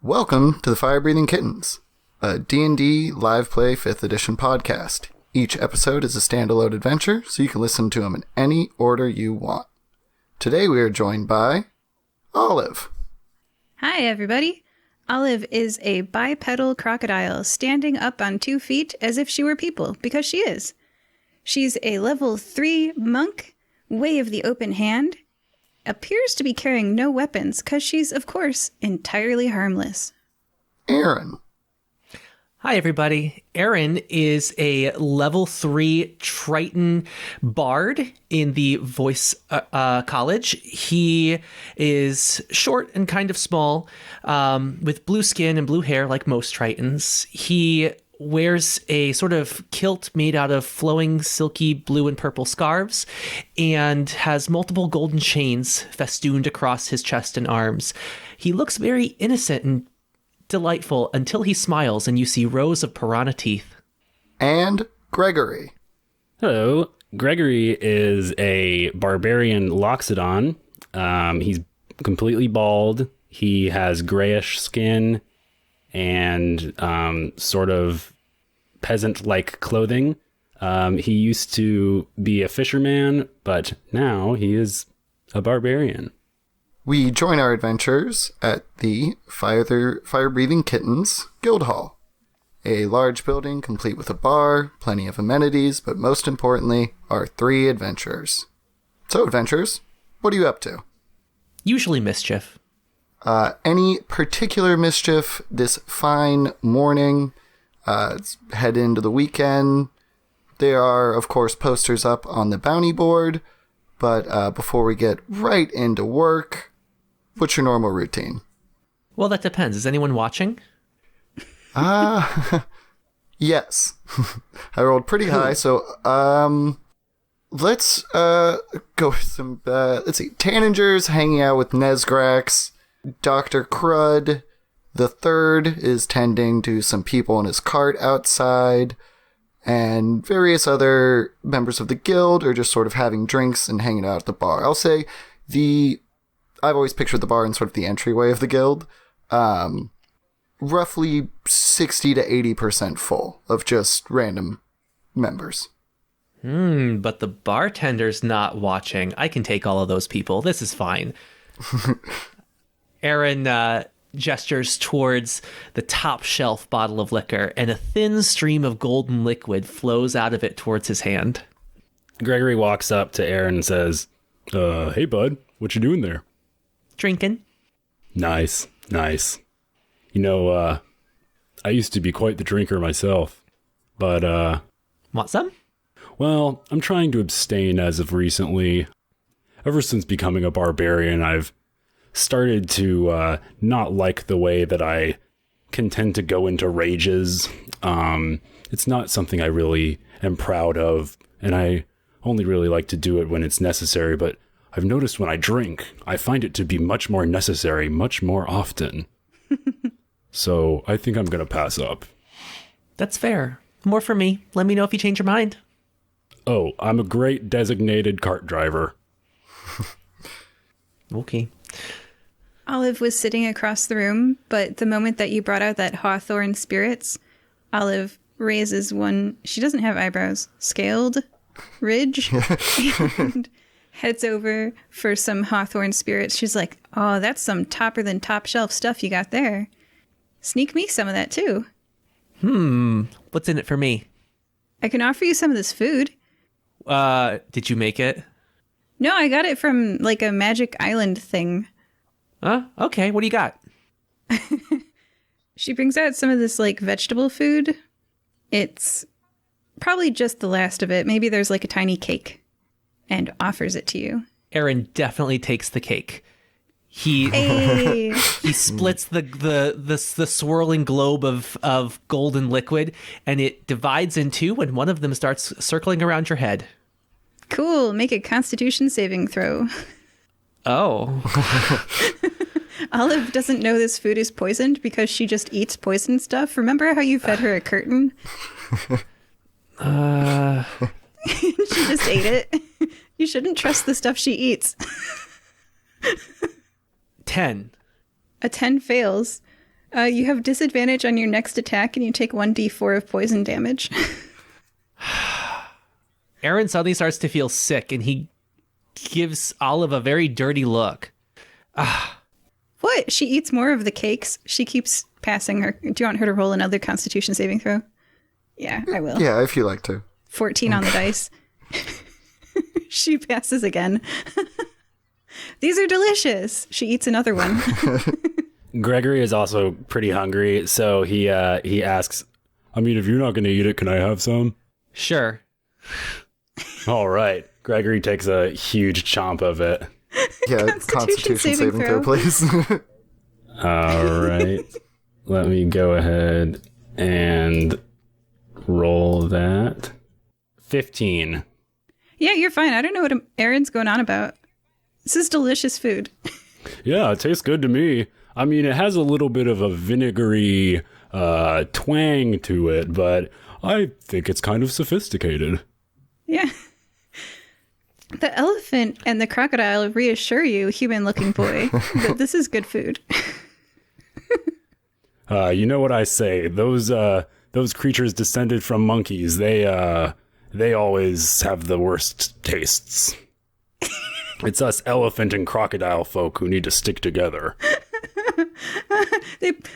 Welcome to the Firebreathing Kittens, a D&D live play 5th edition podcast. Each episode is a standalone adventure, so you can listen to them in any order you want. Today we are joined by Olive. Hi, everybody. Olive is a bipedal crocodile standing up on 2 feet as if she were people, because she is. She's a level 3 monk, way of the open hand, appears to be carrying no weapons because she's, of course, entirely harmless. Aaron. Hi, everybody. Aaron is a level 3 Triton bard in the voice college. He is short and kind of small, with blue skin and blue hair like most Tritons. He wears a sort of kilt made out of flowing, silky blue and purple scarves and has multiple golden chains festooned across his chest and arms. He looks very innocent and delightful until he smiles and you see rows of piranha teeth. And Gregory. Hello. Gregory is a barbarian loxodon. He's completely bald. He has grayish skin and sort of peasant-like clothing. He used to be a fisherman, but now he is a barbarian. We join our adventures at the Firebreathing Kittens Guild Hall, a large building complete with a bar, plenty of amenities, but most importantly, our 3 adventurers. So, adventurers, what are you up to? Usually mischief. Any particular mischief this fine morning? Let's head into the weekend. There are, of course, posters up on the bounty board, but before we get right into work, what's your normal routine? Well, that depends. Is anyone watching? Yes. I rolled pretty high, so let's go with some, let's see, Tanninger's hanging out with Nezgrax. Dr. Crud the Third is tending to some people in his cart outside, and various other members of the guild are just sort of having drinks and hanging out at the bar. I'll say I've always pictured the bar in sort of the entryway of the guild, roughly 60 to 80% full of just random members. But the bartender's not watching. I can take all of those people. This is fine. Aaron gestures towards the top shelf bottle of liquor, and a thin stream of golden liquid flows out of it towards his hand. Gregory walks up to Aaron and says, hey, bud, what you doing there? Drinking. Nice. You know, I used to be quite the drinker myself, but, Want some? Well, I'm trying to abstain as of recently. Ever since becoming a barbarian, I've started to not like the way that I can tend to go into rages. It's not something I really am proud of, and I only really like to do it when it's necessary, but I've noticed when I drink, I find it to be much more necessary, much more often. So I think I'm going to pass up. That's fair. More for me. Let me know if you change your mind. Oh, I'm a great designated cart driver. Okay. Olive was sitting across the room, but the moment that you brought out that Hawthorne spirits, Olive raises one, she doesn't have eyebrows, scaled ridge, and heads over for some Hawthorne spirits. She's like, oh, that's some topper than top shelf stuff you got there. Sneak me some of that too. What's in it for me? I can offer you some of this food. Did you make it? No, I got it from like a magic island thing. Okay, what do you got? She brings out some of this like vegetable food. It's probably just the last of it. Maybe there's like a tiny cake, and offers it to you. Aaron definitely takes the cake. He he splits the swirling globe of golden liquid, and it divides in 2 when one of them starts circling around your head. Cool. Make a Constitution saving throw. Oh. Olive doesn't know this food is poisoned because she just eats poison stuff. Remember how you fed her a curtain? She just ate it. You shouldn't trust the stuff she eats. 10. A 10 fails. You have disadvantage on your next attack, and you take 1d4 of poison damage. Aaron suddenly starts to feel sick, and he gives Olive a very dirty look. What? She eats more of the cakes. She keeps passing her. Do you want her to roll another Constitution saving throw? Yeah, I will. Yeah, if you like to. 14 on the dice. She passes again. These are delicious. She eats another one. Gregory is also pretty hungry, so he asks, I mean, if you're not going to eat it, can I have some? Sure. All right. Gregory takes a huge chomp of it. Yeah, Constitution saving throw, please. All right. Let me go ahead and roll that. 15. Yeah, you're fine. I don't know what Aaron's going on about. This is delicious food. Yeah, it tastes good to me. I mean, it has a little bit of a vinegary twang to it, but I think it's kind of sophisticated. Yeah. The elephant and the crocodile reassure you, human-looking boy, that this is good food. You know what I say? Those creatures descended from monkeys. They always have the worst tastes. It's us elephant and crocodile folk who need to stick together.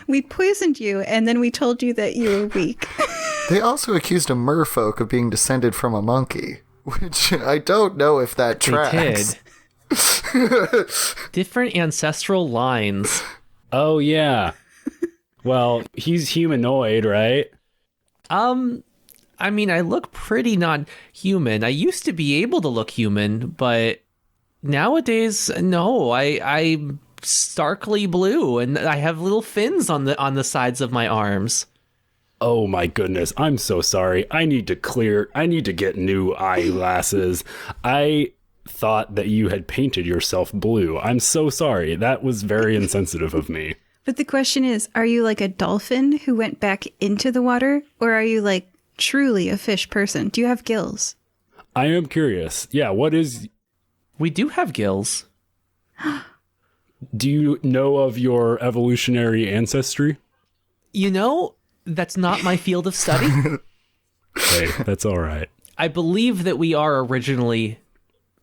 We poisoned you, and then we told you that you were weak. They also accused a merfolk of being descended from a monkey, which I don't know if that tracks. They did. Different ancestral lines. Oh, yeah. Well, he's humanoid, right? I mean, I look pretty non-human. I used to be able to look human, but nowadays, no. I'm starkly blue, and I have little fins on the sides of my arms. Oh my goodness, I'm so sorry. I need to get new eyeglasses. I thought that you had painted yourself blue. I'm so sorry. That was very insensitive of me. But the question is, are you like a dolphin who went back into the water, or are you like truly a fish person? Do you have gills? I am curious. Yeah, We do have gills. Do you know of your evolutionary ancestry? You know, that's not my field of study. Hey, that's all right. I believe that we are originally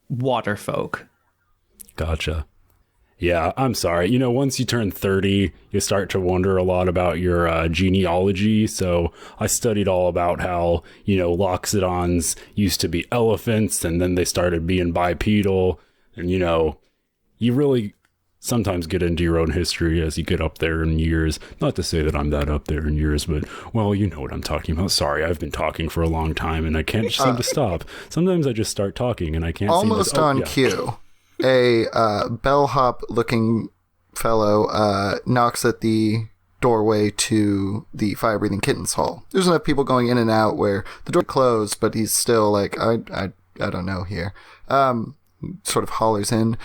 water folk. Gotcha. Yeah, I'm sorry. You know, once you turn 30, you start to wonder a lot about your genealogy. So I studied all about how, loxodons used to be elephants, and then they started being bipedal. And, you really sometimes get into your own history as you get up there in years. Not to say that I'm that up there in years, but, well, you know what I'm talking about. Sorry, I've been talking for a long time, and I can't seem to stop. Sometimes I just start talking, and I can't almost seem to... on cue. A bellhop-looking fellow knocks at the doorway to the Firebreathing Kittens hall. There's enough people going in and out where the door closed, but he's still like, I don't know here. Sort of hollers in.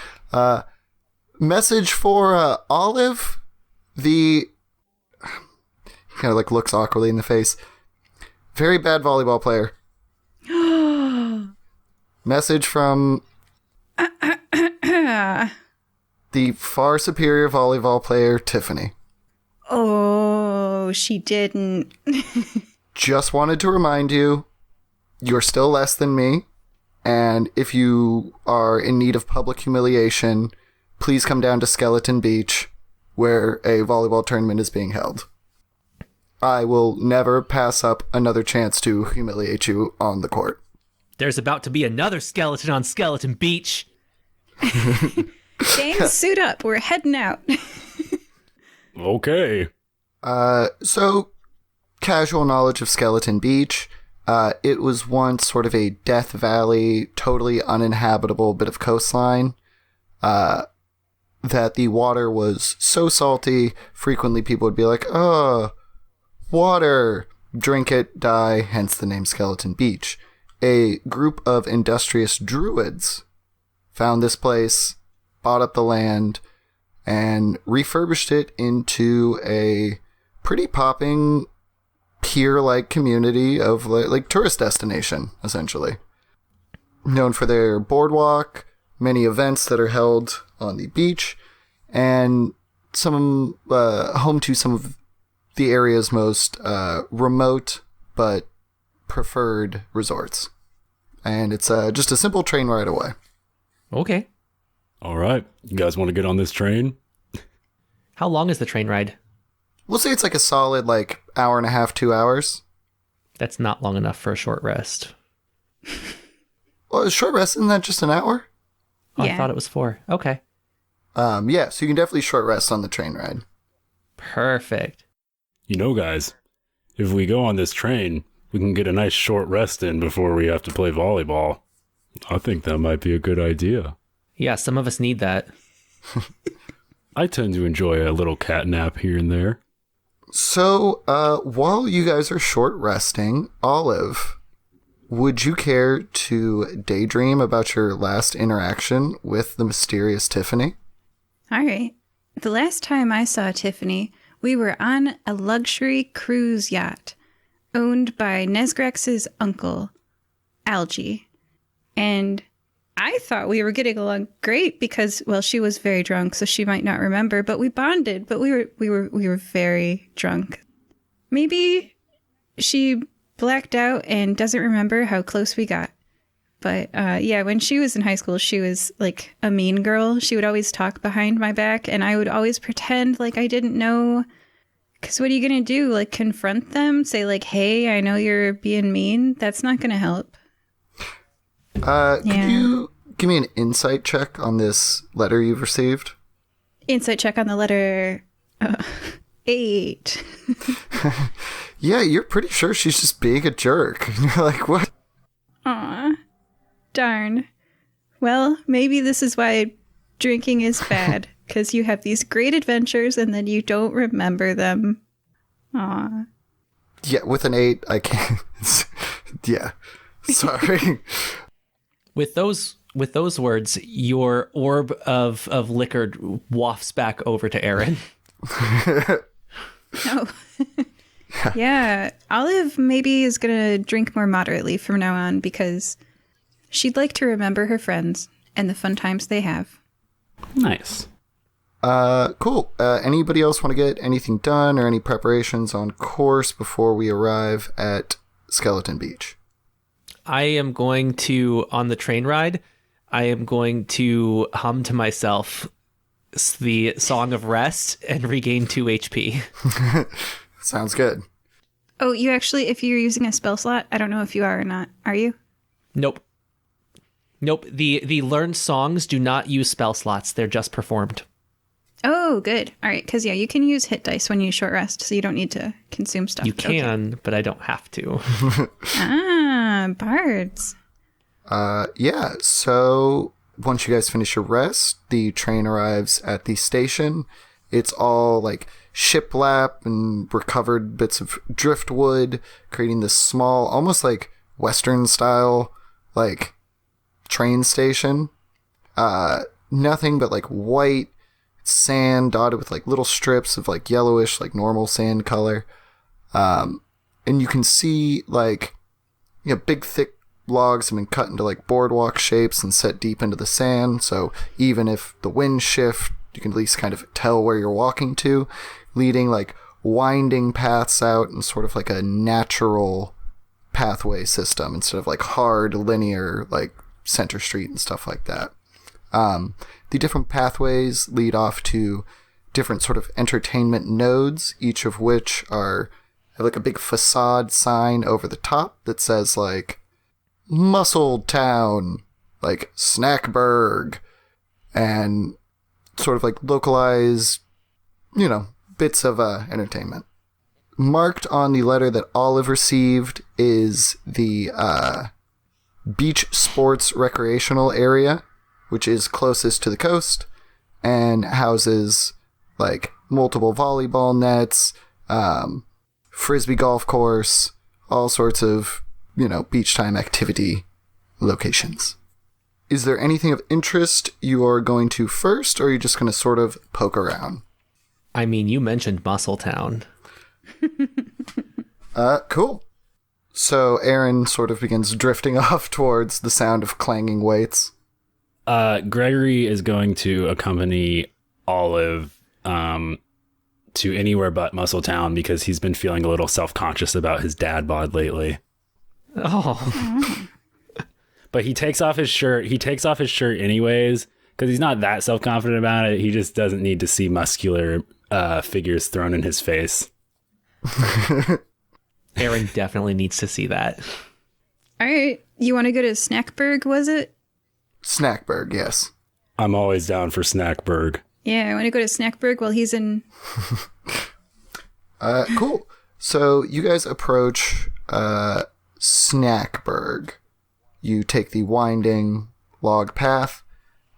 Message for Olive. He kind of like looks awkwardly in the face. Very bad volleyball player. Message from the far superior volleyball player, Tiffany. Oh, she didn't. Just wanted to remind you, you're still less than me, and if you are in need of public humiliation, please come down to Skeleton Beach, where a volleyball tournament is being held. I will never pass up another chance to humiliate you on the court. There's about to be another skeleton on Skeleton Beach. Gang, suit up. We're heading out. Okay. So, casual knowledge of Skeleton Beach. It was once sort of a Death Valley, totally uninhabitable bit of coastline. That the water was so salty, frequently people would be like, oh, water. Drink it, die, hence the name Skeleton Beach. A group of industrious druids found this place, bought up the land, and refurbished it into a pretty popping pier-like community of like tourist destination, essentially. Known for their boardwalk, many events that are held on the beach, and home to some of the area's most remote but preferred resorts. And it's just a simple train ride away. Okay. All right. You guys want to get on this train? How long is the train ride? We'll say it's like a solid hour and a half, 2 hours. That's not long enough for a short rest. Well, a short rest, isn't that just an hour? Oh, Yeah. I thought it was 4. Okay. Yeah, so you can definitely short rest on the train ride. Perfect. You know, guys, if we go on this train, we can get a nice short rest in before we have to play volleyball. I think that might be a good idea. Yeah, some of us need that. I tend to enjoy a little cat nap here and there. So, while you guys are short resting, Olive, would you care to daydream about your last interaction with the mysterious Tiffany? All right. The last time I saw Tiffany, we were on a luxury cruise yacht owned by Nesgrax's uncle, Algie. And I thought we were getting along great because, well, she was very drunk, so she might not remember, but we bonded, but we were very drunk. Maybe she blacked out and doesn't remember how close we got. But yeah, when she was in high school, she was like a mean girl. She would always talk behind my back, and I would always pretend like I didn't know. Because what are you going to do? Like, confront them? Say, like, hey, I know you're being mean? That's not going to help. Could you give me an insight check on this letter you've received? Insight check on the letter 8. Yeah, you're pretty sure she's just being a jerk. You're like, what? Aw, darn. Well, maybe this is why drinking is bad, because you have these great adventures and then you don't remember them. Aw. Yeah, with an 8, I can't. Yeah, sorry. With those words, your orb of liquor wafts back over to Aaron. Oh. Yeah, Olive maybe is going to drink more moderately from now on because she'd like to remember her friends and the fun times they have. Nice. Cool. Anybody else want to get anything done or any preparations on course before we arrive at Skeleton Beach? I am going to, on the train ride, I am going to hum to myself the Song of Rest and regain 2 HP. Sounds good. Oh, you actually, if you're using a spell slot, I don't know if you are or not. Are you? Nope. The learned songs do not use spell slots. They're just performed. Oh, good. All right, because, yeah, you can use hit dice when you short rest, so you don't need to consume stuff. You can, but I don't have to. Ah, bards. Yeah, so once you guys finish your rest, the train arrives at the station. It's all like shiplap and recovered bits of driftwood, creating this small, almost like Western style, like train station. Nothing but like white sand dotted with like little strips of like yellowish, like normal sand color. And you can see like, you know, big thick logs have been cut into like boardwalk shapes and set deep into the sand. So even if the winds shift, you can at least kind of tell where you're walking to, leading like winding paths out and sort of like a natural pathway system instead of like hard linear like Center Street and stuff like that. The different pathways lead off to different sort of entertainment nodes, each of which have like a big facade sign over the top that says like Muscle Town, like Snackburg, and sort of like localized, you know, bits of entertainment. Marked on the letter that Olive received is the beach sports recreational area, which is closest to the coast and houses like multiple volleyball nets, frisbee golf course, all sorts of, you know, beach time activity locations. Is there anything of interest you are going to first, or are you just going to sort of poke around? I mean, you mentioned Muscle Town. Cool. So Aaron sort of begins drifting off towards the sound of clanging weights. Gregory is going to accompany Olive to anywhere but Muscletown because he's been feeling a little self-conscious about his dad bod lately. Oh. But he takes off his shirt. He takes off his shirt anyways because he's not that self-confident about it. He just doesn't need to see muscular figures thrown in his face. Aaron definitely needs to see that. All right. You want to go to Snackburg, was it? Snackburg, yes. I'm always down for Snackburg. Yeah, I want to go to Snackburg while he's in... Cool. So you guys approach Snackburg. You take the winding log path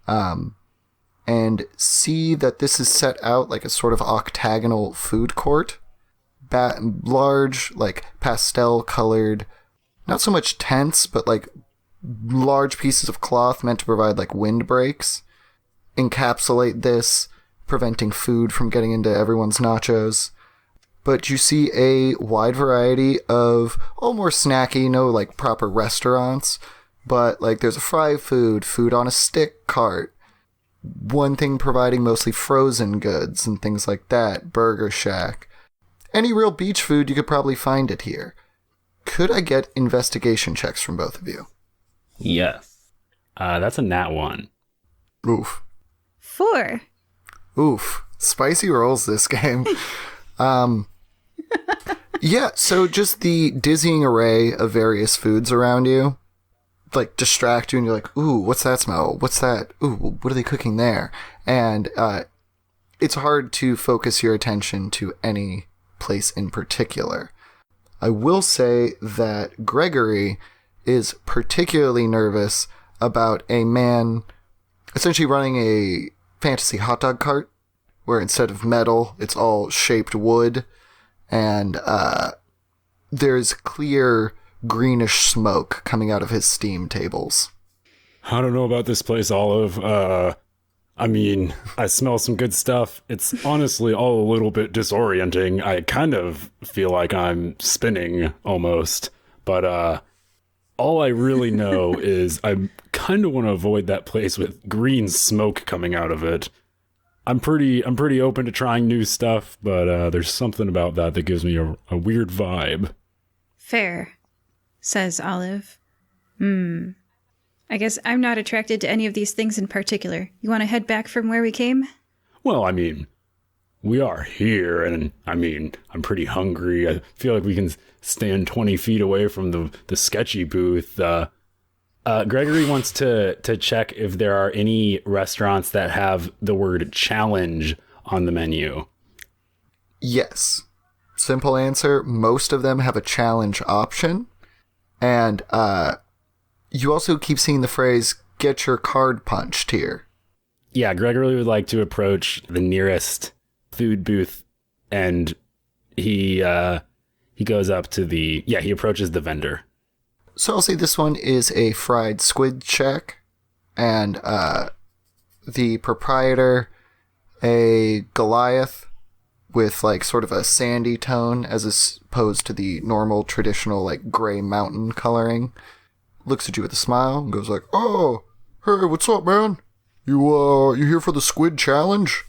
and see that this is set out like a sort of octagonal food court. Large, like pastel-colored, not so much tents, but like large pieces of cloth meant to provide like windbreaks encapsulate this, preventing food from getting into everyone's nachos. But you see a wide variety of all more snacky, no like proper restaurants, but like there's a fry food on a stick cart, one thing providing mostly frozen goods and things like that, Burger Shack. Any real beach food, you could probably find it here. Could I get investigation checks from both of you? Yes. That's a nat 1. Oof. 4. Oof. Spicy rolls this game. Yeah, so just the dizzying array of various foods around you, like, distract you, and you're like, ooh, what's that smell? What's that? Ooh, what are they cooking there? And it's hard to focus your attention to any place in particular. I will say that Gregory is particularly nervous about a man essentially running a fantasy hot dog cart, where instead of metal, it's all shaped wood, and there's clear greenish smoke coming out of his steam tables. I don't know about this place, Olive. I mean, I smell some good stuff. It's honestly all a little bit disorienting. I kind of feel like I'm spinning almost, but all I really know is I kind of want to avoid that place with green smoke coming out of it. I'm pretty open to trying new stuff, but there's something about that gives me a weird vibe. Fair, says Olive. I guess I'm not attracted to any of these things in particular. You want to head back from where we came? Well, I mean, we are here, and I mean, I'm pretty hungry. I feel like we can stand 20 feet away from the sketchy booth. Gregory wants to check if there are any restaurants that have the word challenge on the menu. Yes. Simple answer, most of them have a challenge option. And you also keep seeing the phrase, get your card punched here. Yeah, Gregory would like to approach the nearest food booth, and he goes up to he approaches the vendor. So I'll say this one is a fried squid shack, and the proprietor, a Goliath with like sort of a sandy tone as opposed to the normal traditional like gray mountain coloring, looks at you with a smile and goes like, "Oh, hey, what's up, man? You here for the squid challenge?"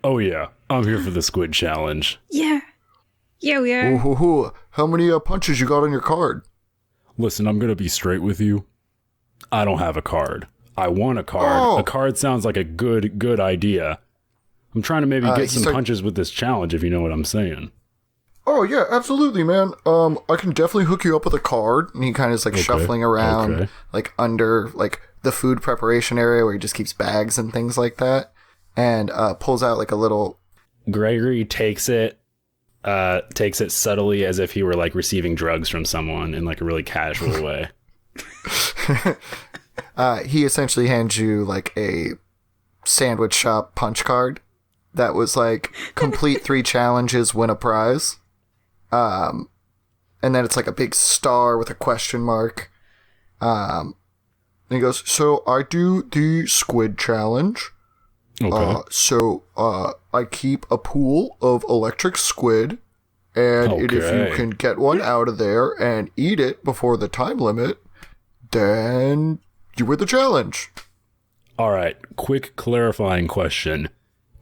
Oh yeah, I'm here for the squid challenge. Yeah, we are. Ooh, how many punches you got on your card? Listen, I'm gonna be straight with you. I don't have a card. I want a card. Oh. A card sounds like a good idea. I'm trying to maybe get some punches with this challenge, if you know what I'm saying. Oh yeah, absolutely, man. I can definitely hook you up with a card. And he kind of is like shuffling around, like under like the food preparation area where he just keeps bags and things like that, and pulls out like a little. Gregory takes it subtly as if he were like receiving drugs from someone in like a really casual way. He essentially hands you like a sandwich shop punch card that was like complete 3 challenges, win a prize. And then it's like a big star with a question mark. And he goes, "So I do the squid challenge. Okay. So I keep a pool of electric squid, and if you can get one out of there and eat it before the time limit, then you win the challenge." All right, quick clarifying question.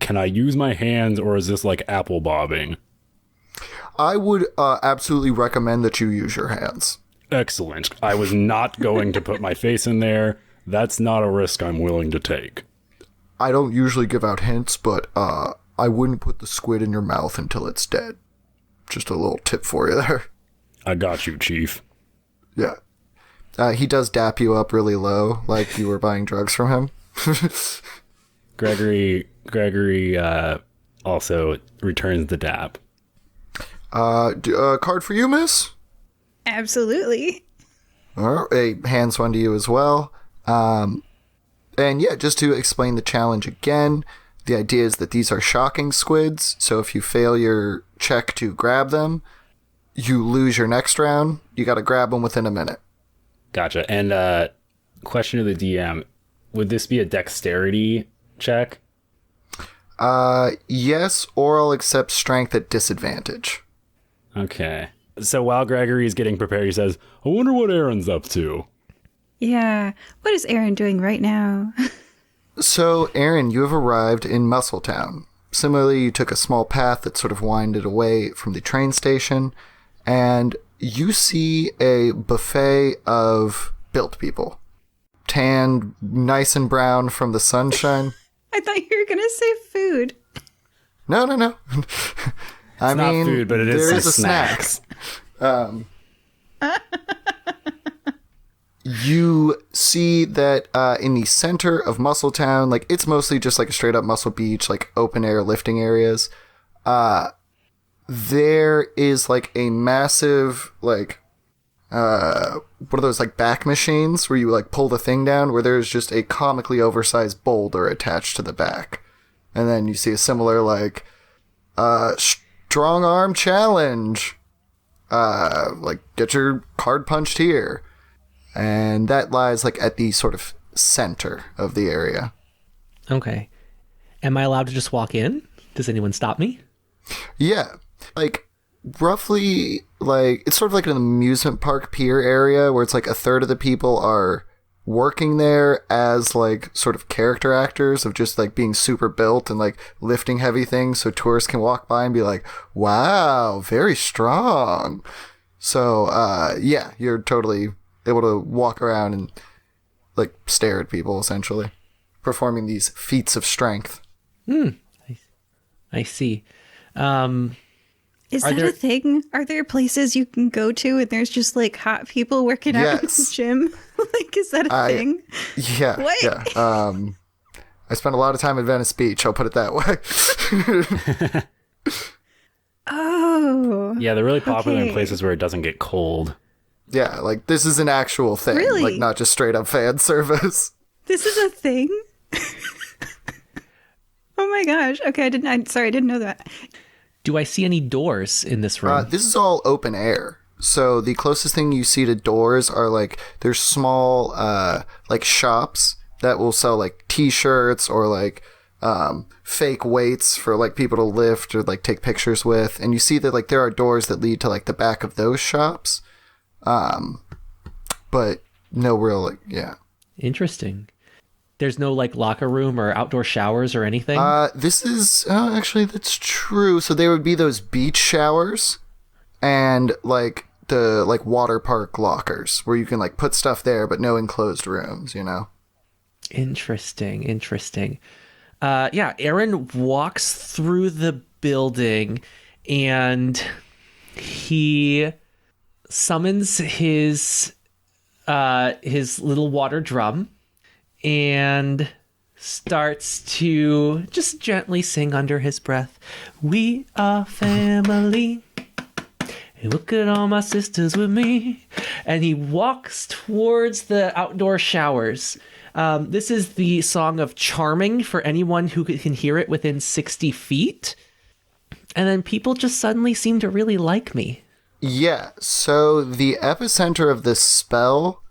can I use my hands, or is this like apple bobbing? I would absolutely recommend that you use your hands. Excellent. I was not going to put my face in there. That's not a risk I'm willing to take. I don't usually give out hints, but I wouldn't put the squid in your mouth until it's dead. Just a little tip for you there. I got you, Chief. Yeah. He does dap you up really low, like you were buying drugs from him. Gregory also returns the dap. Card for you, miss? Absolutely. A hands one to you as well. And yeah, just to explain the challenge again, the idea is that these are shocking squids, so if you fail your check to grab them, you lose your next round. You gotta grab them within a minute. Gotcha. And question to the DM, would this be a dexterity check? Yes, or I'll accept strength at disadvantage. Okay. So while Gregory is getting prepared, he says, I wonder what Aaron's up to. Yeah. What is Aaron doing right now? So, Aaron, you have arrived in Muscletown. Similarly, you took a small path that sort of winded away from the train station, and you see a buffet of built people. Tanned, nice and brown from the sunshine. I thought you were going to say food. No. I It's mean, not food, but it is there some is a snacks. You see that in the center of Muscletown, like it's mostly just like a straight up Muscle Beach, like open air lifting areas. There is like a massive like what are those like back machines where you like pull the thing down, where there's just a comically oversized boulder attached to the back, and then you see a similar like strong arm challenge, like get your card punched here. And that lies like at the sort of center of the area. Okay. Am I allowed to just walk in? Does anyone stop me? Yeah. Like roughly like it's sort of like an amusement park pier area where it's like a third of the people are working there as like sort of character actors of just like being super built and like lifting heavy things so tourists can walk by and be like, wow, very strong. So yeah, you're totally able to walk around and like stare at people essentially, performing these feats of strength. I see. Is that a thing? Are there places you can go to and there's just like hot people working out in the gym? Like, is that a thing? Yeah. What? Yeah. I spent a lot of time at Venice Beach, I'll put it that way. Oh. Yeah, they're really popular in Okay. places where it doesn't get cold. Yeah, like this is an actual thing. Really? Like not just straight up fan service. This is a thing? Oh my gosh. Okay, I didn't know that. Do I see any doors in this room? This is all open air. So the closest thing you see to doors are like there's small like shops that will sell like t-shirts or like fake weights for like people to lift or like take pictures with, and you see that like there are doors that lead to like the back of those shops. But no real like yeah. Interesting. There's no like locker room or outdoor showers or anything? This is actually that's true. So there would be those beach showers and like the like water park lockers where you can like put stuff there but no enclosed rooms, you know. Interesting. Yeah, Aaron walks through the building and he summons his little water drum and starts to just gently sing under his breath, "We are family. Look at all my sisters with me." And he walks towards the outdoor showers. This is the song of Charming for anyone who can hear it within 60 feet. And then people just suddenly seem to really like me. Yeah, so the epicenter of this spell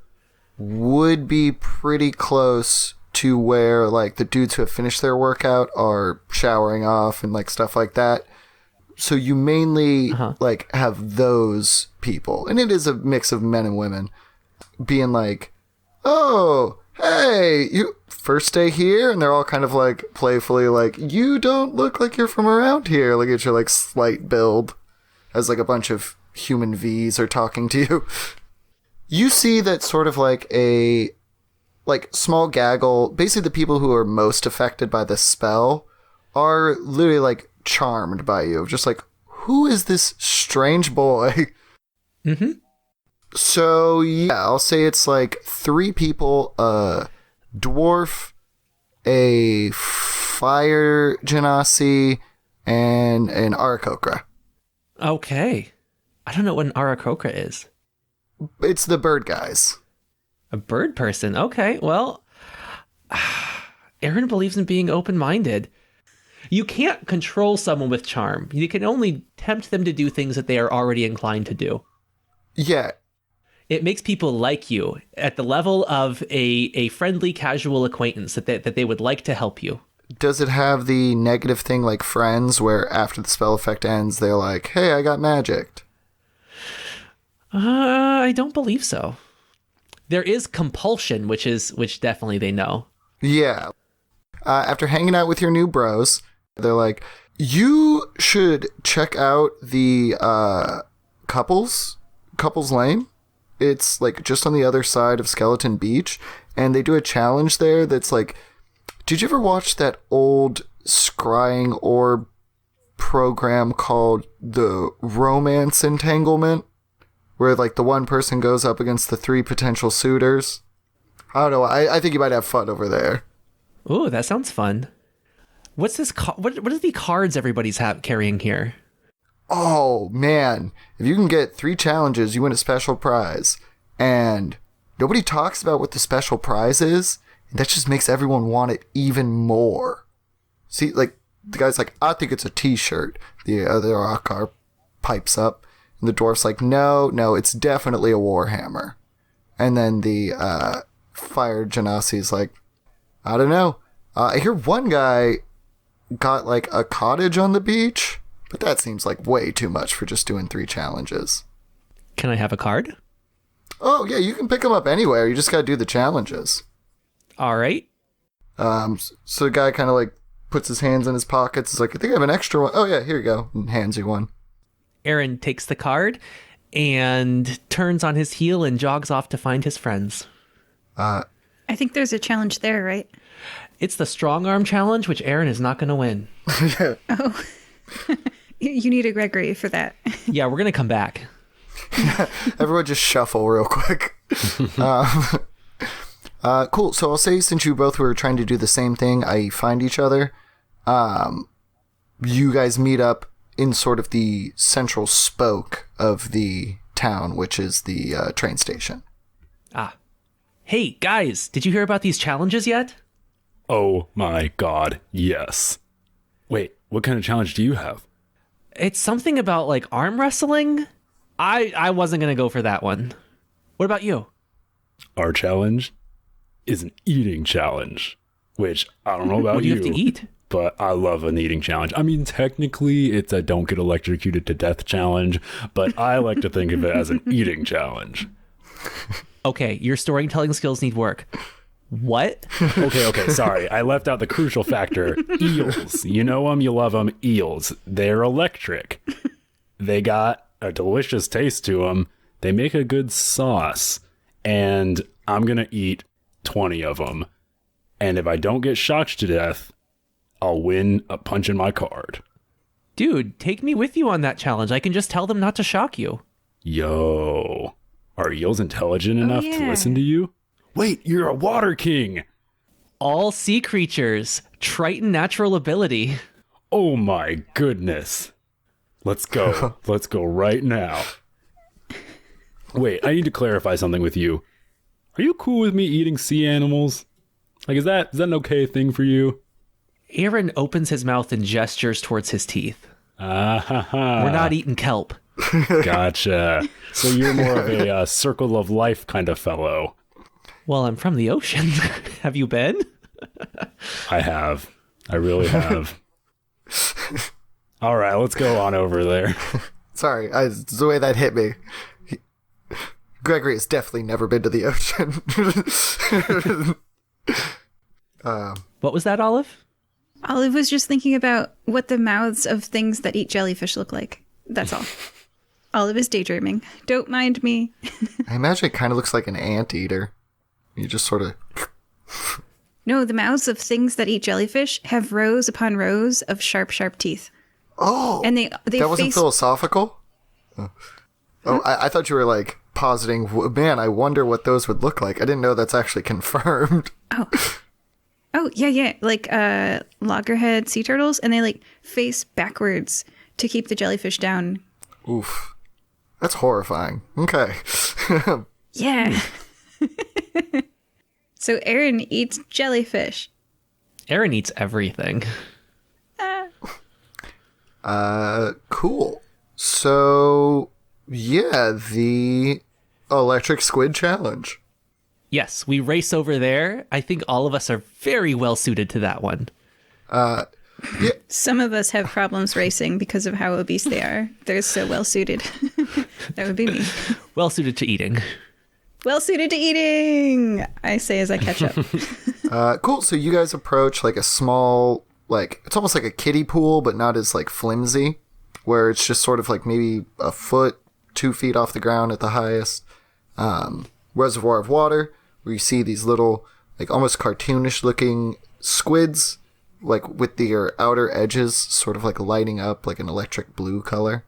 would be pretty close to where like the dudes who have finished their workout are showering off and like stuff like that. So you mainly like have those people, and it is a mix of men and women being like, "Oh, hey, you first day here? And they're all kind of like playfully like, you don't look like you're from around here. Look at your like slight build as like a bunch of human V's are talking to you. You see that sort of like a like small gaggle, basically the people who are most affected by this spell are literally like charmed by you. Just like, who is this strange boy? Mm-hmm. So yeah, I'll say it's like 3 people, a dwarf, a fire genasi, and an Arakokra. Okay. I don't know what an Arakokra is. It's the bird guys. A bird person. Okay, well, Aaron believes in being open-minded. You can't control someone with charm. You can only tempt them to do things that they are already inclined to do. Yeah. It makes people like you at the level of a friendly, casual acquaintance that they would like to help you. Does it have the negative thing like Friends, where after the spell effect ends, they're like, hey, I got magicked? I don't believe so. There is compulsion, which definitely they know. Yeah. After hanging out with your new bros, they're like, you should check out the Couples Lane. It's like just on the other side of Skeleton Beach, and they do a challenge there that's like, did you ever watch that old scrying orb program called the Romance Entanglement? Where, like, the one person goes up against the 3 potential suitors. I don't know. I think you might have fun over there. Ooh, that sounds fun. What's this? What are the cards everybody's carrying here? Oh, man. If you can get 3 challenges, you win a special prize. And nobody talks about what the special prize is. And that just makes everyone want it even more. See, like, the guy's like, I think it's a t-shirt. The other Akar pipes up. And the dwarf's like, no, it's definitely a warhammer. And then the fire genasi's like, I don't know. I hear one guy got like a cottage on the beach, but that seems like way too much for just doing 3 challenges. Can I have a card? Oh, yeah, you can pick them up anywhere. You just gotta do the challenges. All right. So the guy kind of like puts his hands in his pockets. He's like, I think I have an extra one. Oh, yeah, here you go. And hands you one. Aaron takes the card and turns on his heel and jogs off to find his friends. I think there's a challenge there, right? It's the strong arm challenge, which Aaron is not going to win. Oh, you need a Gregory for that. Yeah, we're going to come back. Everyone just shuffle real quick. Cool. So I'll say, since you both were trying to do the same thing, i.e. find each other, you guys meet up in sort of the central spoke of the town, which is the train station. Ah. Hey, guys, did you hear about these challenges yet? Oh my god, yes. Wait, what kind of challenge do you have? It's something about, like, arm wrestling? I wasn't going to go for that one. What about you? Our challenge is an eating challenge, which I don't know about What do you have to eat? But I love an eating challenge. I mean, technically, it's a don't get electrocuted to death challenge, but I like to think of it as an eating challenge. Okay, your storytelling skills need work. What? Okay, sorry. I left out the crucial factor. Eels. You know them, you love them. Eels. They're electric. They got a delicious taste to them. They make a good sauce. And I'm going to eat 20 of them. And if I don't get shocked to death, I'll win a punch in my card. Dude, take me with you on that challenge. I can just tell them not to shock you. Yo. Are eels intelligent enough to listen to you? Wait, you're a water king. All sea creatures. Triton natural ability. Oh my goodness. Let's go. Let's go right now. Wait, I need to clarify something with you. Are you cool with me eating sea animals? Like, is that an okay thing for you? Aaron opens his mouth and gestures towards his teeth. Ah-ha-ha. We're not eating kelp. Gotcha. So you're more of a circle of life kind of fellow. Well, I'm from the ocean. Have you been? I have. I really have. All right, let's go on over there. Sorry, it's the way that hit me. Gregory has definitely never been to the ocean. What was that, Olive? Olive was just thinking about what the mouths of things that eat jellyfish look like. That's all. Olive is daydreaming. Don't mind me. I imagine it kind of looks like an anteater. You just sort of... No, the mouths of things that eat jellyfish have rows upon rows of sharp, sharp teeth. Oh! And they that wasn't face... philosophical? Oh, I thought you were, like, positing, man, I wonder what those would look like. I didn't know that's actually confirmed. Oh, yeah. Like loggerhead sea turtles, and they, like, face backwards to keep the jellyfish down. Oof. That's horrifying. Okay. Yeah. So Aaron eats jellyfish. Aaron eats everything. Cool. So, yeah, the electric squid challenge. Yes, we race over there. I think all of us are very well suited to that one. Yeah. Some of us have problems racing because of how obese they are. They're so well suited. That would be me. Well suited to eating. Well suited to eating, I say as I catch up. Cool. So you guys approach like a small, like, it's almost like a kiddie pool, but not as like flimsy, where it's just sort of like maybe a foot, 2 feet off the ground at the highest. Reservoir of water, where you see these little, like almost cartoonish looking squids, like with their outer edges sort of like lighting up like an electric blue color.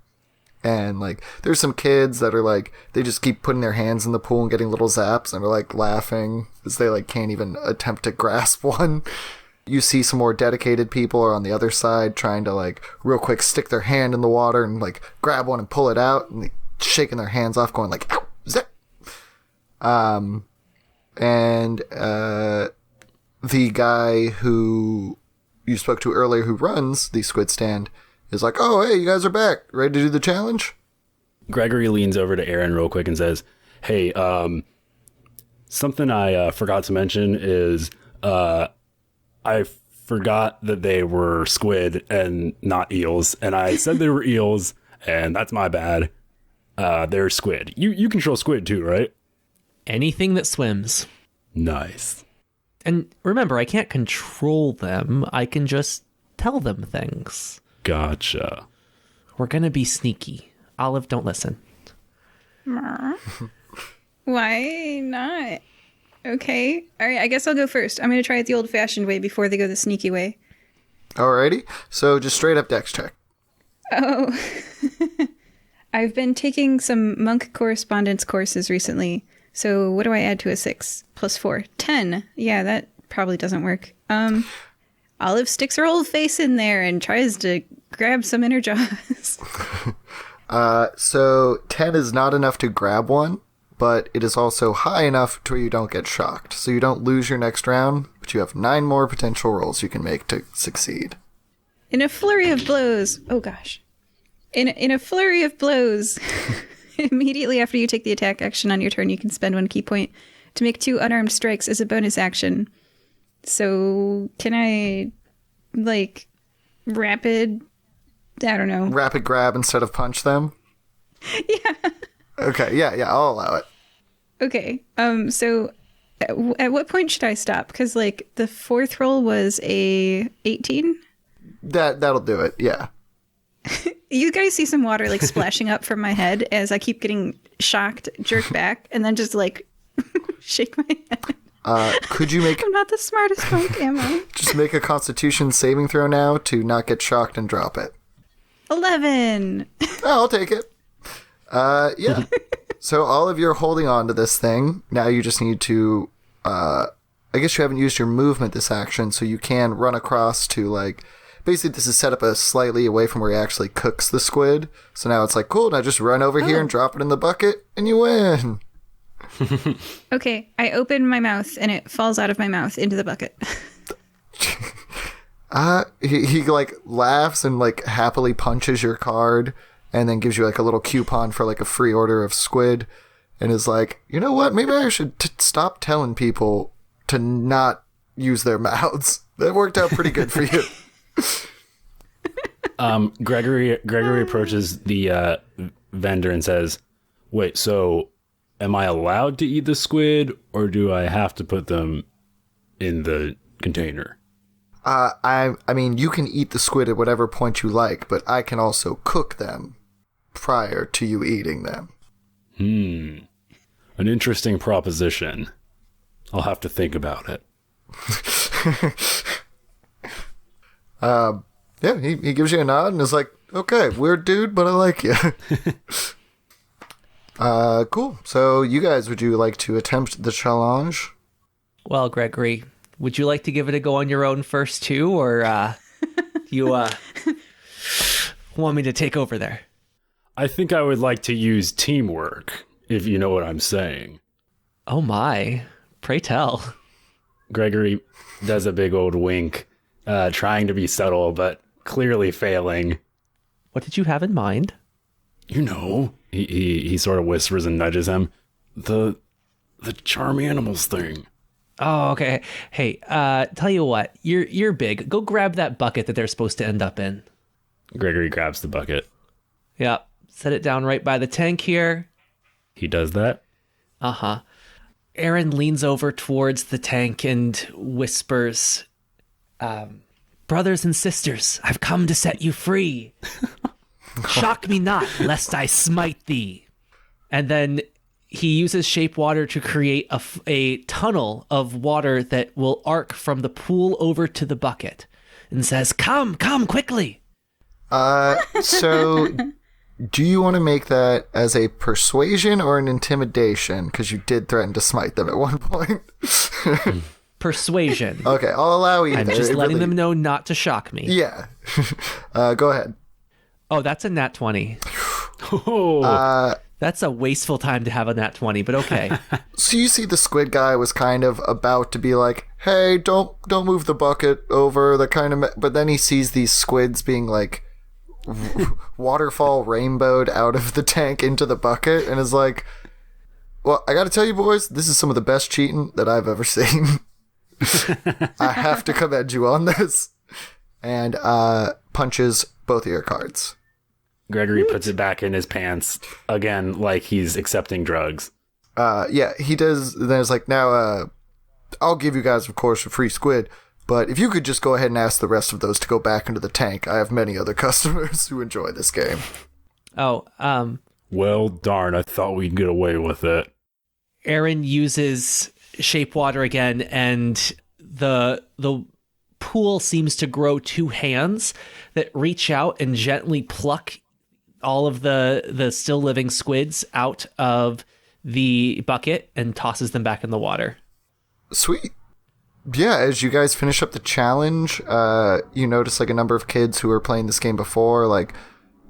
And like there's some kids that are like, they just keep putting their hands in the pool and getting little zaps and are like laughing as they like can't even attempt to grasp one. You see some more dedicated people are on the other side trying to like real quick stick their hand in the water and like grab one and pull it out, and they shaking their hands off going like, ow, zip. The guy who you spoke to earlier who runs the squid stand is like, oh, hey, you guys are back. Ready to do the challenge? Gregory leans over to Aaron real quick and says, hey, something I forgot to mention is I forgot that they were squid and not eels. And I said they were eels, and that's my bad. They're squid. You control squid too, right? Anything that swims. Nice. And remember, I can't control them. I can just tell them things. Gotcha. We're going to be sneaky. Olive, don't listen. Why not? Okay. All right, I guess I'll go first. I'm going to try it the old-fashioned way before they go the sneaky way. Alrighty. So just straight up dex check. Oh. I've been taking some monk correspondence courses recently. So what do I add to a 6? Plus 4. 10. Yeah, that probably doesn't work. Olive sticks her whole face in there and tries to grab some inner jaws. So 10 is not enough to grab one, but it is also high enough to where you don't get shocked. So you don't lose your next round, but you have 9 more potential rolls you can make to succeed. In a flurry of blows. Oh, gosh. In a flurry of blows, immediately after you take the attack action on your turn, you can spend 1 key point to make 2 unarmed strikes as a bonus action. So can I, like, rapid grab instead of punch them? Yeah. Okay, yeah, I'll allow it. Okay, so at what point should I stop? Because, like, the 4th roll was a 18? That'll do it, yeah. You guys see some water, like, splashing up from my head as I keep getting shocked, jerk back, and then just, like, shake my head. Could you make... I'm not the smartest monk, am I? Just make a Constitution saving throw now to not get shocked and drop it. 11! Oh, I'll take it. Yeah. So all of you are holding on to this thing. Now you just need to... I guess you haven't used your movement this action, so you can run across to, like... Basically, this is set up a slightly away from where he actually cooks the squid. So now it's like, cool, now just run over here and drop it in the bucket, and you win. Okay, I open my mouth, and it falls out of my mouth into the bucket. He like, laughs and, like, happily punches your card, and then gives you, like, a little coupon for, like, a free order of squid, and is like, you know what, maybe I should stop telling people to not use their mouths. That worked out pretty good for you. Gregory approaches the vendor and says, wait, so am I allowed to eat the squid, or do I have to put them in the container? I mean, you can eat the squid at whatever point you like, but I can also cook them prior to you eating them. An interesting proposition. I'll have to think about it. Yeah, he gives you a nod and is like, okay, weird dude, but I like you. Cool. So you guys, would you like to attempt the challenge? Well, Gregory, would you like to give it a go on your own first too, or you want me to take over there? I think I would like to use teamwork, if you know what I'm saying. Oh my, pray tell. Gregory does a big old wink, trying to be subtle, but clearly failing. What did you have in mind? You know, he sort of whispers and nudges him. The charm animals thing. Oh, okay. Hey, tell you what, you're big. Go grab that bucket that they're supposed to end up in. Gregory grabs the bucket. Yep. Set it down right by the tank here. He does that. Uh-huh. Aaron leans over towards the tank and whispers, brothers and sisters, I've come to set you free. Shock me not, lest I smite thee. And then he uses shape water to create a tunnel of water that will arc from the pool over to the bucket and says, come quickly. So do you want to make that as a persuasion or an intimidation? Because you did threaten to smite them at one point. Persuasion. Okay, I'll allow either. I'm just letting them know not to shock me. Yeah. Go ahead. Oh, that's a nat 20. Oh, That's a wasteful time to have a nat 20, but okay. So you see the squid guy was kind of about to be like, hey, don't move the bucket over, the kind of... But then he sees these squids being like waterfall rainbowed out of the tank into the bucket and is like, well, I gotta tell you boys, this is some of the best cheating that I've ever seen. I have to commend you on this. And punches both of your cards. Gregory puts it back in his pants again, like he's accepting drugs. Yeah, he does. Then it's like, now, I'll give you guys, of course, a free squid, but if you could just go ahead and ask the rest of those to go back into the tank, I have many other customers who enjoy this game. Oh, Well, darn, I thought we'd get away with it. Aaron uses shape water again, and the pool seems to grow two hands that reach out and gently pluck all of the still living squids out of the bucket and tosses them back in the water. Sweet. Yeah, as you guys finish up the challenge, you notice like a number of kids who were playing this game before, like,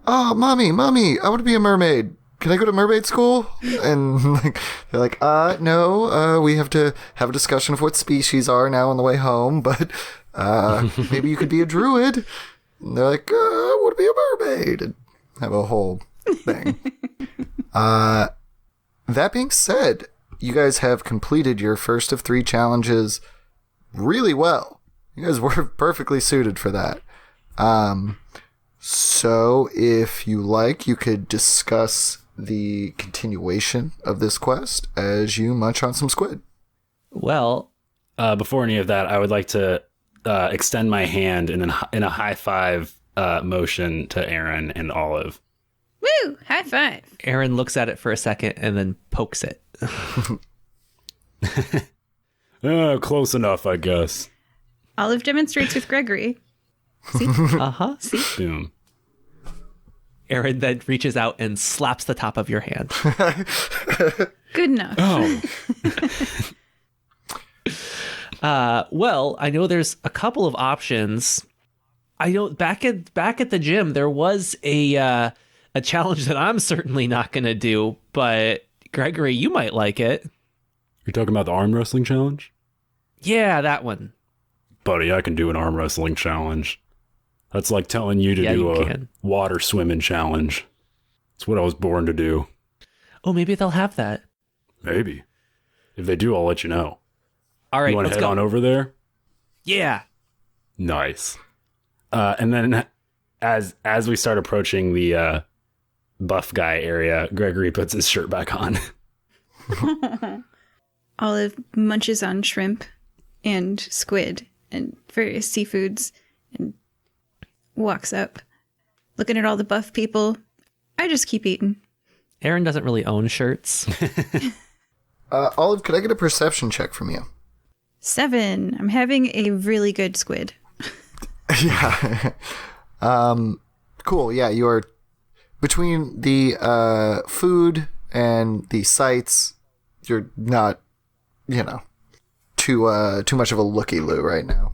oh, mommy, I want to be a mermaid. Can I go to mermaid school? And like, they're like, no, we have to have a discussion of what species are now on the way home, but maybe you could be a druid. And they're like, I want to be a mermaid. And have a whole thing. That being said, you guys have completed your first of 3 challenges really well. You guys were perfectly suited for that. So if you like, you could discuss the continuation of this quest as you munch on some squid. Well, Before any of that, I would like to extend my hand in a high five motion to Aaron and Olive. Woo! High five. Aaron looks at it for a second and then pokes it. Close enough, I guess. Olive demonstrates with Gregory. See? Uh-huh. See? Boom. Aaron then reaches out and slaps the top of your hand. Good enough. Oh. Well, I know there's a couple of options. I know back at the gym there was a challenge that I'm certainly not going to do, but Gregory, you might like it. You're talking about the arm wrestling challenge? Yeah, that one. Buddy, I can do an arm wrestling challenge. That's like telling you to do a water swimming challenge. It's what I was born to do. Oh, maybe they'll have that. Maybe. If they do, I'll let you know. All right, you want to head on over there? Yeah. Nice. And then as we start approaching the buff guy area, Gregory puts his shirt back on. Olive munches on shrimp and squid and various seafoods and walks up, looking at all the buff people. I just keep eating. Aaron doesn't really own shirts. Olive, could I get a perception check from you? 7. I'm having a really good squid. Yeah. Cool. Yeah, you are between the food and the sights. You're not, too much of a looky-loo right now.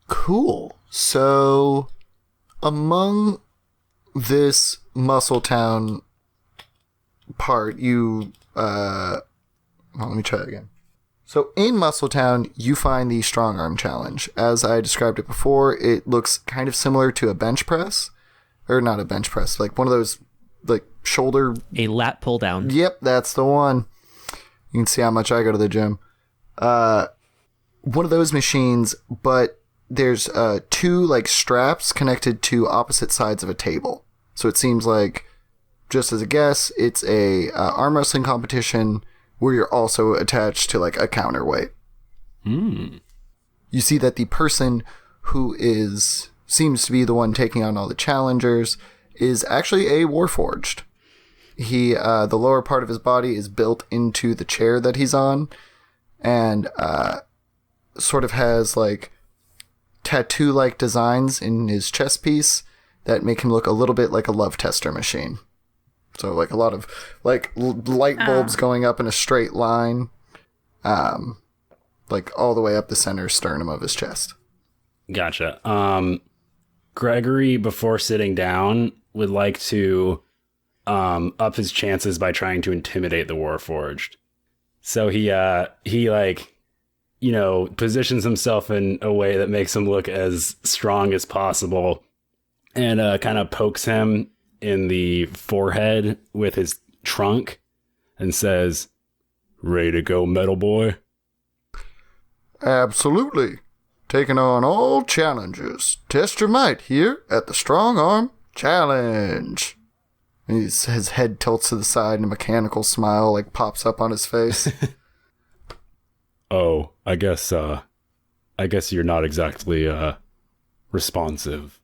Cool. So, among this Muscle Town part, let me try that again. So in Muscletown, you find the strong arm challenge. As I described it before, it looks kind of similar to a bench press. Or not a bench press, like one of those shoulder... A lat pull down. Yep, that's the one. You can see how much I go to the gym. One of those machines, but there's 2 straps connected to opposite sides of a table. So it seems like, just as a guess, it's a arm wrestling competition where you're also attached to a counterweight. You see that the person who seems to be the one taking on all the challengers is actually a warforged. He, the lower part of his body is built into the chair that he's on, and sort of has tattoo-like designs in his chest piece that make him look a little bit like a love tester machine. So a lot of light bulbs going up in a straight line, all the way up the center sternum of his chest. Gotcha. Gregory, before sitting down, would like to up his chances by trying to intimidate the Warforged. So he positions himself in a way that makes him look as strong as possible, and kind of pokes him in the forehead with his trunk and says, "Ready to go, metal boy?" Absolutely. Taking on all challenges. Test your might here at the Strong Arm Challenge. His head tilts to the side and a mechanical smile pops up on his face. Oh, I guess you're not exactly responsive.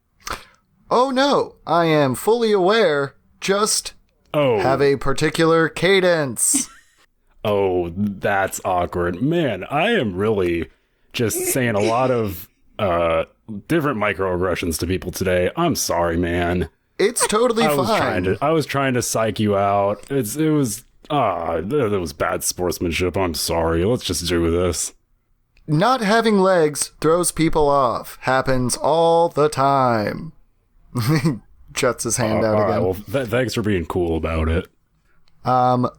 Oh no, I am fully aware. Just have a particular cadence. Oh, that's awkward. Man, I am really just saying a lot of different microaggressions to people today. I'm sorry, man. It's totally fine. I was trying to psych you out. It was bad sportsmanship. I'm sorry. Let's just do this. Not having legs throws people off. Happens all the time. Juts his hand out again. Well, thanks for being cool about it.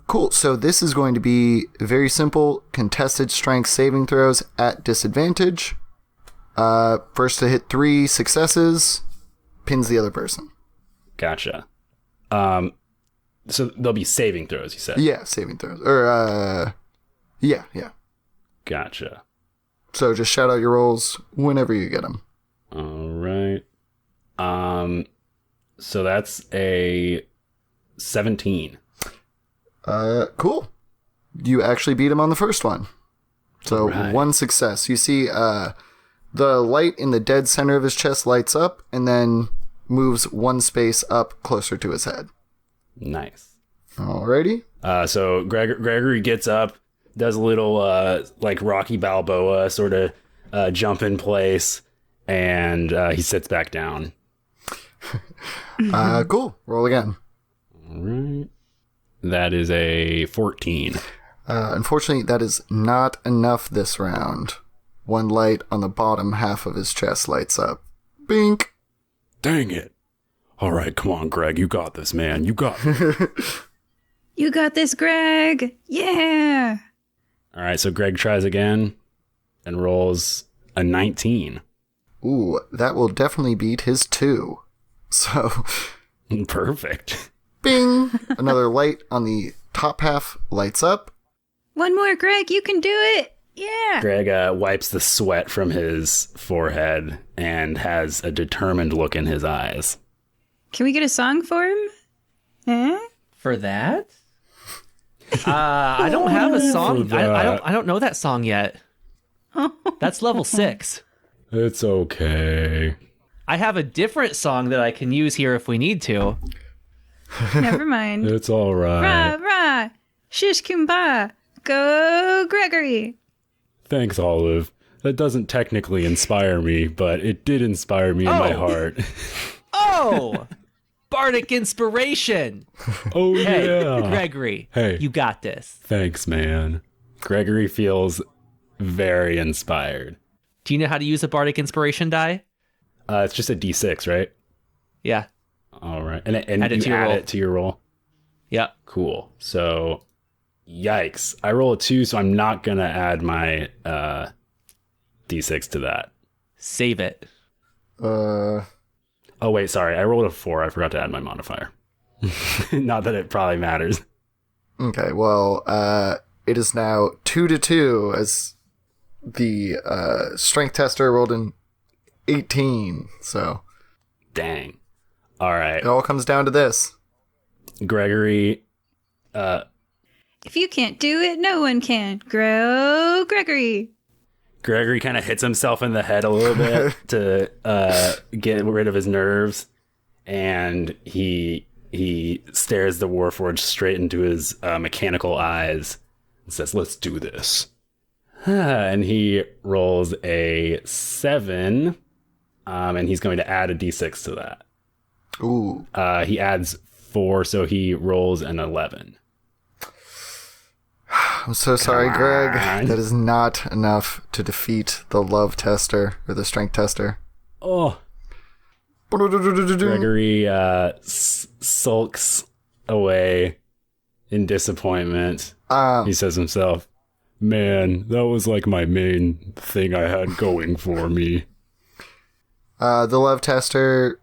Cool. So this is going to be very simple contested strength saving throws at disadvantage. First to hit 3 successes pins the other person. Gotcha. So there'll be saving throws, you said? Yeah, saving throws. Or, yeah. Gotcha. So just shout out your rolls whenever you get them. All right. So that's a 17. Cool. You actually beat him on the first one. So right. 1 success. You see, the light in the dead center of his chest lights up and then moves 1 space up closer to his head. Nice. Alrighty. So Gregory gets up, does a little, Rocky Balboa sort of, jump in place, and, he sits back down. Cool. Roll again. All right. That is a 14. Unfortunately, that is not enough this round. 1 light on the bottom half of his chest lights up. Bink. Dang it. All right, come on, Greg. You got this, man. You got it. You got this, Greg. Yeah. All right, so Greg tries again and rolls a 19. Ooh, that will definitely beat his 2. So... Perfect. Bing! Another light on the top half lights up. 1 more, Greg. You can do it. Yeah. Greg wipes the sweat from his forehead and has a determined look in his eyes. Can we get a song for him? Huh? For that? I don't have a song. I don't know that song yet. That's level 6. It's okay. I have a different song that I can use here if we need to. Never mind. It's all right. Rah, rah. Shish kumbah. Go, Gregory. Thanks, Olive. That doesn't technically inspire me, but it did inspire me in my heart. Oh! Bardic inspiration. Oh, Hey, yeah. Gregory. Hey. You got this. Thanks, man. Gregory feels very inspired. Do you know how to use a Bardic inspiration die? It's just a D6, right? Yeah. All right. And Add it you to your add roll. it to your roll? Yeah. Cool. So, yikes. I roll a 2, so I'm not going to add my D6 to that. Save it. Oh, wait, sorry. I rolled a 4. I forgot to add my modifier. Not that it probably matters. Okay, well, it is now 2-2 as the strength tester rolled an 18. So Dang. All right. it all comes down to this. Gregory, If you can't do it, no one can. Grow, Gregory. Gregory kind of hits himself in the head a little bit to get rid of his nerves, and he stares the Warforged straight into his mechanical eyes and says, "Let's do this." And he rolls a 7, and he's going to add a d6 to that. Ooh. He adds 4, so he rolls an 11. I'm so sorry, Greg. on. That is not enough to defeat the love tester or the strength tester. Oh. Gregory sulks away in disappointment. He says to himself, "Man, that was like my main thing I had going for me." The love tester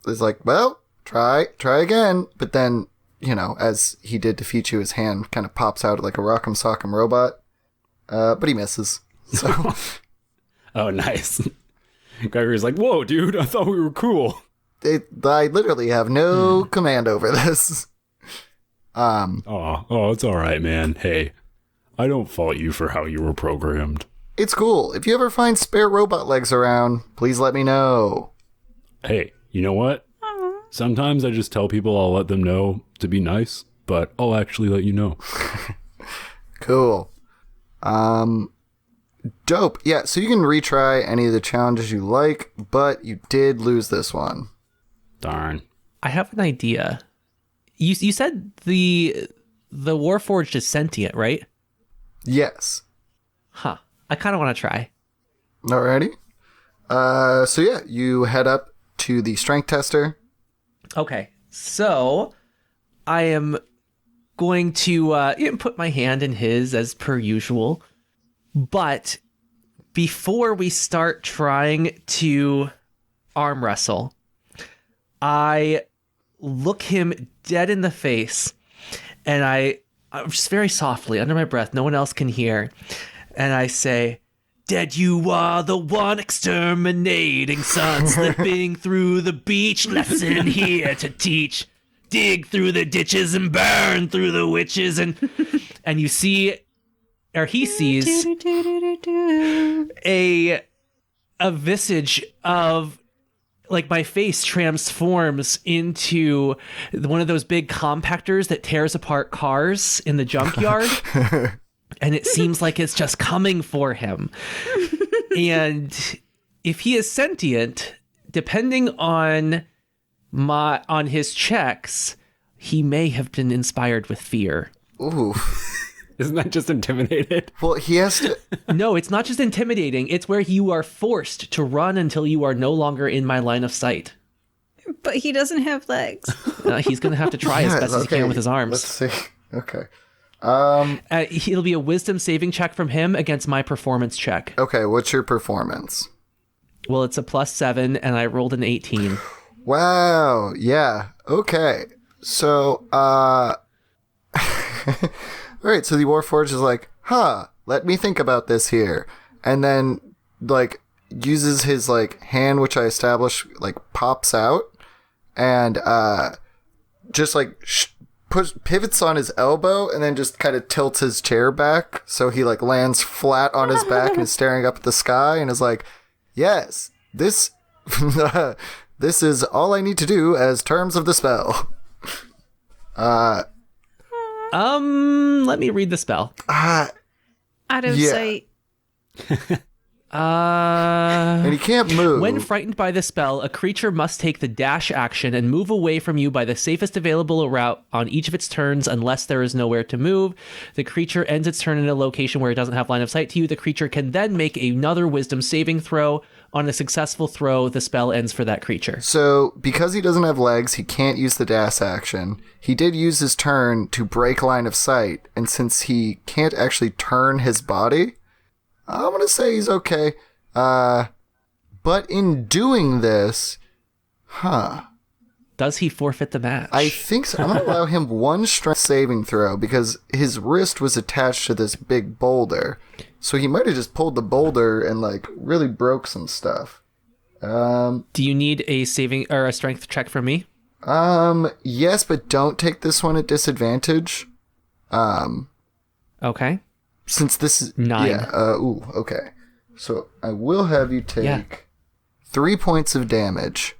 is like, well, try again. But then, you know, as he did defeat you, his hand kind of pops out like a rock'em sock'em robot. But he misses. So Oh, nice. Gregory's like, "Whoa, dude, I thought we were cool." I literally have no command over this. Oh, it's all right, man. Hey, I don't fault you for how you were programmed. It's cool. If you ever find spare robot legs around, please let me know. Hey, you know what? Sometimes I just tell people I'll let them know to be nice, but I'll actually let you know. Cool. Dope. Yeah, so you can retry any of the challenges you like, but you did lose this one. Darn. I have an idea. You said the Warforged is sentient, right? Yes. Huh. I kind of want to try. Alrighty. So yeah, you head up to the strength tester. Okay. So I am going to put my hand in his as per usual. But before we start trying to arm wrestle, I look him dead in the face, and I'm just very softly, under my breath, no one else can hear, and I say, "Dead you are, the one exterminating sun, slipping through the beach, lesson here to teach. Dig through the ditches and burn through the witches," and you see, or he sees, a visage of, like, my face transforms into one of those big compactors that tears apart cars in the junkyard. And it seems like it's just coming for him. And if he is sentient, depending on his checks, he may have been inspired with fear. Ooh. Isn't that just intimidated? Well, he has to... No, it's not just intimidating. It's where you are forced to run until you are no longer in my line of sight. But he doesn't have legs. He's going to have to try as best as he can with his arms. Let's see. Okay. It'll be a wisdom saving check from him against my performance check. Okay, what's your performance? Well, it's a +7, and I rolled an 18. Wow. Yeah. Okay. So, all right, so the Warforged is like, let me think about this here. And then, like, uses his, like, hand, which I established, like, pops out. And, just, like, pivots on his elbow and then just kind of tilts his chair back. So he like lands flat on his back and is staring up at the sky and is like, yes, this is all I need to do as terms of the spell. Let me read the spell. Out of sight. And he can't move. When frightened by the spell, a creature must take the dash action and move away from you by the safest available route on each of its turns unless there is nowhere to move. The creature ends its turn in a location where it doesn't have line of sight to you. The creature can then make another wisdom saving throw. On a successful throw, the spell ends for that creature. So, because he doesn't have legs, he can't use the dash action. He did use his turn to break line of sight, and since he can't actually turn his body, I'm going to say he's okay. But in doing this, does he forfeit the match? I think so. I'm going to allow him one strength saving throw because his wrist was attached to this big boulder. So he might have just pulled the boulder and like really broke some stuff. Do you need a saving or a strength check from me? Yes, but don't take this one at disadvantage. Okay. Since this is 9. Yeah. Okay. So I will have you take 3 points of damage.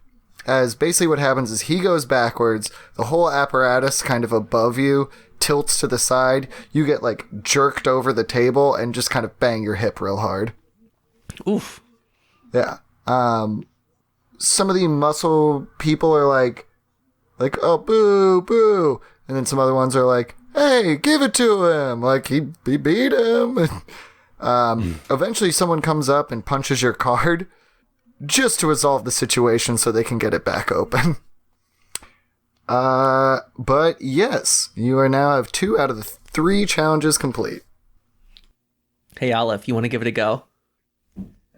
As basically what happens is he goes backwards, the whole apparatus kind of above you tilts to the side, you get like jerked over the table and just kind of bang your hip real hard. Oof. Yeah. Some of the muscle people are like, oh, boo, boo. And then some other ones are like, hey, give it to him. Like, he beat him. Eventually someone comes up and punches your card just to resolve the situation so they can get it back open. But yes, you are now have 2 out of the 3 challenges complete. Hey, Olive, you want to give it a go?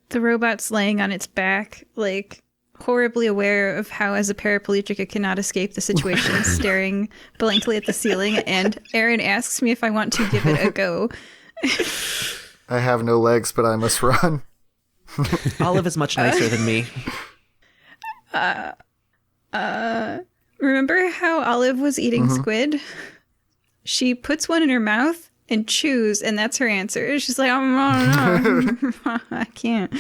The robot's laying on its back, like, horribly aware of how, as a paraplegic, it cannot escape the situation, staring blankly at the ceiling, and Aaron asks me if I want to give it a go. I have no legs, but I must run. Olive is much nicer than me. Remember how Olive was eating squid? She puts one in her mouth and chews, and that's her answer. She's like, oh, no, I can't.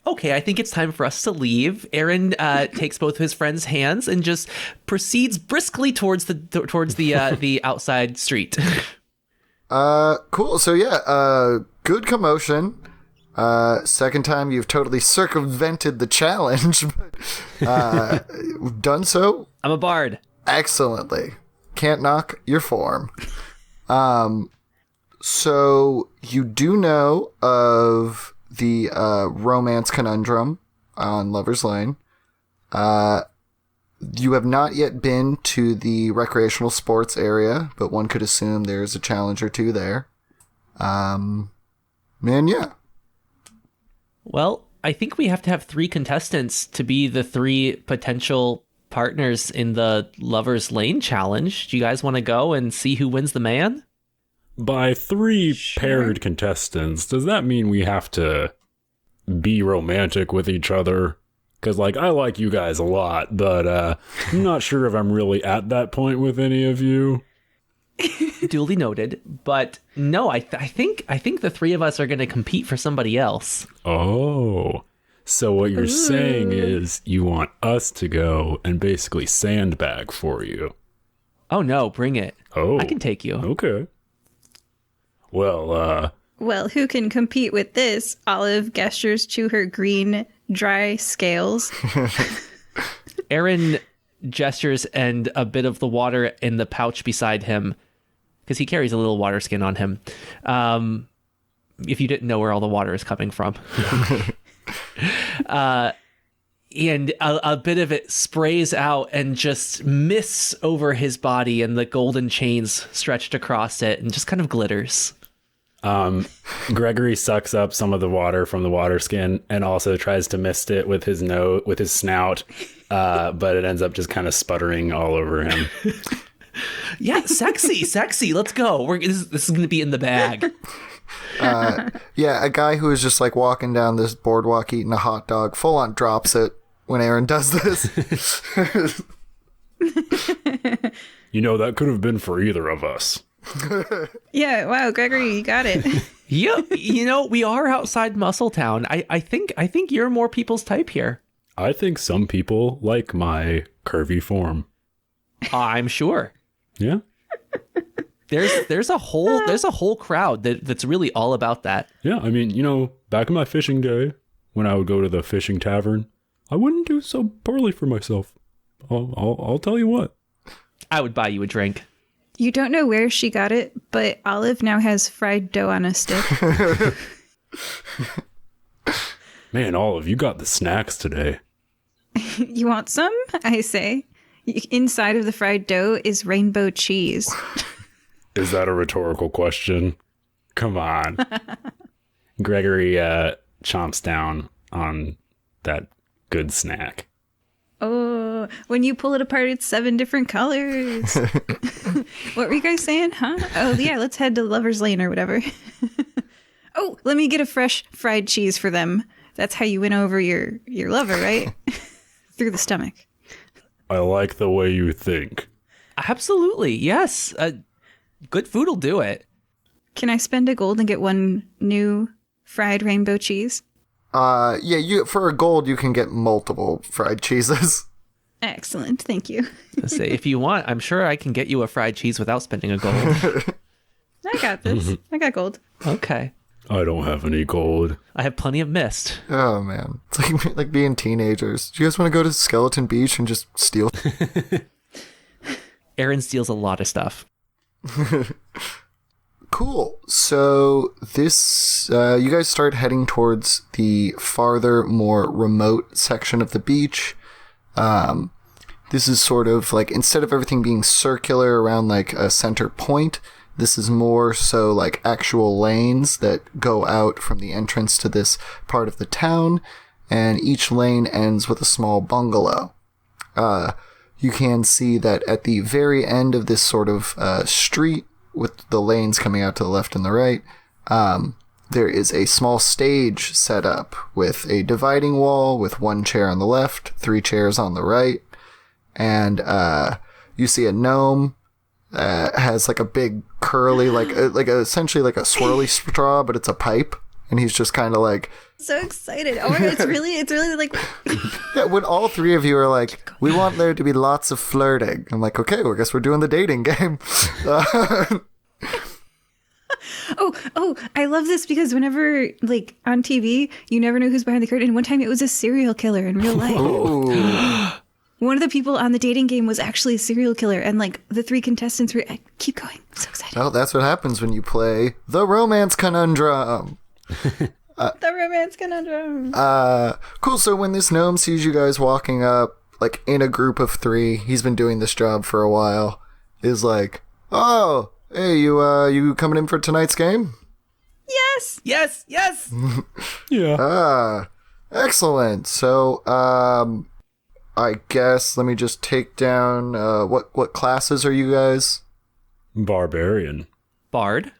Okay, I think it's time for us to leave. Aaron takes both of his friends' hands and just proceeds briskly towards the outside street. Cool. So yeah, good commotion. Second time you've totally circumvented the challenge, but done so. I'm a bard. Excellently. Can't knock your form. So you do know of the Romance Conundrum on Lover's Lane. You have not yet been to the recreational sports area, but one could assume there's a challenge or two there. And yeah. Well, I think we have to have 3 contestants to be the 3 potential partners in the Lover's Lane challenge. Do you guys want to go and see who wins the man? By 3 paired contestants, does that mean we have to be romantic with each other? Because, like, I like you guys a lot, but I'm not sure if I'm really at that point with any of you. Duly noted, but no, I think the 3 of us are going to compete for somebody else. Oh, so what you're saying is you want us to go and basically sandbag for you. Oh no, bring it. Oh, I can take you. Okay. Well, who can compete with this? Olive gestures to her green, dry scales. Aaron gestures and a bit of the water in the pouch beside him, because he carries a little water skin on him. If you didn't know where all the water is coming from. And a bit of it sprays out and just mists over his body, and the golden chains stretched across it and just kind of glitters. Gregory sucks up some of the water from the water skin and also tries to mist it with his snout, but it ends up just kind of sputtering all over him. Yeah, sexy. Let's go. This is going to be in the bag. Yeah, a guy who is just like walking down this boardwalk eating a hot dog full on drops it when Aaron does this. That could have been for either of us. Yeah, wow, Gregory, you got it. Yep. We are outside Muscletown. I think you're more people's type here. I think some people like my curvy form. I'm sure. Yeah. There's a whole crowd that's really all about that. Yeah, I mean, back in my fishing day, when I would go to the fishing tavern, I wouldn't do so poorly for myself. I'll tell you what. I would buy you a drink. You don't know where she got it, but Olive now has fried dough on a stick. Man, Olive, you got the snacks today. You want some? I say. Inside of the fried dough is rainbow cheese. Is that a rhetorical question? Come on. Gregory chomps down on that good snack. Oh, when you pull it apart, it's 7 different colors. What were you guys saying, huh? Oh, yeah, let's head to Lover's Lane or whatever. Oh, let me get a fresh fried cheese for them. That's how you win over your lover, right? Through the stomach. I like the way you think. Absolutely, yes. Good food will do it. Can I spend a gold and get 1 new fried rainbow cheese? Yeah, for a gold, you can get multiple fried cheeses. Excellent, thank you. Let's say, if you want, I'm sure I can get you a fried cheese without spending a gold. I got this. I got gold. Okay. I don't have any gold. I have plenty of mist. Oh, man. It's like being teenagers. Do you guys want to go to Skeleton Beach and just steal? Aaron steals a lot of stuff. Cool. So this, you guys start heading towards the farther, more remote section of the beach. This is sort of like, instead of everything being circular around like a center point, this is more so like actual lanes that go out from the entrance to this part of the town, and each lane ends with a small bungalow. You can see that at the very end of this sort of street, with the lanes coming out to the left and the right, there is a small stage set up with a dividing wall with 1 chair on the left, 3 chairs on the right, and you see a gnome has like a big curly, essentially like a swirly straw, but it's a pipe, and he's just kind of like So excited. Oh my god, it's really like yeah, when all 3 of you are like, we want there to be lots of flirting, I'm like, okay, well, I guess we're doing the dating game. Oh, I love this because whenever, like, on TV, you never know who's behind the curtain. And one time it was a serial killer in real life. Ooh. One of the people on the dating game was actually a serial killer. And, like, the 3 contestants were... keep going. I'm so excited. Well, that's what happens when you play the Romance Conundrum. The Romance Conundrum. Cool. So when this gnome sees you guys walking up, like, in a group of 3, he's been doing this job for a while, is like, oh... Hey, you coming in for tonight's game? Yes. Yes. Yeah. Excellent. So, I guess let me just take down, what classes are you guys? Barbarian. Bard.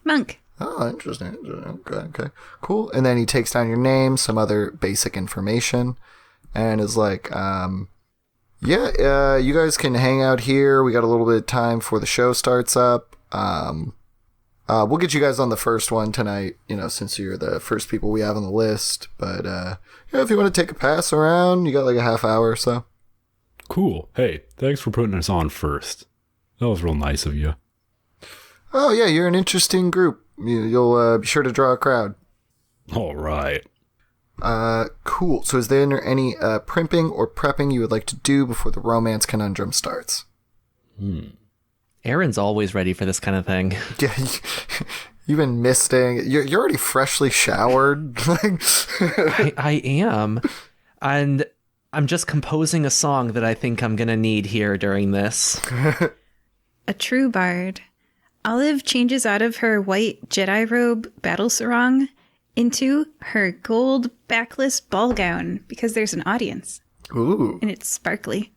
Monk. Oh, interesting. Okay. Cool. And then he takes down your name, some other basic information, and is like, yeah, you guys can hang out here. We got a little bit of time before the show starts up. We'll get you guys on the first one tonight, since you're the first people we have on the list. But, if you want to take a pass around, you got like a half hour or so. Cool. Hey, thanks for putting us on first. That was real nice of you. Oh, yeah, you're an interesting group. You'll be sure to draw a crowd. All right. Cool. So is there any primping or prepping you would like to do before the Romance Conundrum starts? Aaron's always ready for this kind of thing. Yeah, you've been misting. You're already freshly showered. I am. And I'm just composing a song that I think I'm going to need here during this. A true bard. Olive changes out of her white Jedi robe battle sarong into her gold backless ball gown because there's an audience. Ooh. And it's sparkly.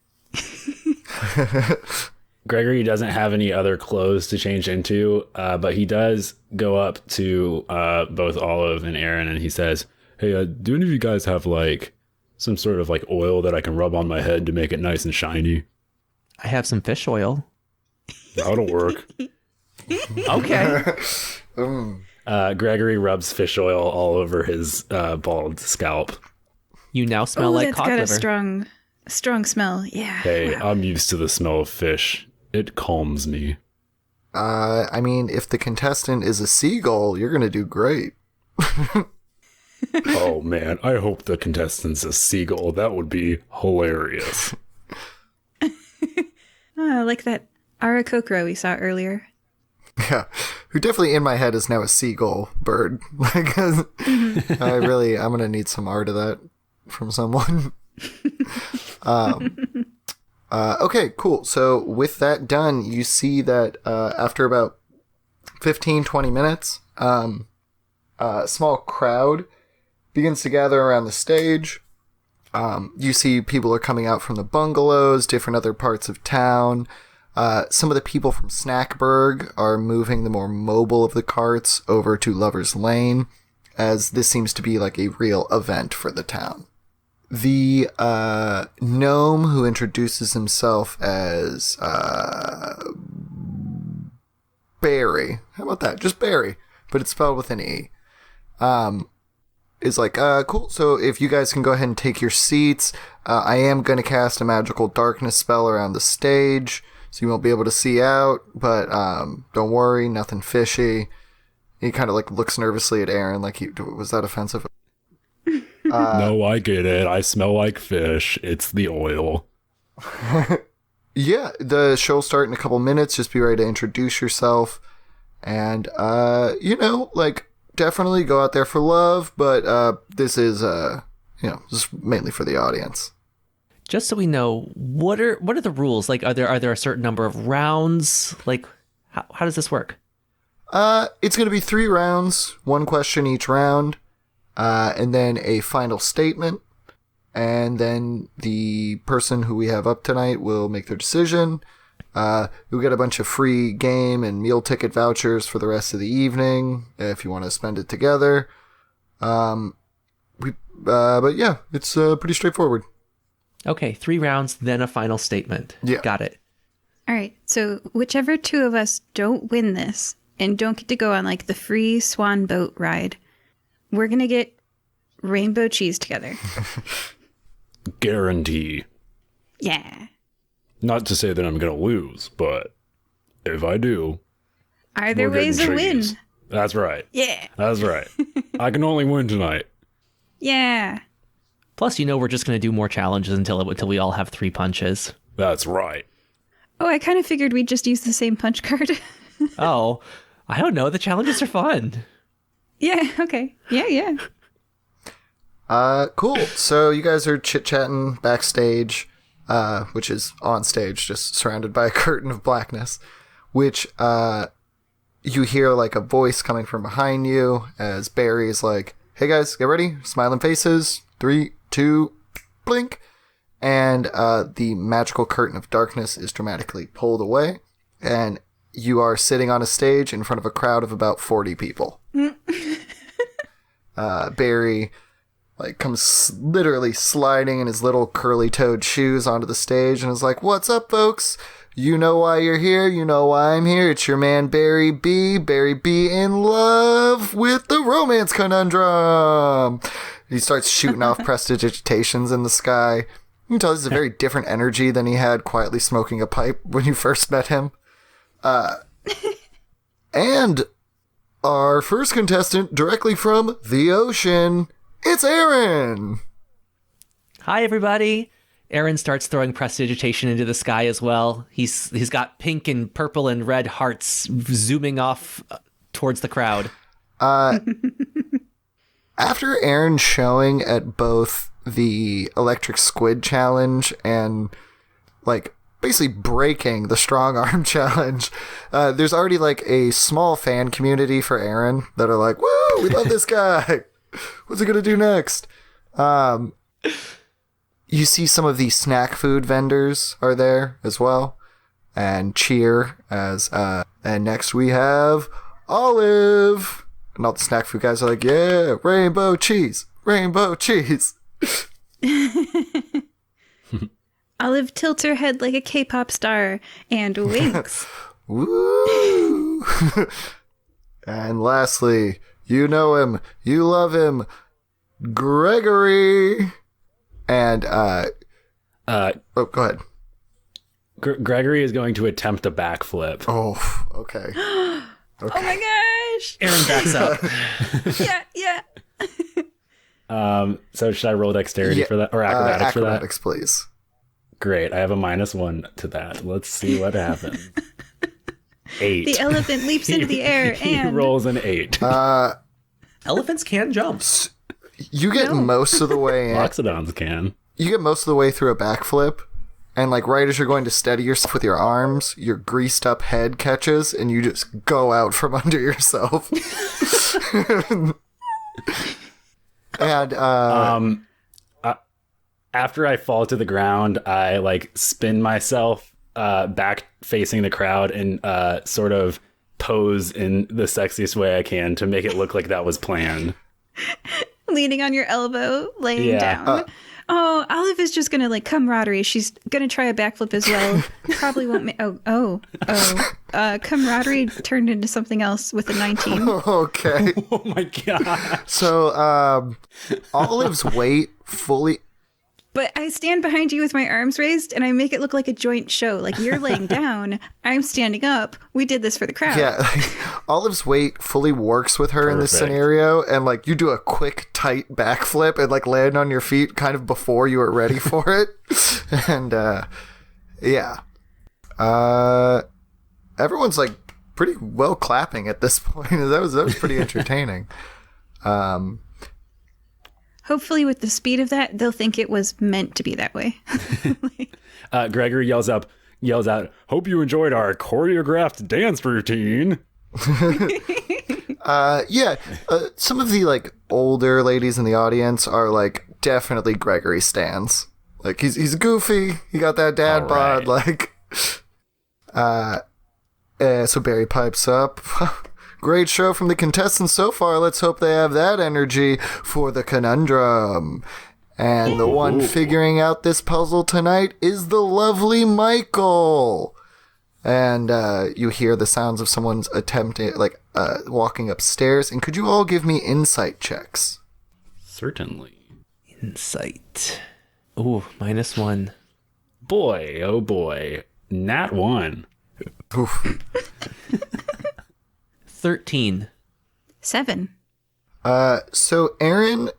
Gregory doesn't have any other clothes to change into, but he does go up to both Olive and Aaron, and he says, hey, do any of you guys have, like, some sort of, like, oil that I can rub on my head to make it nice and shiny? I have some fish oil. That'll work. Okay. Gregory rubs fish oil all over his bald scalp. You now smell like that's cod got liver. a strong smell. Yeah. Hey, I'm used to the smell of fish. It calms me. I mean, if the contestant is a seagull, you're gonna do great. Oh man, I hope the contestant's a seagull. That would be hilarious. Like that Arakokra we saw earlier. Yeah, who definitely in my head is now a seagull bird. Like, I'm gonna need some art of that from someone. Okay, cool. So with that done, you see that after about 15-20 minutes, a small crowd begins to gather around the stage. You see people are coming out from the bungalows, different other parts of town. Some of the people from Snackburg are moving the more mobile of the carts over to Lover's Lane, as this seems to be like a real event for the town. The gnome who introduces himself as Barry, how about that? Just Barry, but it's spelled with an E. Is like, cool, so if you guys can go ahead and take your seats, I am going to cast a magical darkness spell around the stage, so you won't be able to see out, but don't worry, nothing fishy. He kind of like looks nervously at Aaron, like, was that offensive? No, I get it. I smell like fish. It's the oil. Yeah, the show'll start in a couple minutes. Just be ready to introduce yourself. And, like, definitely go out there for love, but this is, just mainly for the audience. Just so we know, what are the rules? Like, are there a certain number of rounds? Like, how does this work? It's going to be 3 rounds, 1 question each round. And then a final statement, and then the person who we have up tonight will make their decision. You'll get a bunch of free game and meal ticket vouchers for the rest of the evening if you want to spend it together. But yeah, it's pretty straightforward. Okay, 3 rounds, then a final statement. Yeah. Got it. All right. So whichever 2 of us don't win this and don't get to go on like the free swan boat ride, we're going to get rainbow cheese together. Guarantee. Yeah. Not to say that I'm going to lose, but if I do... Are there ways to win? That's right. Yeah. That's right. I can only win tonight. Yeah. Plus, we're just going to do more challenges until we all have 3 punches. That's right. Oh, I kind of figured we'd just use the same punch card. Oh, I don't know. The challenges are fun. Yeah, okay. Yeah. Cool. So you guys are chit-chatting backstage, which is on stage, just surrounded by a curtain of blackness, which, you hear like a voice coming from behind you as Barry is like, hey guys, get ready. Smiling faces. 3, 2, blink. And, the magical curtain of darkness is dramatically pulled away, and you are sitting on a stage in front of a crowd of about 40 people. Barry comes literally sliding in his little curly-toed shoes onto the stage and is like, what's up, folks? You know why you're here. You know why I'm here. It's your man, Barry B. Barry B in love with the Romance Conundrum. He starts shooting off prestidigitations in the sky. You can tell this is a very different energy than he had quietly smoking a pipe when you first met him. And our first contestant directly from the ocean, it's Aaron. Hi, everybody. Aaron starts throwing prestidigitation into the sky as well. He's got pink and purple and red hearts zooming off towards the crowd. After Aaron showing at both the Electric Squid Challenge and, basically breaking the Strong Arm Challenge, there's already, a small fan community for Aaron that are like, woo, we love this guy. What's he gonna do next? You see some of the snack food vendors are there as well, and cheer as, and next we have Olive. And all the snack food guys are like, yeah, rainbow cheese, rainbow cheese. Olive tilts her head like a K-pop star and winks. Woo! And lastly, you know him, you love him, Gregory. And, go ahead. Gregory is going to attempt a backflip. Oh, okay. Oh my gosh! Aaron backs up. Yeah. So should I roll dexterity for that, or acrobatics for that? Acrobatics, please. Great. I have a -1 to that. Let's see what happens. 8. The elephant leaps into the air He and rolls an 8. Elephants can jump. You get most of the way in. Loxodons can. You get most of the way through a backflip, and like right as you're going to steady yourself with your arms, your greased up head catches, and you just go out from under yourself. And after I fall to the ground, I like spin myself back facing the crowd and sort of pose in the sexiest way I can to make it look like that was planned. leaning on your elbow, laying down. Olive is just gonna like camaraderie. She's gonna try a backflip as well. Probably won't make. Camaraderie turned into something else with a 19. Okay. Oh my god. So Olive's weight fully. But I stand behind you with my arms raised, and I make it look like a joint show. Like you're laying down, I'm standing up. We did this for the crowd. Yeah, Olive's weight fully works with her in this scenario, and like you do a quick, tight backflip and like land on your feet kind of before you were ready for it, and everyone's like pretty well clapping at this point. That was pretty entertaining. Hopefully, with the speed of that, they'll think it was meant to be that way. Gregory yells out, "Hope you enjoyed our choreographed dance routine." Some of the like older ladies in the audience are like definitely Gregory stans. Like he's goofy. He got that dad bod. Like, so Barry pipes up. Great show from the contestants so far. Let's hope they have that energy for the conundrum. And the one figuring out this puzzle tonight is the lovely Michael. And you hear the sounds of someone's attempting, walking upstairs. And could you all give me insight checks? Certainly. Insight. Ooh, -1. Boy, oh boy. Nat 1. Oof. 13. 7. So Aaron,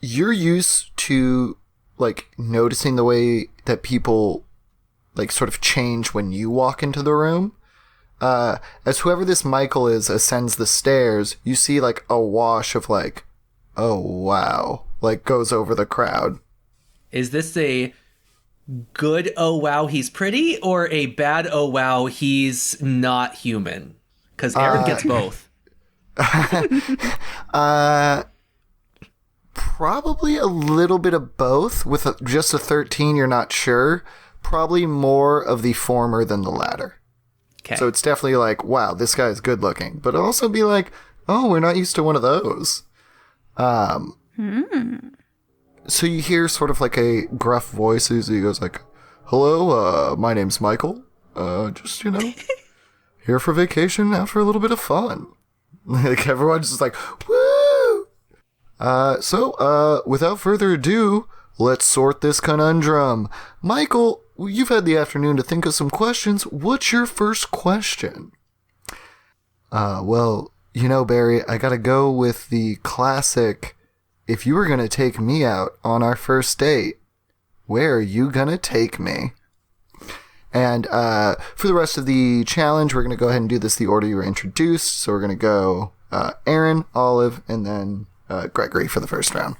you're used to like noticing the way that people like sort of change when you walk into the room. As whoever this Michael is ascends the stairs, you see like a wash of like, oh wow, like goes over the crowd. Is this a good oh wow he's pretty or a bad oh wow he's not human? Because Aaron gets both. Probably a little bit of both. With just a 13, you're not sure. Probably more of the former than the latter. Okay. So it's definitely like, wow, this guy is good looking. But it'll also be like, oh, we're not used to one of those. So you hear sort of like a gruff voice as he goes like, hello, my name's Michael. Just, here for vacation, out for a little bit of fun. Like everyone's just like, woo! So without further ado, let's sort this conundrum. Michael, you've had the afternoon to think of some questions. What's your first question? Well, Barry, I gotta go with the classic, if you were gonna take me out on our first date, where are you gonna take me? And for the rest of the challenge, we're going to go ahead and do this the order you were introduced. So we're going to go Aaron, Olive, and then Gregory for the first round.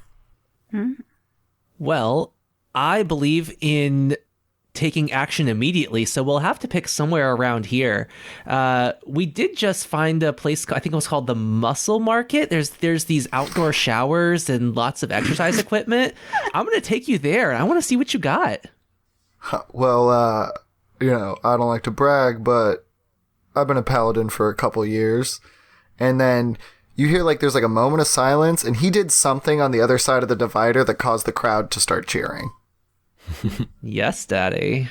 Well, I believe in taking action immediately, so we'll have to pick somewhere around here. We did just find a place, I think it was called the Muscle Market. There's these outdoor showers and lots of exercise equipment. I'm going to take you there, and I want to see what you got. Well, I don't like to brag, but I've been a paladin for a couple years. And then you hear like there's like a moment of silence, and he did something on the other side of the divider that caused the crowd to start cheering. Yes, Daddy.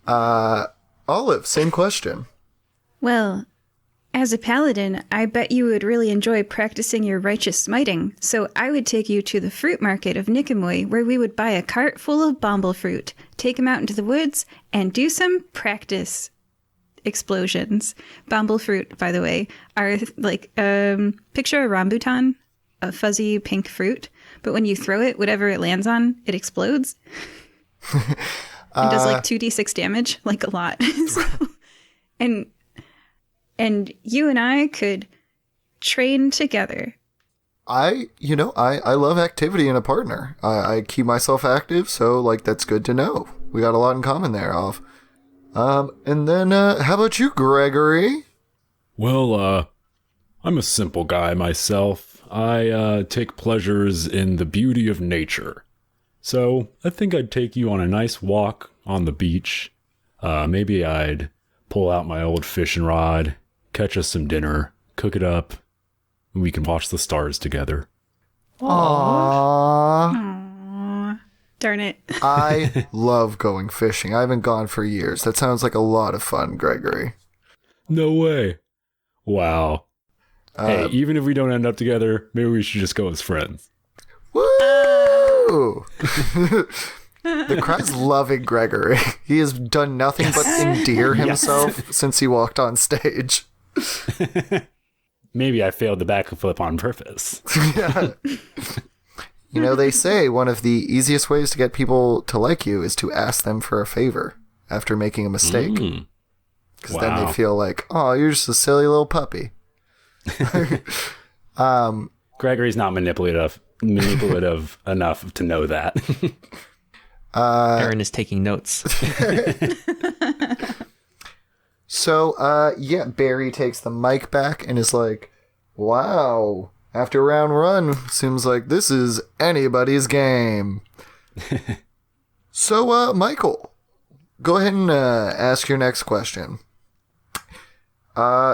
Olive, same question. Well, as a paladin, I bet you would really enjoy practicing your righteous smiting, so I would take you to the fruit market of Nicomoy, where we would buy a cart full of bomble fruit, take them out into the woods, and do some practice explosions. Bomble fruit, by the way, are like, picture a rambutan, a fuzzy pink fruit, but when you throw it, whatever it lands on, it explodes. And does like 2d6 damage, like a lot. So, and you and I could train together. I love activity in a partner. I keep myself active, so like that's good to know. We got a lot in common there, Alf. And then how about you, Gregory? Well, I'm a simple guy myself. I take pleasures in the beauty of nature. So I think I'd take you on a nice walk on the beach. Maybe I'd pull out my old fishing rod, catch us some dinner, cook it up, and we can watch the stars together. Aww. Aww. Darn it. I love going fishing. I haven't gone for years. That sounds like a lot of fun, Gregory. No way. Wow. Hey, even if we don't end up together, maybe we should just go as friends. Woo! The crowd's loving Gregory. He has done nothing but endear himself since he walked on stage. Maybe I failed the backflip on purpose. Yeah. You know, they say one of the easiest ways to get people to like you is to ask them for a favor after making a mistake. Because then they feel like, oh, you're just a silly little puppy. Gregory's not manipulative enough to know that. Aaron is taking notes. So, Barry takes the mic back and is like, wow, after round one, seems like this is anybody's game. So, Michael, go ahead and ask your next question.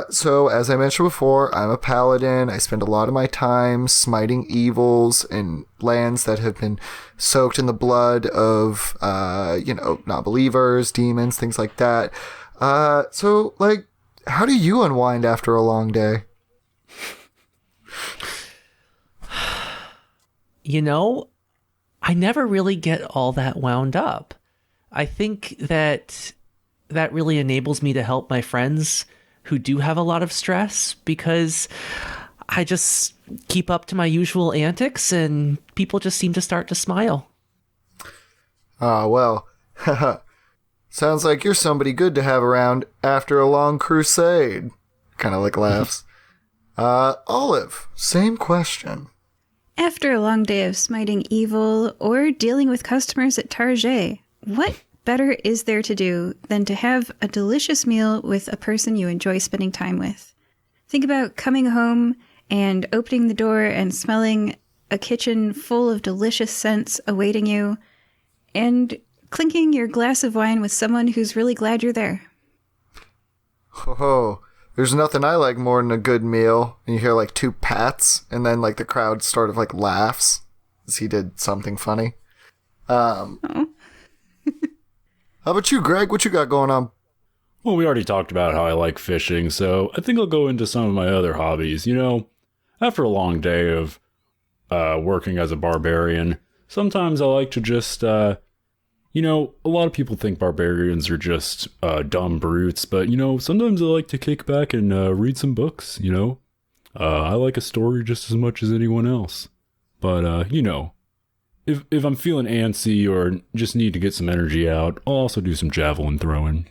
So, as I mentioned before, I'm a paladin. I spend a lot of my time smiting evils in lands that have been soaked in the blood of, non-believers, demons, things like that. So, like, how do you unwind after a long day? You know, I never really get all that wound up. I think that really enables me to help my friends who do have a lot of stress, because I just keep up to my usual antics and people just seem to start to smile. Well, sounds like you're somebody good to have around after a long crusade. Kind of like laughs. Olive, same question. After a long day of smiting evil or dealing with customers at Target, what better is there to do than to have a delicious meal with a person you enjoy spending time with? Think about coming home and opening the door and smelling a kitchen full of delicious scents awaiting you, and clinking your glass of wine with someone who's really glad you're there. Oh, there's nothing I like more than a good meal. And you hear like two pats, and then like the crowd sort of like laughs as he did something funny. How about you, Greg? What you got going on? Well, we already talked about how I like fishing, so I think I'll go into some of my other hobbies. You know, after a long day of working as a barbarian, sometimes I like to just, a lot of people think barbarians are just dumb brutes, but, sometimes I like to kick back and read some books, I like a story just as much as anyone else. But, if I'm feeling antsy or just need to get some energy out, I'll also do some javelin throwing,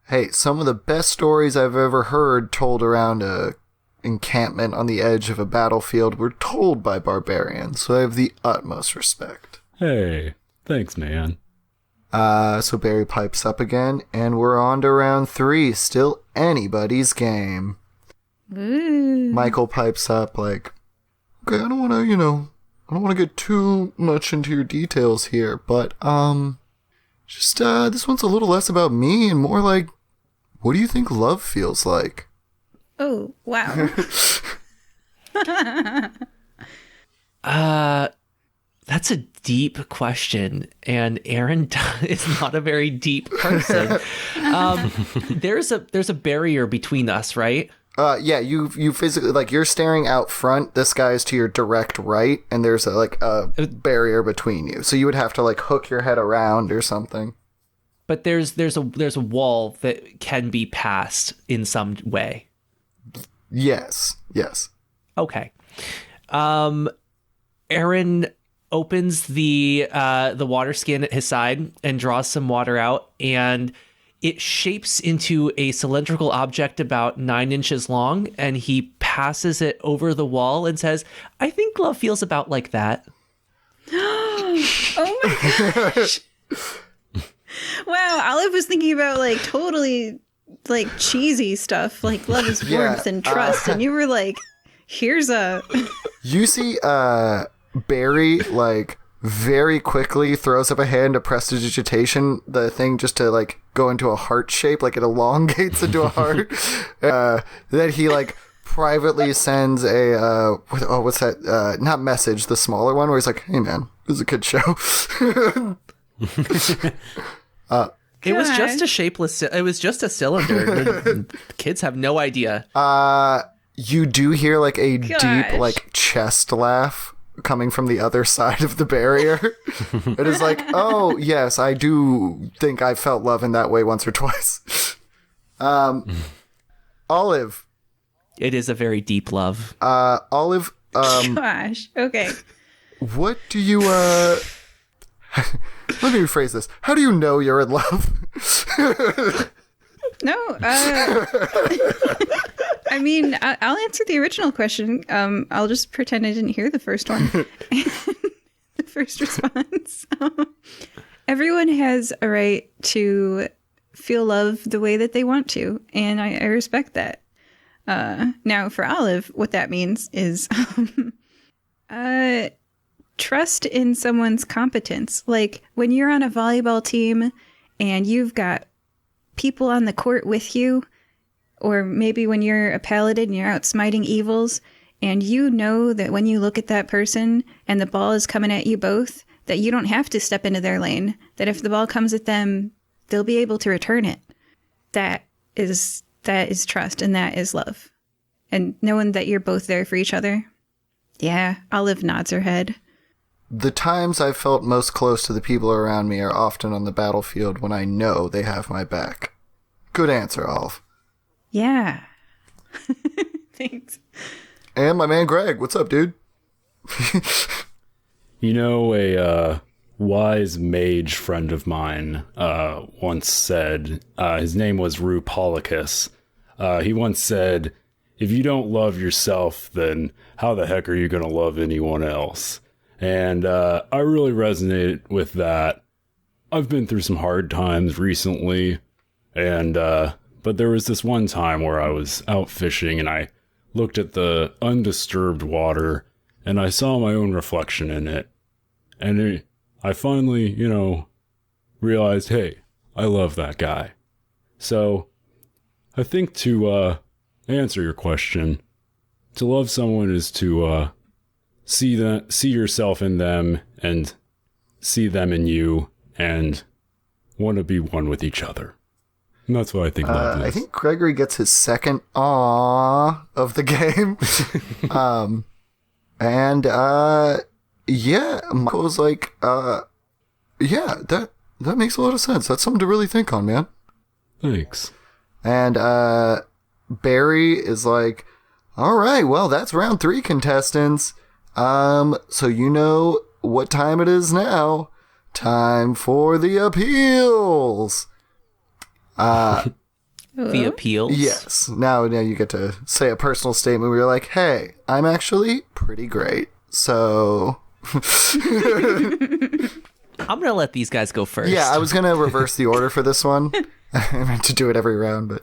Hey, some of the best stories I've ever heard told around a encampment on the edge of a battlefield were told by barbarians, so I have the utmost respect. Hey, thanks, man. So Barry pipes up again, and we're on to round 3, still anybody's game. Ooh. Michael pipes up like, okay, I don't want to get too much into your details here, but, this one's a little less about me and more like, what do you think love feels like? Oh, wow. That's a deep question, and Aaron is not a very deep person. There's a barrier between us, right? Yeah, you physically, like, you're staring out front. This guy's to your direct right, and there's a barrier between you. So you would have to like hook your head around or something. But there's a wall that can be passed in some way. Yes. Okay. Aaron opens the water skin at his side and draws some water out, and it shapes into a cylindrical object about 9 inches long, and he passes it over the wall and says, "I think love feels about like that." Oh my gosh. Wow, Olive was thinking about like totally like cheesy stuff, like love is warmth and trust, and you were like, here's a... You see Barry, like, very quickly throws up a hand to prestidigitation, the thing just to, like, go into a heart shape, like it elongates into a heart. Then he, like, privately sends a, what's that? Not message, the smaller one, where he's like, hey, man, this is a good show. It was just a shapeless, it was just a cylinder. Kids have no idea. You do hear, like, a deep, like, chest laugh coming from the other side of the barrier. It is like, oh, yes, I do think I felt love in that way once or twice. Olive. It is a very deep love. Olive, Gosh, okay. what do you, let me rephrase this. How do you know you're in love? No, I mean, I'll answer the original question. I'll just pretend I didn't hear the first one. The first response. Everyone has a right to feel love the way that they want to, and I respect that. Now, for Olive, what that means is trust in someone's competence. Like, when you're on a volleyball team and you've got people on the court with you, or maybe when you're a paladin and you're out smiting evils, and you know that when you look at that person and the ball is coming at you both, that you don't have to step into their lane, that if the ball comes at them, they'll be able to return it. That is trust, and that is love. And knowing that you're both there for each other. Yeah, Olive nods her head. The times I've felt most close to the people around me are often on the battlefield when I know they have my back. Good answer, Olive. Yeah. Thanks. And my man Greg, what's up, dude? You know, a wise mage friend of mine once said, his name was Rupolicus. He once said, if you don't love yourself, then how the heck are you going to love anyone else? And I really resonate with that. I've been through some hard times recently, and but there was this one time where I was out fishing and I looked at the undisturbed water and I saw my own reflection in it. And I finally, realized, hey, I love that guy. So I think to answer your question, to love someone is to see yourself in them and see them in you and want to be one with each other. And that's what I think love is. I think Gregory gets his second "aww" of the game. Yeah, Michael was like, yeah, that makes a lot of sense. That's something to really think on, man. Thanks. And Barry is like, all right, well, that's round 3, contestants. So you know what time it is now. Time for the appeals. The appeals? Yes. Now you get to say a personal statement where you're like, hey, I'm actually pretty great. So... I'm going to let these guys go first. Yeah, I was going to reverse the order for this one. I meant to do it every round, but...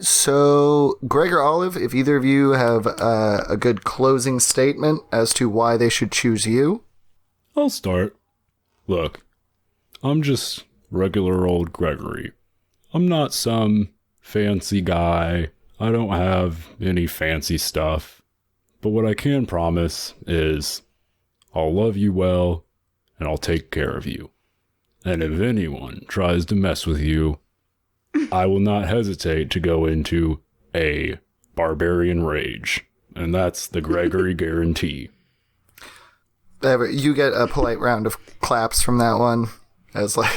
So, Greg or Olive, if either of you have a good closing statement as to why they should choose you. I'll start. Look, I'm just regular old Gregory. I'm not some fancy guy. I don't have any fancy stuff. But what I can promise is I'll love you well, and I'll take care of you. And if anyone tries to mess with you, I will not hesitate to go into a barbarian rage. And that's the Gregory guarantee. You get a polite round of claps from that one. As like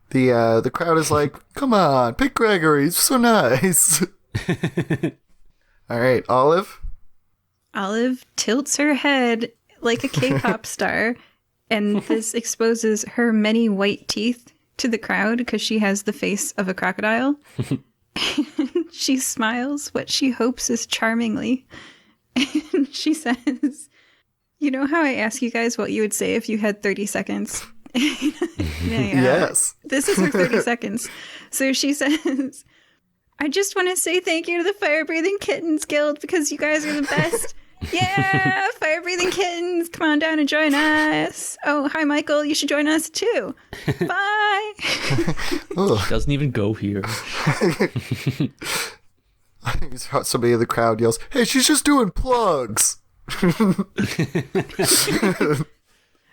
the crowd is like, come on, pick Gregory, he's so nice. All right, Olive. Olive tilts her head like a K-pop star, and this exposes her many white teeth to the crowd because she has the face of a crocodile. And she smiles what she hopes is charmingly. And she says, you know how I ask you guys what you would say if you had 30 seconds? Yes. This is her 30 seconds. So she says, I just want to say thank you to the Firebreathing Kittens Guild because you guys are the best. Yeah, Firebreathing Kittens, come on down and join us. Oh, hi, Michael. You should join us too. Bye. She doesn't even go here. I think somebody in the crowd yells, hey, she's just doing plugs.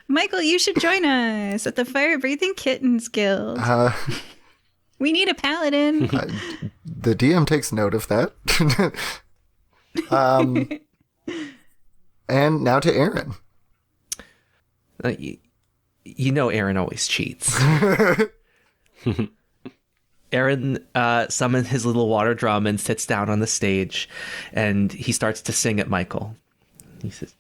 Michael, you should join us at the Firebreathing Kittens Guild. We need a paladin. The DM takes note of that. And now to Aaron. You know Aaron always cheats. Aaron summons his little water drum and sits down on the stage, and he starts to sing at Michael. He says,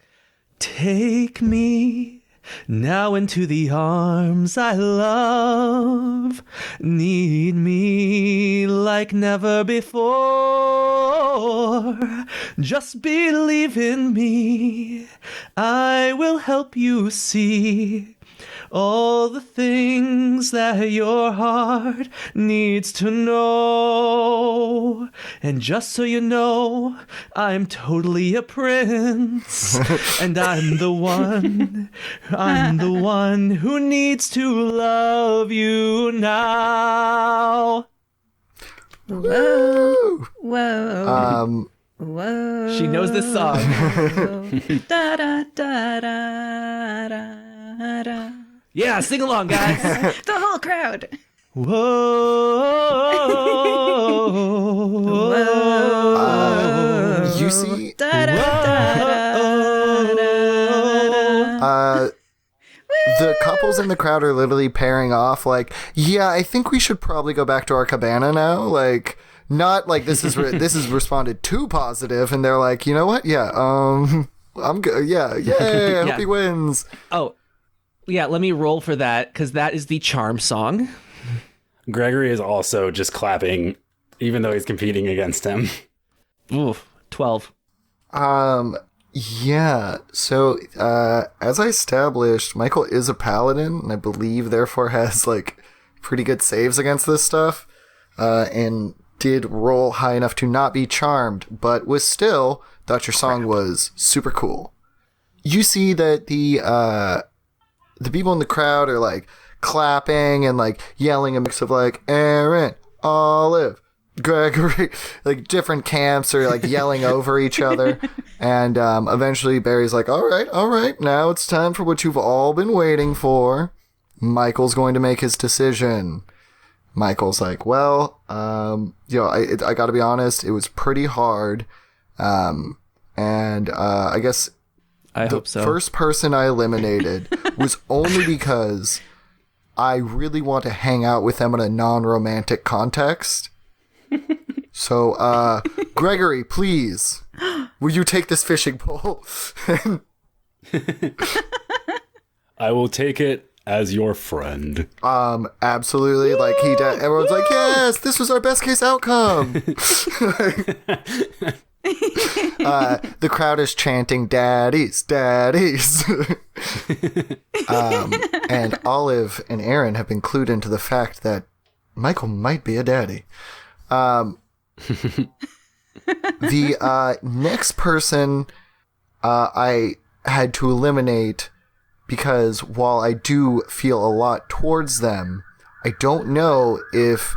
take me now into the arms I love. Need me like never before. Just believe in me. I will help you see all the things that your heart needs to know. And just so you know, I'm totally a prince. And I'm the one who needs to love you now. Whoa. Whoa. Whoa. She knows this song. Da da da da da da. Yeah, sing along, guys. The whole crowd. Whoa. You see, Da da da da. The couples in the crowd are literally pairing off like, yeah, I think we should probably go back to our cabana now. Like, not like this is responded too positive, and they're like, you know what? Yeah, I'm good. Yeah, yay! I hope he wins. Oh, yeah. Let me roll for that because that is the charm song. Gregory is also just clapping, even though he's competing against him. Oof, 12. Yeah. So, as I established, Michael is a paladin, and I believe therefore has like pretty good saves against this stuff, and did roll high enough to not be charmed, but was still thought your song was super cool. You see that the people in the crowd are like clapping and like yelling a mix of like Aaron, Olive, Gregory, like different camps are like yelling over each other. And eventually Barry's like, all right, now it's time for what you've all been waiting for. Michael's going to make his decision. Michael's like, well, I gotta be honest, it was pretty hard. And I guess I hope so. The first person I eliminated was only because I really want to hang out with them in a non-romantic context. So, Gregory, please, will you take this fishing pole? I will take it as your friend. Absolutely. Like everyone's like, yes, this was our best case outcome. The crowd is chanting, daddies, daddies. And Olive and Aaron have been clued into the fact that Michael might be a daddy. The next person I had to eliminate, because while I do feel a lot towards them, I don't know if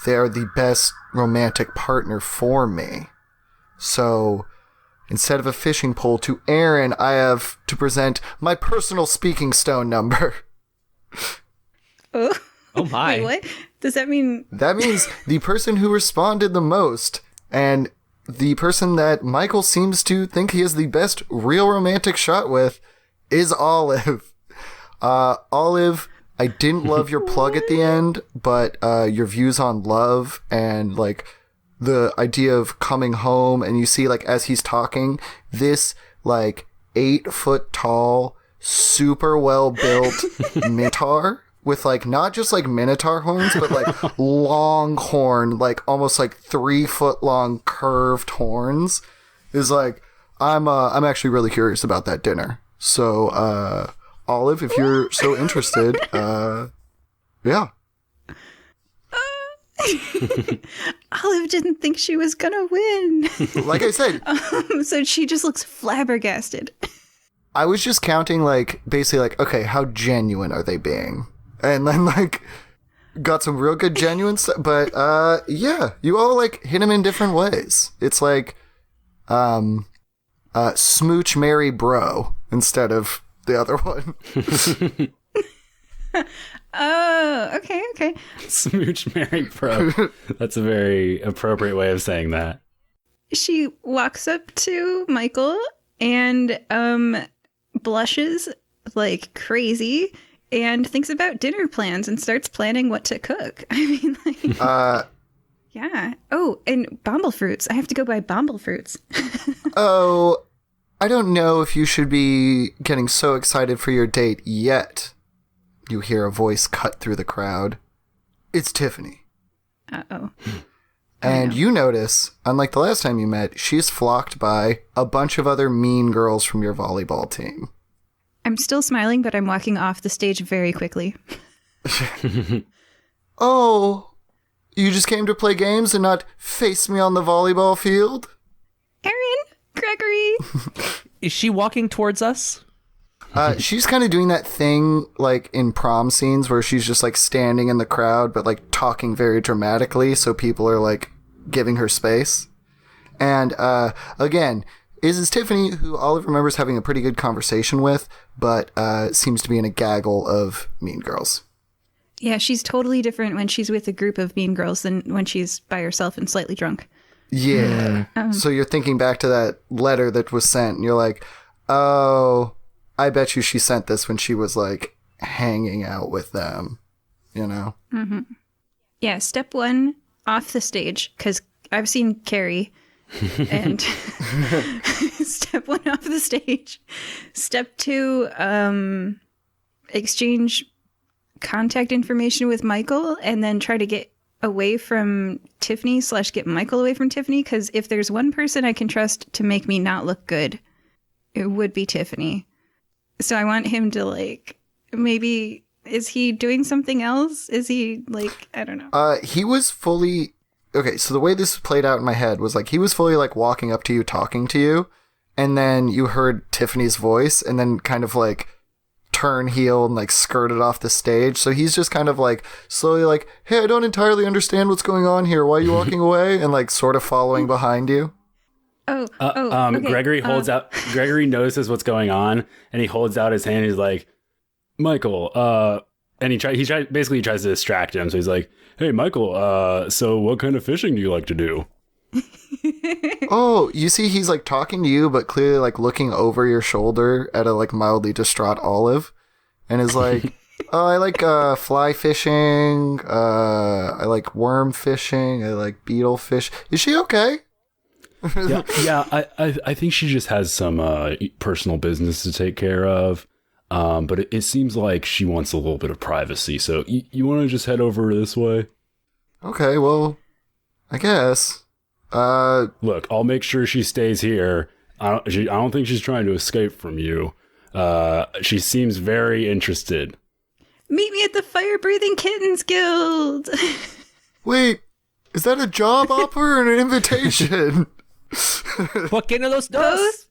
they're the best romantic partner for me. So, instead of a fishing pole, to Aaron, I have to present my personal speaking stone number. Oh, Oh my. wait, what? Does that mean? That means the person who responded the most, and the person that Michael seems to think he has the best real romantic shot with, is Olive. Olive, I didn't love your plug at the end, but your views on love and like the idea of coming home, and you see like as he's talking, this like 8-foot tall, super well built minotaur with like not just like minotaur horns, but like long horn, like almost like 3-foot long curved horns, is like, I'm actually really curious about that dinner. So Olive, if you're so interested, yeah. Olive didn't think she was gonna win. Like I said, So she just looks flabbergasted. I was just counting like basically like, okay, how genuine are they being? And then like got some real good genuine stuff, but yeah, you all like hit him in different ways. It's like smooch marry bro instead of the other one. Oh, okay. Smooch Mary Pro. That's a very appropriate way of saying that. She walks up to Michael and blushes like crazy and thinks about dinner plans and starts planning what to cook. I mean, like, yeah. Oh, and bomble fruits. I have to go buy bomble fruits. Oh, I don't know if you should be getting so excited for your date yet. You hear a voice cut through the crowd. It's Tiffany. Uh-oh. And you notice, unlike the last time you met, she's flocked by a bunch of other mean girls from your volleyball team. I'm still smiling, but I'm walking off the stage very quickly. Oh, you just came to play games and not face me on the volleyball field? Aaron! Gregory! Is she walking towards us? She's kind of doing that thing like in prom scenes where she's just like standing in the crowd but like talking very dramatically so people are like giving her space. And again, is Tiffany, who Olive remembers having a pretty good conversation with, but seems to be in a gaggle of mean girls. Yeah, she's totally different when she's with a group of mean girls than when she's by herself and slightly drunk. Yeah. So you're thinking back to that letter that was sent and you're like, oh, I bet you she sent this when she was like hanging out with them, you know? Mm-hmm. Yeah, step 1, off the stage, because I've seen Carrie. And step 1, off the stage. Step 2, exchange contact information with Michael and then try to get away from Tiffany / get Michael away from Tiffany, because if there's one person I can trust to make me not look good, it would be Tiffany. So I want him to like, maybe, is he doing something else? Is he like, I don't know. He was fully, okay, so the way this played out in my head was like, he was fully like walking up to you, talking to you, and then you heard Tiffany's voice and then kind of like turn heel and like skirted off the stage. So he's just kind of like slowly like, hey, I don't entirely understand what's going on here. Why are you walking away? And like sort of following behind you. Okay. Gregory holds out. Gregory notices what's going on, and he holds out his hand. He's like, "Michael," and he basically tries to distract him. So he's like, "Hey, Michael. So what kind of fishing do you like to do?" Oh, you see, he's like talking to you, but clearly like looking over your shoulder at a like mildly distraught Olive, and is like, "Oh, I like fly fishing. I like worm fishing. I like beetle fish. Is she okay?" yeah. I think she just has some personal business to take care of, but it seems like she wants a little bit of privacy. So you want to just head over this way? Okay, well, I guess. Look, I'll make sure she stays here. I don't think she's trying to escape from you. She seems very interested. Meet me at the Firebreathing Kittens Guild. Wait, is that a job offer or an invitation? ¿Por qué no los dos?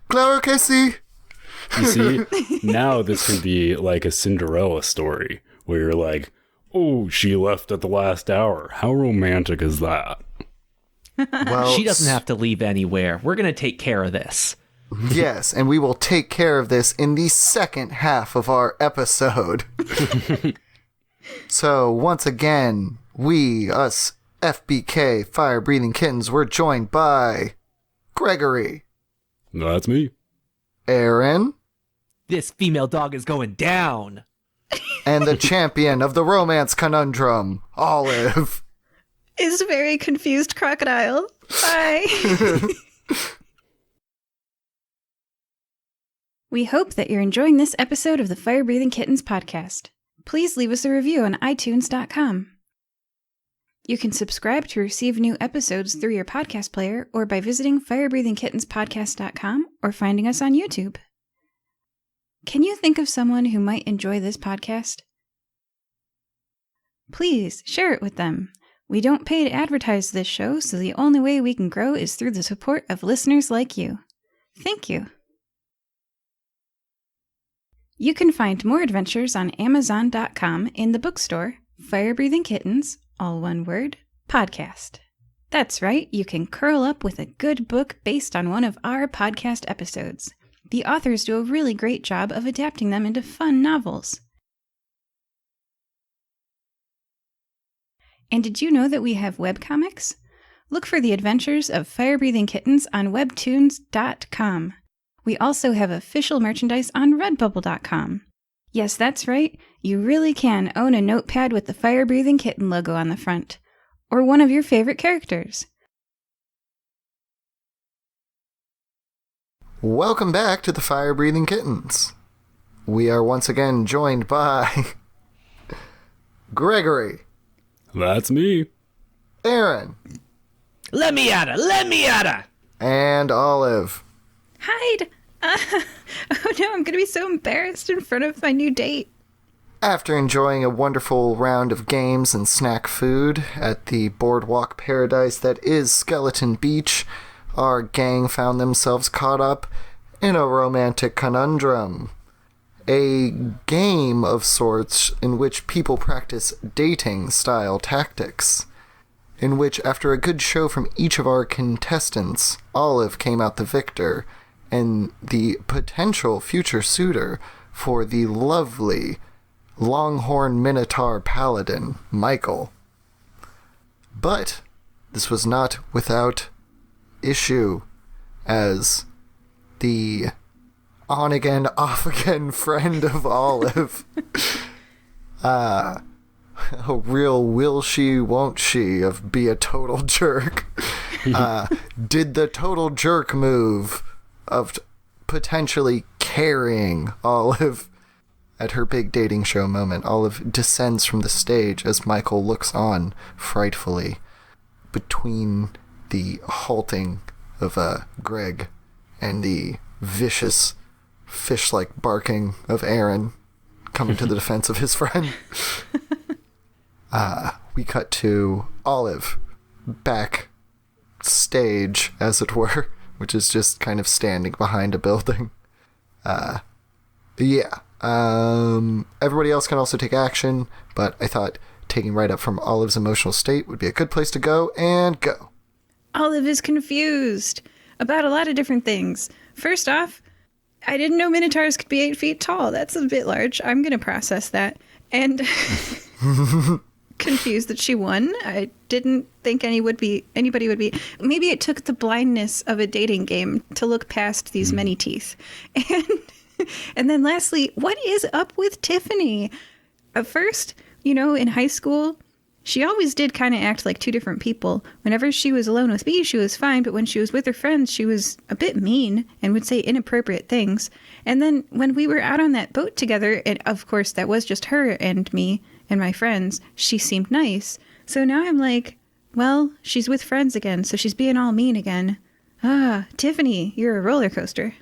Claro que sí. You see, now this can be like a Cinderella story where you're like, oh, she left at the last hour. How romantic is that? Well, She doesn't have to leave anywhere. We're going to take care of this. Yes, and we will take care of this in the second half of our episode. So, once again, us FBK, Fire-Breathing Kittens, we're joined by Gregory. That's me. Aaron. This female dog is going down. And the champion of the Romance Conundrum, Olive. Is very confused Crocodile. Bye. We hope that you're enjoying this episode of the Firebreathing Kittens podcast. Please leave us a review on iTunes.com. You can subscribe to receive new episodes through your podcast player or by visiting firebreathingkittenspodcast.com or finding us on YouTube. Can you think of someone who might enjoy this podcast? Please share it with them. We don't pay to advertise this show, so the only way we can grow is through the support of listeners like you. Thank you. You can find more adventures on Amazon.com in the bookstore, Firebreathing Kittens, all one word, podcast. That's right, you can curl up with a good book based on one of our podcast episodes. The authors do a really great job of adapting them into fun novels. And did you know that we have webcomics? Look for the adventures of Firebreathing Kittens on webtoons.com. We also have official merchandise on redbubble.com. Yes, that's right. You really can own a notepad with the Firebreathing Kitten logo on the front. Or one of your favorite characters. Welcome back to the Fire-Breathing Kittens. We are once again joined by Gregory. That's me. Aaron. Let me at her! Let me at her! And Olive. Hide! Oh no, I'm gonna be so embarrassed in front of my new date. After enjoying a wonderful round of games and snack food at the boardwalk paradise that is Skeleton Beach, our gang found themselves caught up in a romantic conundrum. A game of sorts in which people practice dating-style tactics. In which, after a good show from each of our contestants, Olive came out the victor, and the potential future suitor for the lovely Longhorn Minotaur Paladin, Michael. But this was not without issue, as the on-again, off-again friend of Olive, a real will she, won't she of be a total jerk, did the total jerk move of potentially carrying Olive at her big dating show moment. Olive descends from the stage as Michael looks on frightfully between the halting of Greg and the vicious fish-like barking of Aaron coming to the defense of his friend. We cut to Olive backstage, as it were, which is just kind of standing behind a building. Everybody else can also take action, but I thought taking right up from Olive's emotional state would be a good place to go, and go. Olive is confused about a lot of different things. First off, I didn't know Minotaurs could be 8 feet tall. That's a bit large. I'm going to process that. And confused that she won. I didn't think anybody would be. Maybe it took the blindness of a dating game to look past these many teeth. And then lastly, what is up with Tiffany? At first, in high school, she always did kind of act like two different people. Whenever she was alone with me, she was fine, but when she was with her friends, she was a bit mean and would say inappropriate things. And then when we were out on that boat together, and of course that was just her and me and my friends, she seemed nice. So now I'm like, well, she's with friends again, so she's being all mean again. Tiffany, you're a roller coaster.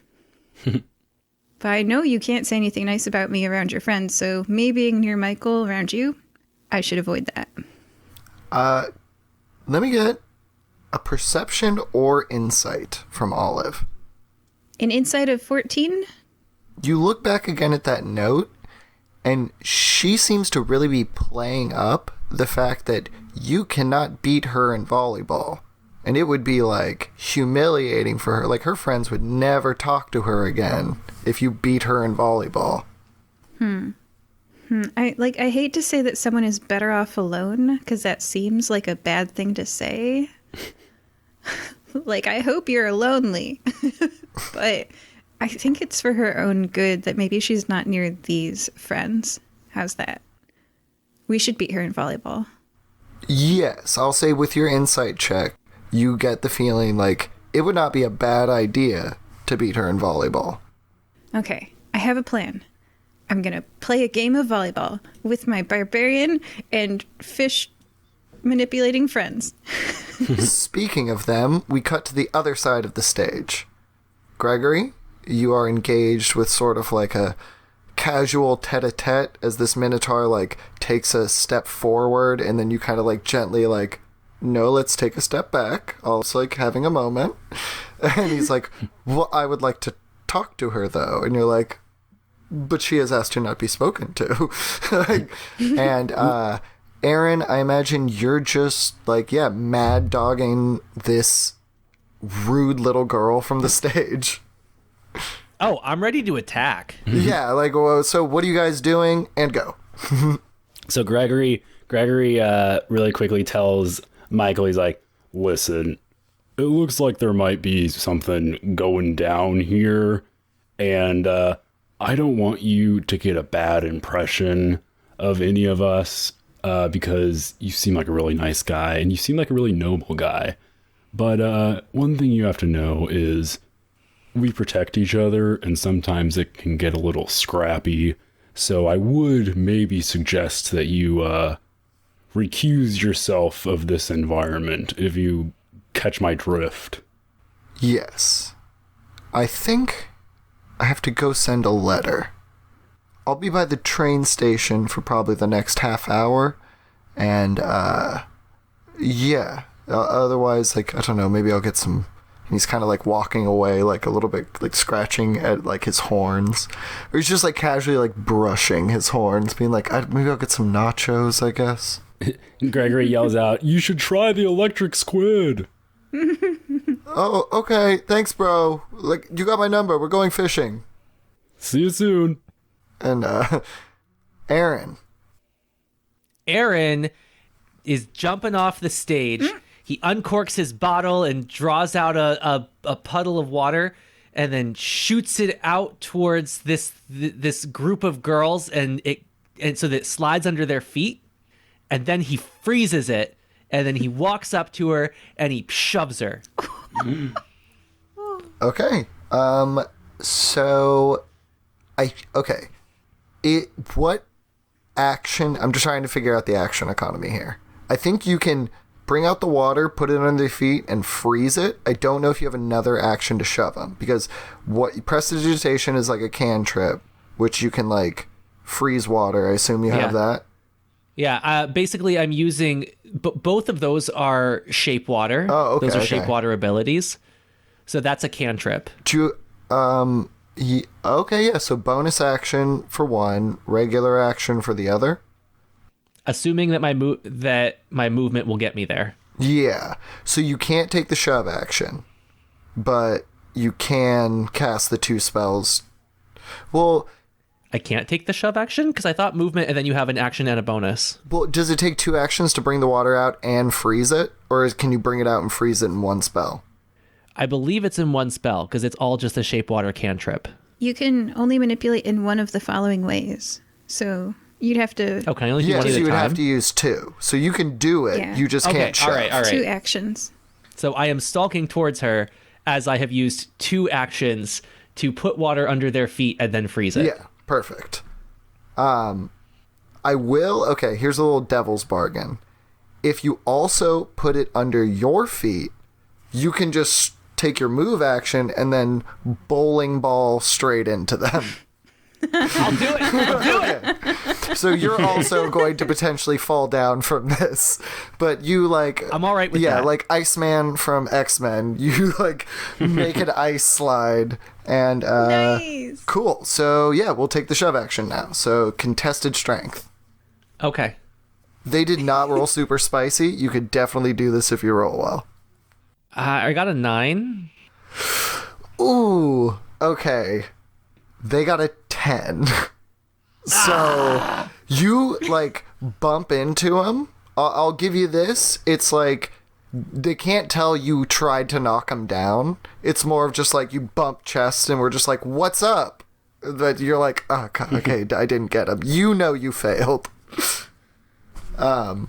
But I know you can't say anything nice about me around your friends, so me being near Michael around you, I should avoid that. Let me get a perception or insight from Olive. An insight of 14? You look back again at that note, and she seems to really be playing up the fact that you cannot beat her in volleyball. And it would be, like, humiliating for her. Like, her friends would never talk to her again if you beat her in volleyball. I hate to say that someone is better off alone, because that seems like a bad thing to say. Like, I hope you're lonely. But I think it's for her own good that maybe she's not near these friends. How's that? We should beat her in volleyball. Yes, I'll say with your insight check, you get the feeling like it would not be a bad idea to beat her in volleyball. Okay, I have a plan. I'm going to play a game of volleyball with my barbarian and fish manipulating friends. Speaking of them, we cut to the other side of the stage. Gregory, you are engaged with sort of like a casual tete-a-tete as this minotaur like takes a step forward, and then you kind of like gently like, no, let's take a step back. Also like having a moment. And he's like, well, I would like to talk to her though. And you're like, but she has asked to not be spoken to. And Aaron, I imagine you're just like, yeah, mad dogging this rude little girl from the stage. Oh, I'm ready to attack. Yeah, like, well, so what are you guys doing? And go. So Gregory really quickly tells Michael, he's like, listen, it looks like there might be something going down here, and I don't want you to get a bad impression of any of us, because you seem like a really nice guy, and you seem like a really noble guy. But one thing you have to know is we protect each other, and sometimes it can get a little scrappy. So I would maybe suggest that you recuse yourself of this environment, if you catch my drift. Yes. I think I have to go send a letter. I'll be by the train station for probably the next half hour. And, yeah. Otherwise, like, I don't know, maybe I'll get some... He's kind of like walking away, like a little bit, like scratching at like his horns, or he's just like casually like brushing his horns, being like, maybe I'll get some nachos, I guess. Gregory yells out, "You should try the electric squid." Oh, okay, thanks, bro. Like, you got my number. We're going fishing. See you soon. And Aaron is jumping off the stage. He uncorks his bottle and draws out a puddle of water, and then shoots it out towards this group of girls, and so that it slides under their feet. And then he freezes it, and then he walks up to her and he shoves her. Okay. So what action? I'm just trying to figure out the action economy here. I think you can bring out the water, put it under their feet, and freeze it. I don't know if you have another action to shove them, because prestidigitation is like a cantrip, which you can like freeze water. I assume you have that. Yeah. Basically, I'm using both of those are shape water. Oh, okay. Those are shape water abilities. So that's a cantrip. Do you, okay, yeah. So bonus action for one, regular action for the other. Assuming that my movement will get me there. Yeah. So you can't take the shove action, but you can cast the two spells. Well, I can't take the shove action because I thought movement and then you have an action and a bonus. Well, does it take two actions to bring the water out and freeze it? Or can you bring it out and freeze it in one spell? I believe it's in one spell because it's all just a shape water cantrip. You can only manipulate in one of the following ways. So... You'd have to... Oh, can I only do one at a time? You would have to use two. So you can do it. Yeah. You just can't shove. All right. 2 actions. So I am stalking towards her as I have used 2 actions to put water under their feet and then freeze it. Yeah, perfect. I will... Okay, here's a little devil's bargain. If you also put it under your feet, you can just take your move action and then bowling ball straight into them. I'll do it. So you're also going to potentially fall down from this, but you like... I'm all right with that. Yeah, like Iceman from X-Men. You like make an ice slide and... Nice. Cool. So yeah, we'll take the shove action now. So contested strength. Okay. They did not roll super spicy. You could definitely do this if you roll well. I got a 9. Ooh, okay. They got a 10. So you like bump into them. I'll give you this. It's like they can't tell you tried to knock them down. It's more of just like you bump chest and we're just like, what's up? But you're like, oh, okay, I didn't get him. You know you failed. One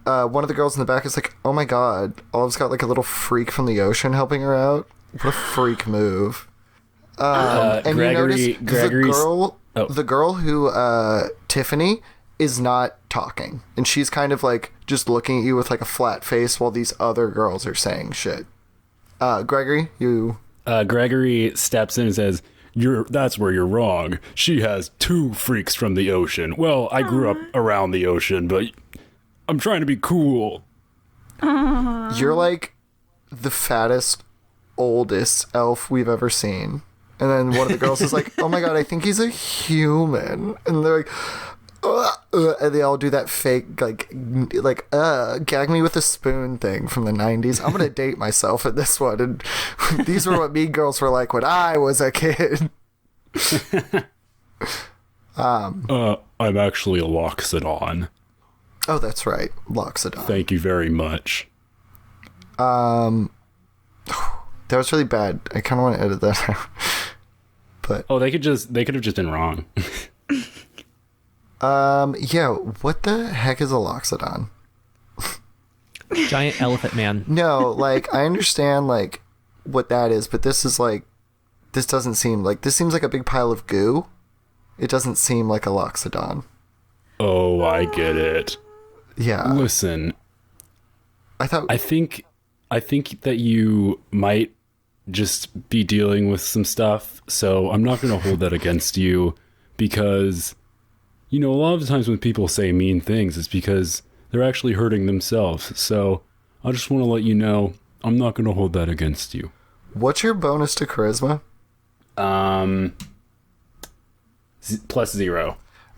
of the girls in the back is like, oh my god, Olive's got like a little freak from the ocean helping her out. What a freak move. And Gregory, you notice the girl who, Tiffany, is not talking. And she's kind of like just looking at you with like a flat face while these other girls are saying shit. Gregory, you... Gregory steps in and says, that's where you're wrong. She has 2 freaks from the ocean. Well, I grew up around the ocean, but I'm trying to be cool. You're like the fattest, oldest elf we've ever seen. And then one of the girls is like, oh my god, I think he's a human. And they're like, and they all do that fake, gag me with a spoon thing from the 90s. I'm gonna date myself in this one. And these were what mean girls were like when I was a kid. I'm actually a Loxodon. Oh, that's right. Loxodon. Thank you very much. That was really bad. I kind of want to edit that out. But they could have just been wrong. yeah, what the heck is a Loxodon? Giant elephant man. No, like I understand like what that is, but this is like this seems like a big pile of goo. It doesn't seem like a Loxodon. Oh, I get it. Yeah. Listen, I think that you might just be dealing with some stuff, so I'm not going to hold that against you, because, you know, a lot of the times when people say mean things, it's because they're actually hurting themselves. So I just want to let you know, I'm not going to hold that against you. What's your bonus to charisma? +0.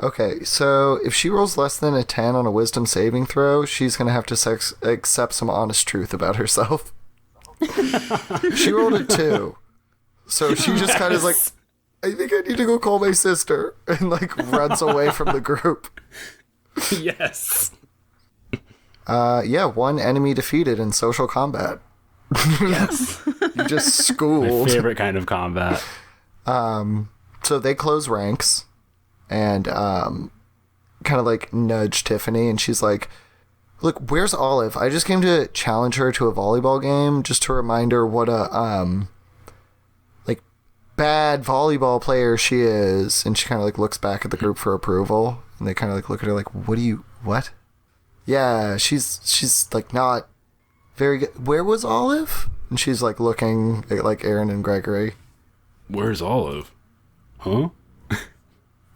Okay, so if she rolls less than a 10 on a wisdom saving throw, she's going to have to accept some honest truth about herself. She rolled a 2. So she just kind of like, I think I need to go call my sister, and like runs away from the group. Yes. Yeah, 1 enemy defeated in social combat. Yes. You just My schooled. favorite kind of combat. So they close ranks and kind of like nudge Tiffany, and she's like, look, where's Olive? I just came to challenge her to a volleyball game just to remind her what a like bad volleyball player she is. And she kind of like looks back at the group for approval, and they kind of like look at her like, what? Yeah, she's like not very good. Where was Olive? And she's like looking at like Aaron and Gregory. Where's Olive? Huh?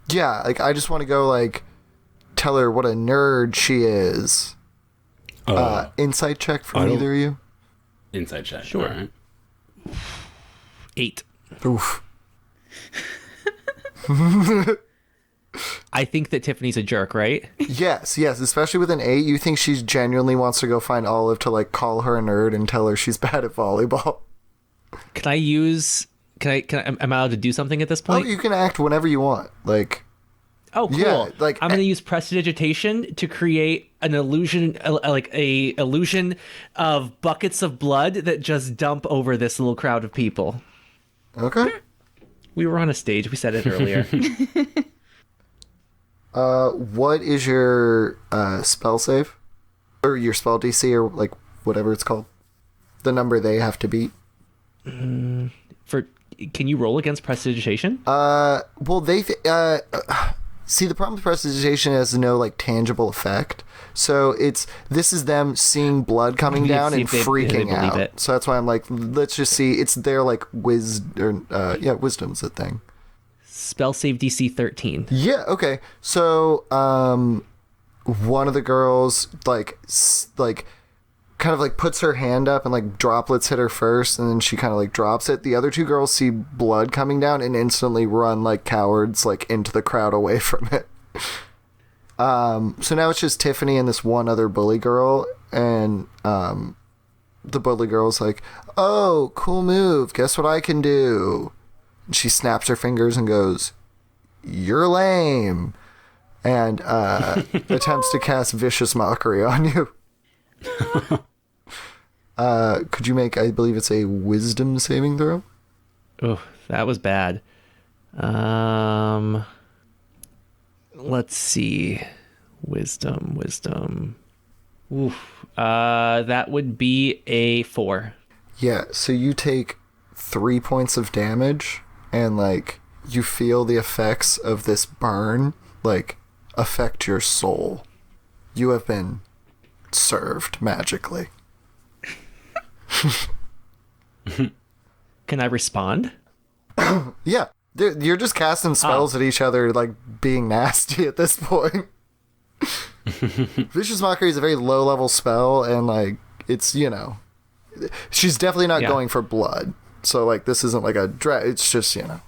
Yeah, like I just want to go like tell her what a nerd she is. Insight check from either of you. Inside check. Sure. All right. 8. Oof. I think that Tiffany's a jerk, right? Yes, especially with an 8, you think she genuinely wants to go find Olive to like call her a nerd and tell her she's bad at volleyball. Am I allowed to do something at this Oh, point? you can act whenever you want. Like, Oh, cool. yeah, like I'm going to use prestidigitation to create an illusion, like a illusion of buckets of blood that just dump over this little crowd of people. okay. We were on a stage. We said it earlier. What is your spell save? Or your spell DC, or like whatever it's called? The number they have to beat. Can you roll against prestidigitation? Well, see, the problem with prestidigitation has no like tangible effect. So this is them seeing blood coming down and freaking out. It. So that's why I'm like, let's just see. It's their like wisdom's a thing. Spell save DC 13. Yeah. Okay. So one of the girls like kind of like puts her hand up and like droplets hit her first, and then she kind of like drops it. The other 2 girls see blood coming down and instantly run like cowards like into the crowd away from it. So now it's just Tiffany and this one other bully girl, and the bully girl's like, oh, cool move. Guess what I can do? And she snaps her fingers and goes, you're lame. And attempts to cast Vicious Mockery on you. Could you make, I believe it's a wisdom saving throw? Oh, that was bad. Let's see. Wisdom. Oof. That would be a 4. Yeah, so you take 3 points of damage, and, like, you feel the effects of this burn, like, affect your soul. You have been served magically. Can I respond? Yeah, you're just casting spells at each other, like, being nasty at this point. Vicious Mockery is a very low-level spell, and, like, it's, you know... She's definitely not going for blood. So, like, this isn't, like, it's just, you know...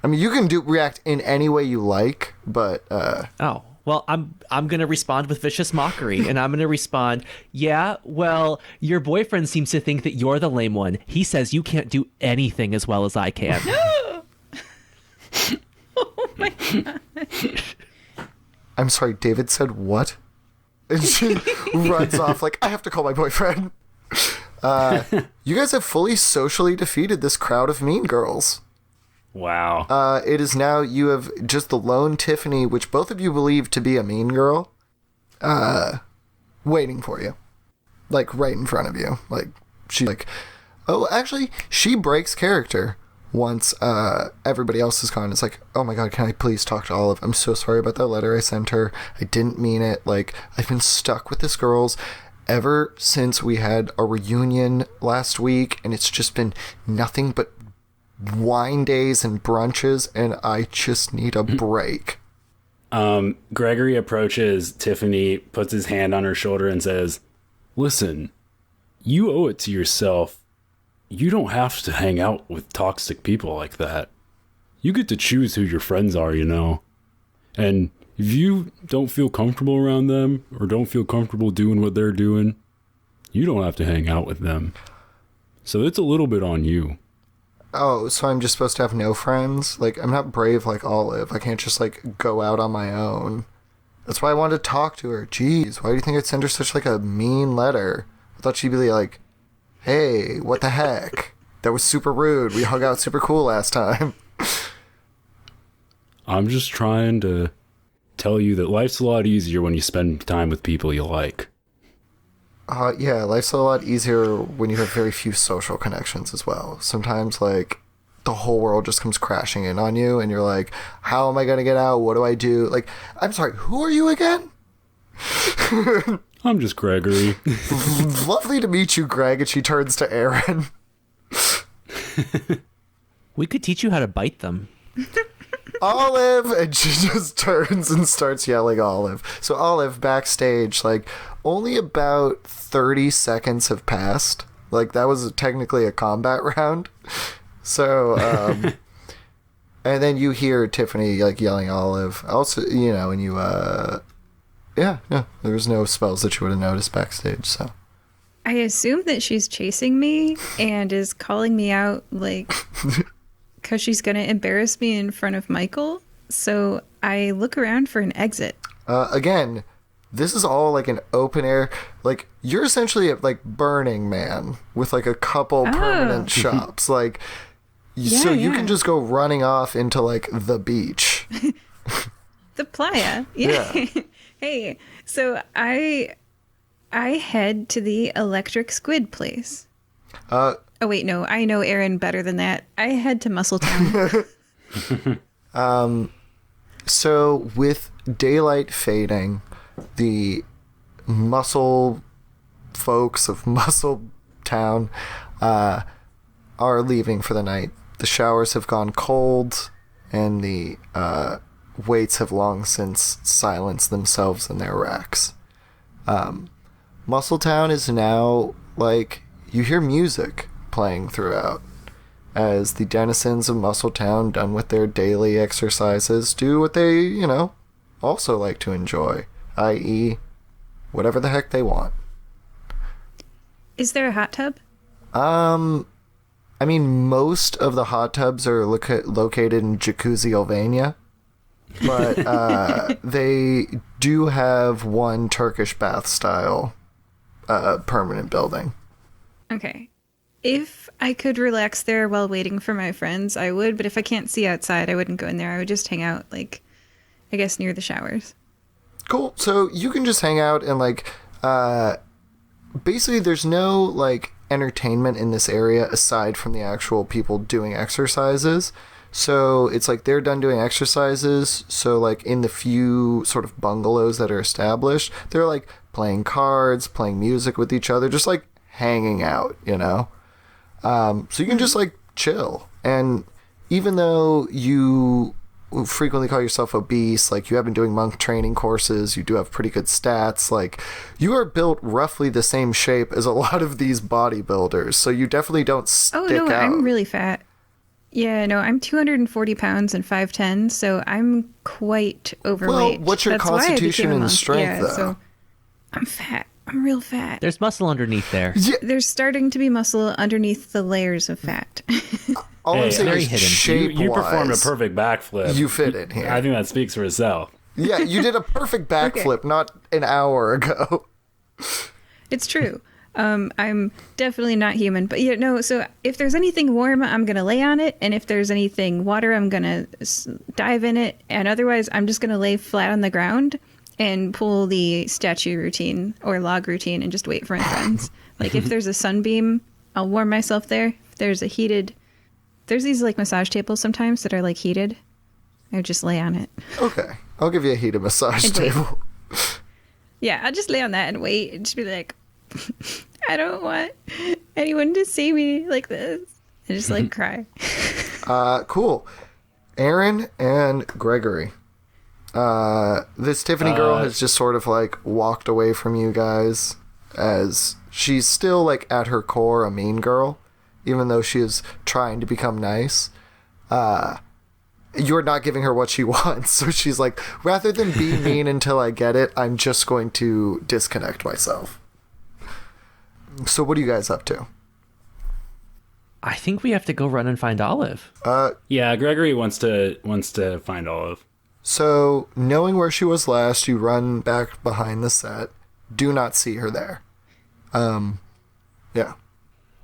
I mean, you can react in any way you like, but... Oh, well, I'm going to respond with Vicious Mockery, and I'm going to respond, yeah, well, your boyfriend seems to think that you're the lame one. He says you can't do anything as well as I can. Oh, my God. I'm sorry, David said what? And she runs off like, I have to call my boyfriend. You guys have fully socially defeated this crowd of mean girls. Wow. It is now, you have just the lone Tiffany, which both of you believe to be a mean girl, waiting for you. Like, right in front of you. Like, she's like, oh, actually, she breaks character once everybody else is gone. It's like, oh my god, can I please talk to Olive? I'm so sorry about that letter I sent her. I didn't mean it. Like, I've been stuck with this girl's ever since we had a reunion last week, and it's just been nothing but wine days and brunches, and I just need a break. Gregory approaches Tiffany, puts his hand on her shoulder, and says, listen, you owe it to yourself. You don't have to hang out with toxic people like that. You get to choose who your friends are, you know. And if you don't feel comfortable around them, or don't feel comfortable doing what they're doing, you don't have to hang out with them. So it's a little bit on you. Oh, so I'm just supposed to have no friends? Like, I'm not brave like Olive. I can't just, like, go out on my own. That's why I wanted to talk to her. Jeez, why do you think I'd send her such, like, a mean letter? I thought she'd be like, hey, what the heck? That was super rude. We hung out super cool last time. I'm just trying to tell you that life's a lot easier when you spend time with people you like. Yeah, life's a lot easier when you have very few social connections as well. Sometimes, like, the whole world just comes crashing in on you, and you're like, how am I going to get out? What do I do? Like, I'm sorry, who are you again? I'm just Gregory. Lovely to meet you, Greg. And she turns to Aaron. We could teach you how to bite them. Olive! And she just turns and starts yelling Olive. So Olive, backstage, like, only about 30 seconds have passed. Like, that was technically a combat round. So, and then you hear Tiffany, like, yelling Olive. Also, you know, and you, yeah, there was no spells that you would have noticed backstage, so. I assume that she's chasing me and is calling me out, like, because she's going to embarrass me in front of Michael. So I look around for an exit. Again, this is all like an open air, like, you're essentially a, like, Burning Man with, like, a couple permanent shops. Like, so you can just go running off into, like, the beach. The playa. Yeah. Hey, so I head to the electric squid place. Oh, wait, no. I know Aaron better than that. I head to Muscletown. So with daylight fading, the muscle folks of Muscletown are leaving for the night. The showers have gone cold, and the waits have long since silenced themselves in their racks. Muscletown is now, like, you hear music playing throughout as the denizens of Muscletown, done with their daily exercises, do what they, you know, also like to enjoy, i.e., whatever the heck they want. Is there a hot tub? I mean, most of the hot tubs are located in Jacuzzi-Albania, but they do have one Turkish bath style permanent building. Okay. If I could relax there while waiting for my friends, I would, but if I can't see outside, I wouldn't go in there. I would just hang out, like, I guess near the showers. Cool. So you can just hang out and, like, basically there's no, like, entertainment in this area aside from the actual people doing exercises. So it's like they're done doing exercises. So, like, in the few sort of bungalows that are established, they're, like, playing cards, playing music with each other, just, like, hanging out, you know? So you can just, like, chill. And even though you frequently call yourself obese, like, you have been doing monk training courses, you do have pretty good stats, like, you are built roughly the same shape as a lot of these bodybuilders, so you definitely don't stick out. Oh, no, I'm really fat. Yeah, no, I'm 240 pounds and 5'10", so I'm quite overweight. Well, what's your constitution and strength, though? So I'm fat. I'm real fat. There's muscle underneath there. Yeah. There's starting to be muscle underneath the layers of fat. All I'm saying very is hidden. shape-wise, You performed a perfect backflip. you fit in here. I think that speaks for itself. Yeah, you did a perfect backflip not an hour ago. It's true. I'm definitely not human, but yeah, no. So if there's anything warm, I'm gonna lay on it, and if there's anything water, I'm gonna dive in it, and otherwise, I'm just gonna lay flat on the ground and pull the statue routine or log routine and just wait for my friends. Like, if there's a sunbeam, I'll warm myself there. If there's there's these, like, massage tables sometimes that are, like, heated. I would just lay on it. Okay, I'll give you a heated massage And wait. table. Yeah, I'll just lay on that and wait and just be like, I don't want anyone to see me like this. And just, like, cry. Cool. Aaron and Gregory. This Tiffany girl has just sort of, like, walked away from you guys, as she's still, like, at her core a mean girl, even though she is trying to become nice. You're not giving her what she wants, so she's like, rather than be mean until I get it, I'm just going to disconnect myself. So what are you guys up to? I think we have to go run and find Olive. Yeah, Gregory wants to find Olive. So, knowing where she was last, you run back behind the set. Do not see her there. Yeah.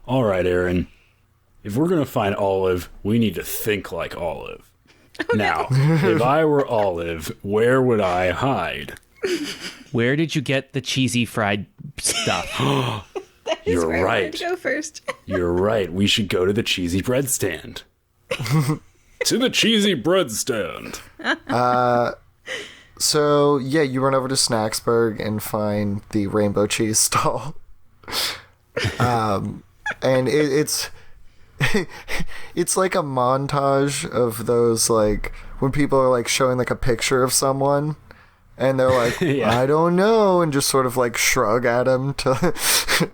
All right, Aaron. If we're going to find Olive, we need to think like Olive. Now, if I were Olive, where would I hide? Where did you get the cheesy fried stuff? You're Where I wanted right. to go first. You're right. We should go to the cheesy bread stand. To the cheesy bread stand. So, yeah, you run over to Snacksburg and find the rainbow cheese stall. And it's it's like a montage of those, like, when people are, like, showing, like, a picture of someone, and they're like, Yeah. I don't know, and just sort of, like, shrug at him to...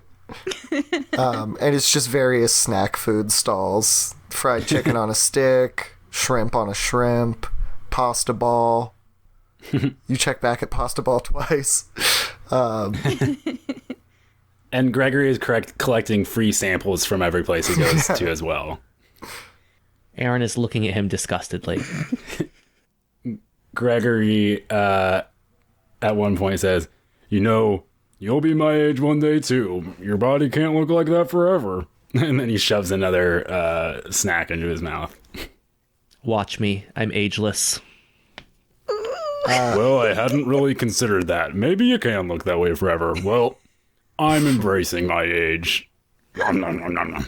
and it's just various snack food stalls. Fried chicken on a stick, shrimp on a shrimp, pasta ball. You check back at pasta ball twice. And Gregory is collecting free samples from every place he goes to as well. Aaron is looking at him disgustedly. Gregory, at one point says, you know, you'll be my age one day too. Your body can't look like that forever. And then he shoves another snack into his mouth. Watch me. I'm ageless. Well, I hadn't really considered that. Maybe you can look that way forever. Well, I'm embracing my age. Nom, nom, nom, nom, nom.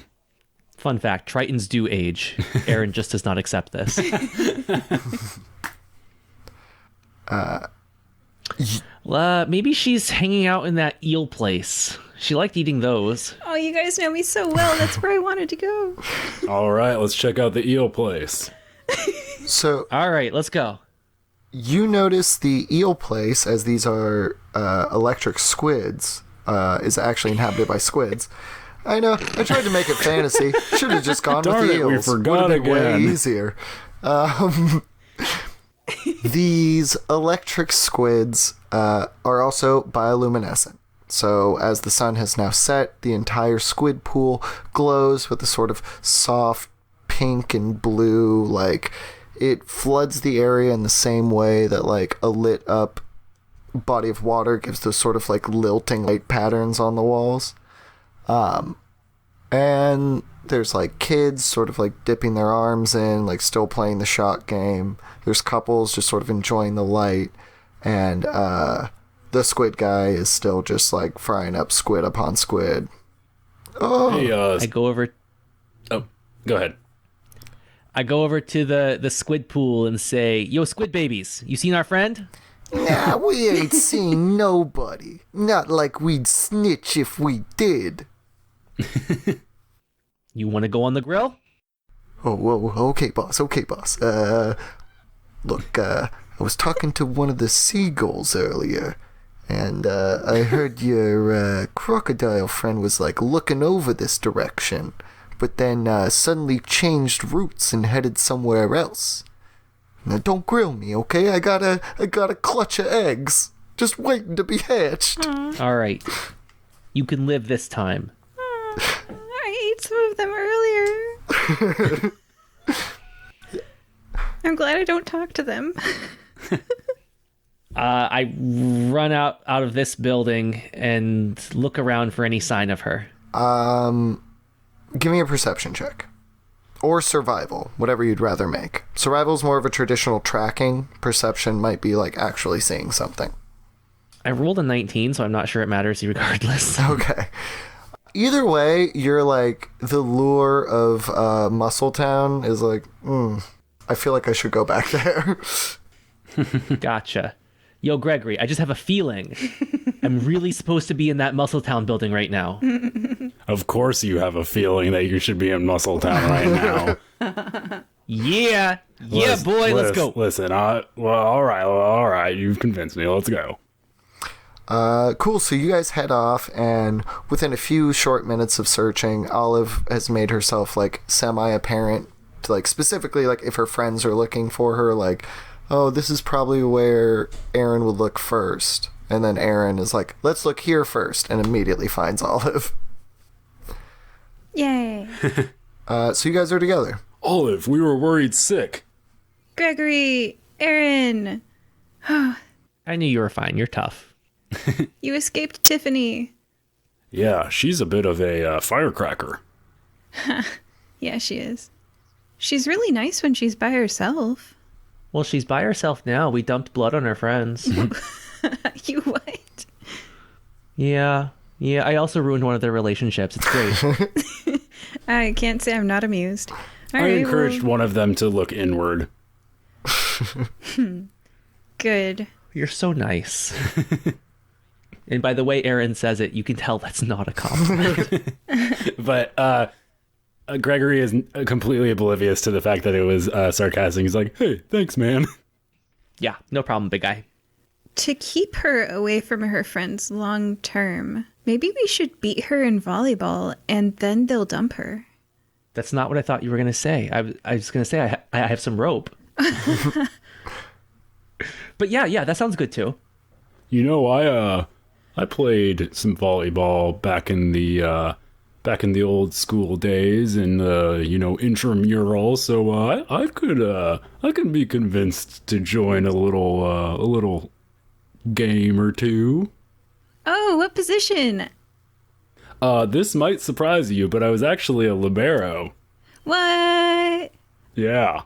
Fun fact, Tritons do age. Aaron just does not accept this. Maybe she's hanging out in that eel place. She liked eating those. Oh, you guys know me so well. That's where I wanted to go. All right, let's check out the eel place. So, All right, let's go. you notice the eel place, as these are electric squids, is actually inhabited by squids. I know, I tried to make it fantasy. Should have just gone Darn with the it, we eels. forgot Would've been way again. easier. These electric squids are also bioluminescent. So as the sun has now set, the entire squid pool glows with a sort of soft pink and blue, like it floods the area in the same way that like a lit up body of water gives those sort of like lilting light patterns on the walls. And there's like kids sort of like dipping their arms in, like still playing the shot game. There's couples just sort of enjoying the light, and the squid guy is still just like frying up squid upon squid. Oh, Hey, I go over. oh, go ahead. I go over to the squid pool and say, "Yo, squid babies, you seen our friend?" nah, we ain't seen nobody. Not like we'd snitch if we did. You want to go on the grill? Oh, whoa, okay, boss. Look, I was talking to one of the seagulls earlier, and I heard your crocodile friend was like looking over this direction, but then suddenly changed routes and headed somewhere else. Now don't grill me, okay? I got a clutch of eggs just waiting to be hatched. All right, you can live this time. I ate some of them earlier. I'm glad I don't talk to them. I run out of this building and look around for any sign of her. Give me a perception check. Or survival, whatever you'd rather make. Survival is more of a traditional tracking. Perception might be like actually seeing something. I rolled a 19, so I'm not sure it matters regardless. Okay. Either way, you're like, the lure of Muscletown is like, I feel like I should go back there. Gotcha. Yo, Gregory, I just have a feeling. I'm really supposed to be in that Muscletown building right now. Of course you have a feeling that you should be in Muscletown right now. Yeah, boy, let's go. Listen, all right, you've convinced me. Let's go. Cool, so you guys head off, and within a few short minutes of searching, Olive has made herself, like, semi-apparent to, like, specifically, like, if her friends are looking for her, like, oh, this is probably where Aaron would look first. And then Aaron is like, let's look here first, and immediately finds Olive. Yay. So you guys are together. Olive, we were worried sick. Gregory, Aaron, I knew you were fine. You're tough. you escaped Tiffany. Yeah, she's a bit of a firecracker. Yeah, she is. She's really nice when she's by herself. Well, she's by herself now. We dumped blood on her friends. You what? Yeah. I also ruined one of their relationships. It's great. I can't say I'm not amused. All I right, encouraged one of them to look inward. Good. You're so nice. And by the way Aaron says it, you can tell that's not a compliment. But Gregory is completely oblivious to the fact that it was sarcastic. He's like, hey, thanks, man. Yeah, no problem, big guy. To keep her away from her friends long term, maybe we should beat her in volleyball and then they'll dump her. That's not what I thought you were going to say. I was going to say I have some rope. But yeah, that sounds good too. You know, I played some volleyball back in the old school days in intramural, so I could be convinced to join a little game or two. Oh, what position? This might surprise you, but I was actually a libero. What? Yeah.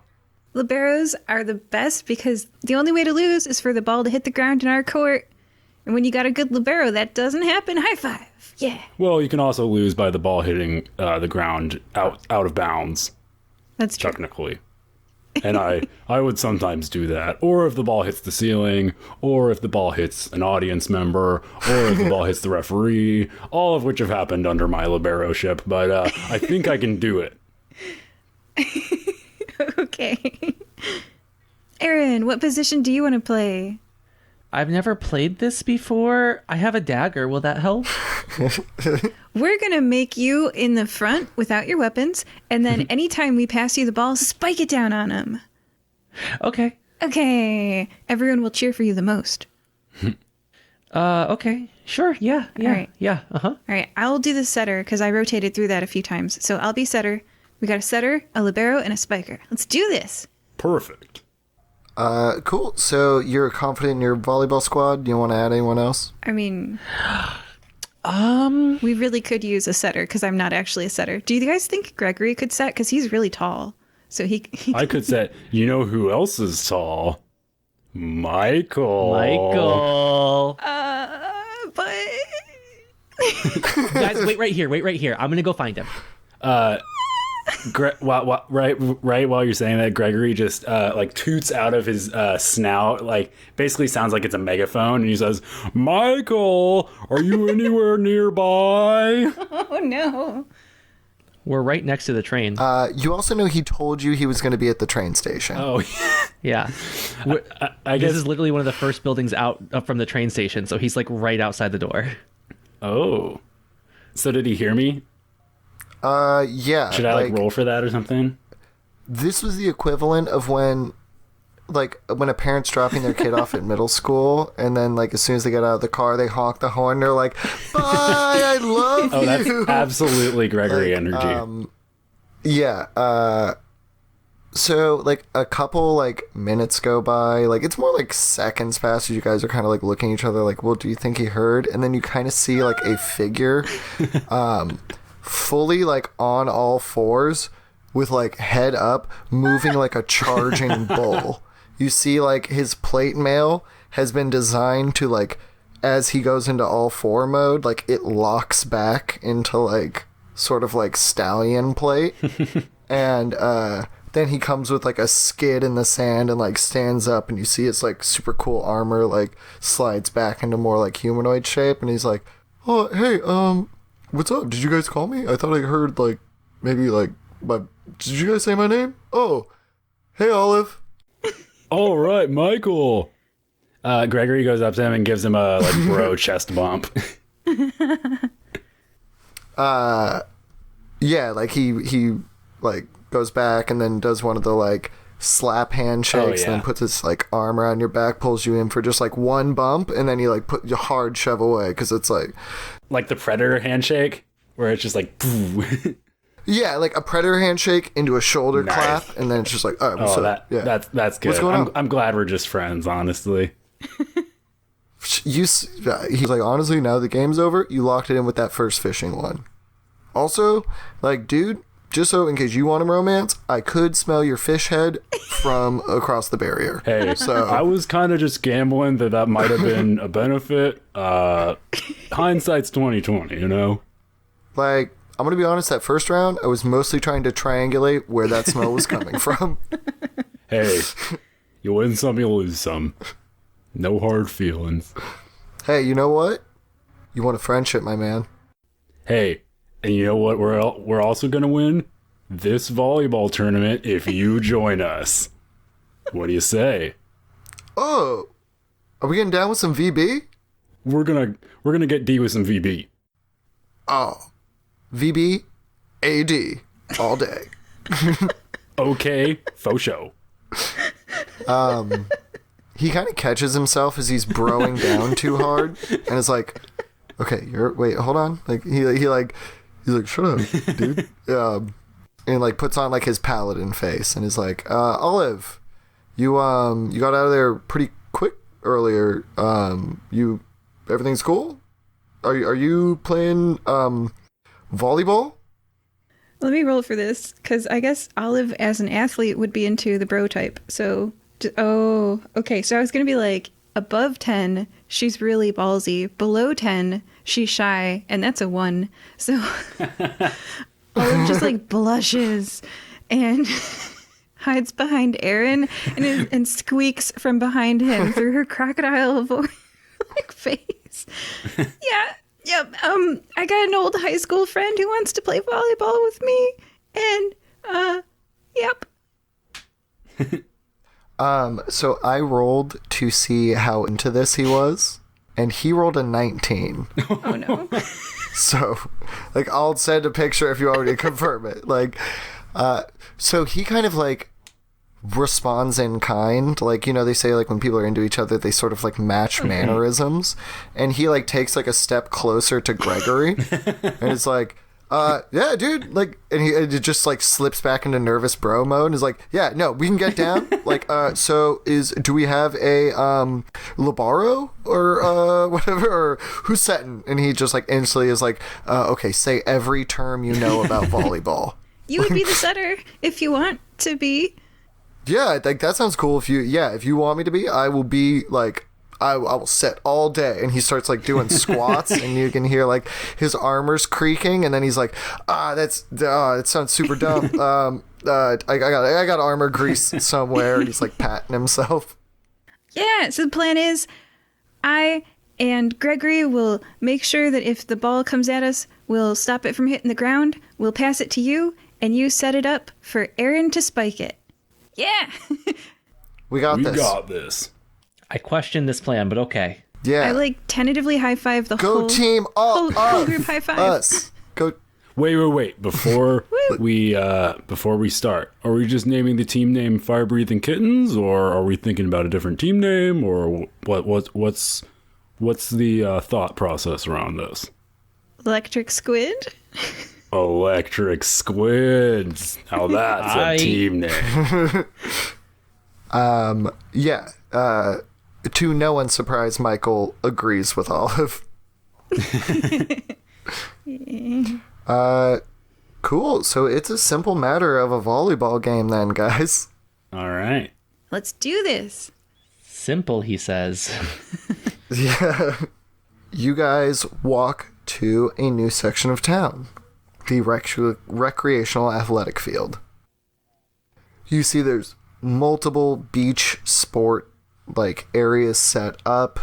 Liberos are the best because the only way to lose is for the ball to hit the ground in our court. And when you got a good libero, that doesn't happen. High five. Yeah. Well, you can also lose by the ball hitting the ground out of bounds. That's true. Technically. And I would sometimes do that. Or if the ball hits the ceiling, or if the ball hits an audience member, or if the ball hits the referee, all of which have happened under my libero-ship, but I think I can do it. Okay. Aaron, what position do you want to play? I've never played this before. I have a dagger. Will that help? We're going to make you in the front without your weapons, and then anytime we pass you the ball, spike it down on him. Okay. Okay. Everyone will cheer for you the most. Okay. Sure. Yeah. Yeah. All right. Yeah. Uh-huh. All right, I'll do the setter because I rotated through that a few times. So I'll be setter. We got a setter, a libero, and a spiker. Let's do this. Perfect. Cool. So you're confident in your volleyball squad? Do you want to add anyone else? I mean, we really could use a setter because I'm not actually a setter. Do you guys think Gregory could set? Because he's really tall. So he I could set, you know who else is tall? Michael. but Guys, wait right here. I'm going to go find him. Right while you're saying that, Gregory just like toots out of his snout, like basically sounds like it's a megaphone, and he says, "Michael, are you anywhere nearby?" oh no. We're right next to the train. You also know he told you he was going to be at the train station. Oh, Yeah. I guess This is literally one of the first buildings up from the train station, so he's like right outside the door. Oh, so did he hear me? Yeah. Should I like roll for that or something? This was the equivalent of when a parent's dropping their kid off at middle school, and then like as soon as they get out of the car, they honk the horn. They're like, "Bye, I love you." Oh, that's absolutely Gregory energy. Yeah. So like a couple like minutes go by, like it's more like seconds pass as you guys are kind of like looking at each other like, well, do you think he heard? And then you kind of see like a figure fully like on all fours with like head up moving like a charging bull. You see like his plate mail has been designed to like, as he goes into all four mode, like it locks back into like sort of like stallion plate. And then he comes with like a skid in the sand and like stands up, and you see his like super cool armor like slides back into more like humanoid shape, and he's like, "Oh, hey, what's up? Did you guys call me? I thought I heard like maybe like did you guys say my name? Oh, hey, Olive." All right, Michael. Gregory goes up to him and gives him a like bro chest bump. Yeah, like he like goes back and then does one of the like slap handshakes and then puts his like arm around your back, pulls you in for just like one bump, and then he like put your hard shove away because it's like the Predator handshake where it's just like yeah, like a Predator handshake into a shoulder clap, and then it's just like, all right, what's up? That's good. What's going on? I'm glad we're just friends, honestly. He's like, honestly, now the game's over, you locked it in with that first fishing one. Also, like, dude, just so in case you want a romance, I could smell your fish head from across the barrier. Hey, so I was kind of just gambling that might have been a benefit. Hindsight's 20/20, you know? Like, I'm gonna be honest, that first round, I was mostly trying to triangulate where that smell was coming from. Hey, you win some, you lose some. No hard feelings. Hey, you know what? You want a friendship, my man. Hey, and you know what we're also going to win? This volleyball tournament if you join us. What do you say? Oh, are we getting down with some VB? We're going to get D with some VB. Oh, VB, AD, all day. Okay, faux show. He kind of catches himself as he's broing down too hard, and is like, "Okay, wait, hold on." Like he's like, "Shut up, dude." And like puts on like his paladin face, and is like, "Olive, you got out of there pretty quick earlier. Everything's cool? Are you playing volleyball?" Let me roll for this, because I guess Olive as an athlete would be into the bro type. So, okay. So I was going to be like, above 10, she's really ballsy. Below 10, she's shy, and that's a 1. So Olive just like blushes and hides behind Aaron and squeaks from behind him through her crocodile like face. Yeah. Yep. I got an old high school friend who wants to play volleyball with me, and yep. So I rolled to see how into this he was, and he rolled a 19. Oh no. So, like, I'll send a picture if you want me to confirm it. Like, so he kind of like responds in kind. Like, you know, they say like when people are into each other, they sort of like match mannerisms. And he like takes like a step closer to Gregory and it's like, yeah, dude, like, and it just like slips back into nervous bro mode and is like, yeah, no, we can get down. Like, do we have a Libero or whatever, or who's setting? And he just like instantly is like, okay, say every term you know about volleyball. You would be the setter if you want to be. Yeah, like that sounds cool. If you want me to be, I will be like, I will sit all day. And he starts like doing squats and you can hear like his armor's creaking and then he's like, it sounds super dumb. I got armor grease somewhere. And he's like patting himself. Yeah, so the plan is I and Gregory will make sure that if the ball comes at us, we'll stop it from hitting the ground. We'll pass it to you and you set it up for Aaron to spike it. Yeah. We got this. I question this plan, but okay. Yeah. I like tentatively high five the whole team whole group high five. Us. Go. Wait. Before we start, are we just naming the team name Firebreathing Kittens, or are we thinking about a different team name, or what's the thought process around this? Electric Squid. Electric Squids. Now that's a team name. Yeah. To no one's surprise, Michael agrees with Olive. Cool. So it's a simple matter of a volleyball game then, guys. All right. Let's do this. Simple, he says. Yeah. You guys walk to a new section of town, the recreational athletic field. You see there's multiple beach sport like areas set up.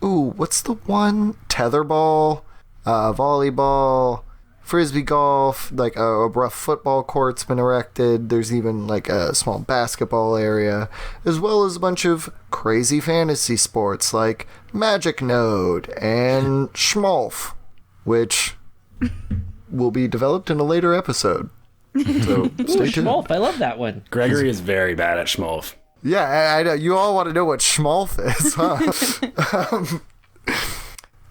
What's the one? Tetherball, volleyball, frisbee golf, like a rough football court's been erected. There's even like a small basketball area, as well as a bunch of crazy fantasy sports like Magic Node and Schmolf, which will be developed in a later episode. So stay tuned. Schmolf, I love that one. Gregory is very bad at Schmolf. Yeah, I know. You all want to know what Schmolf is, huh?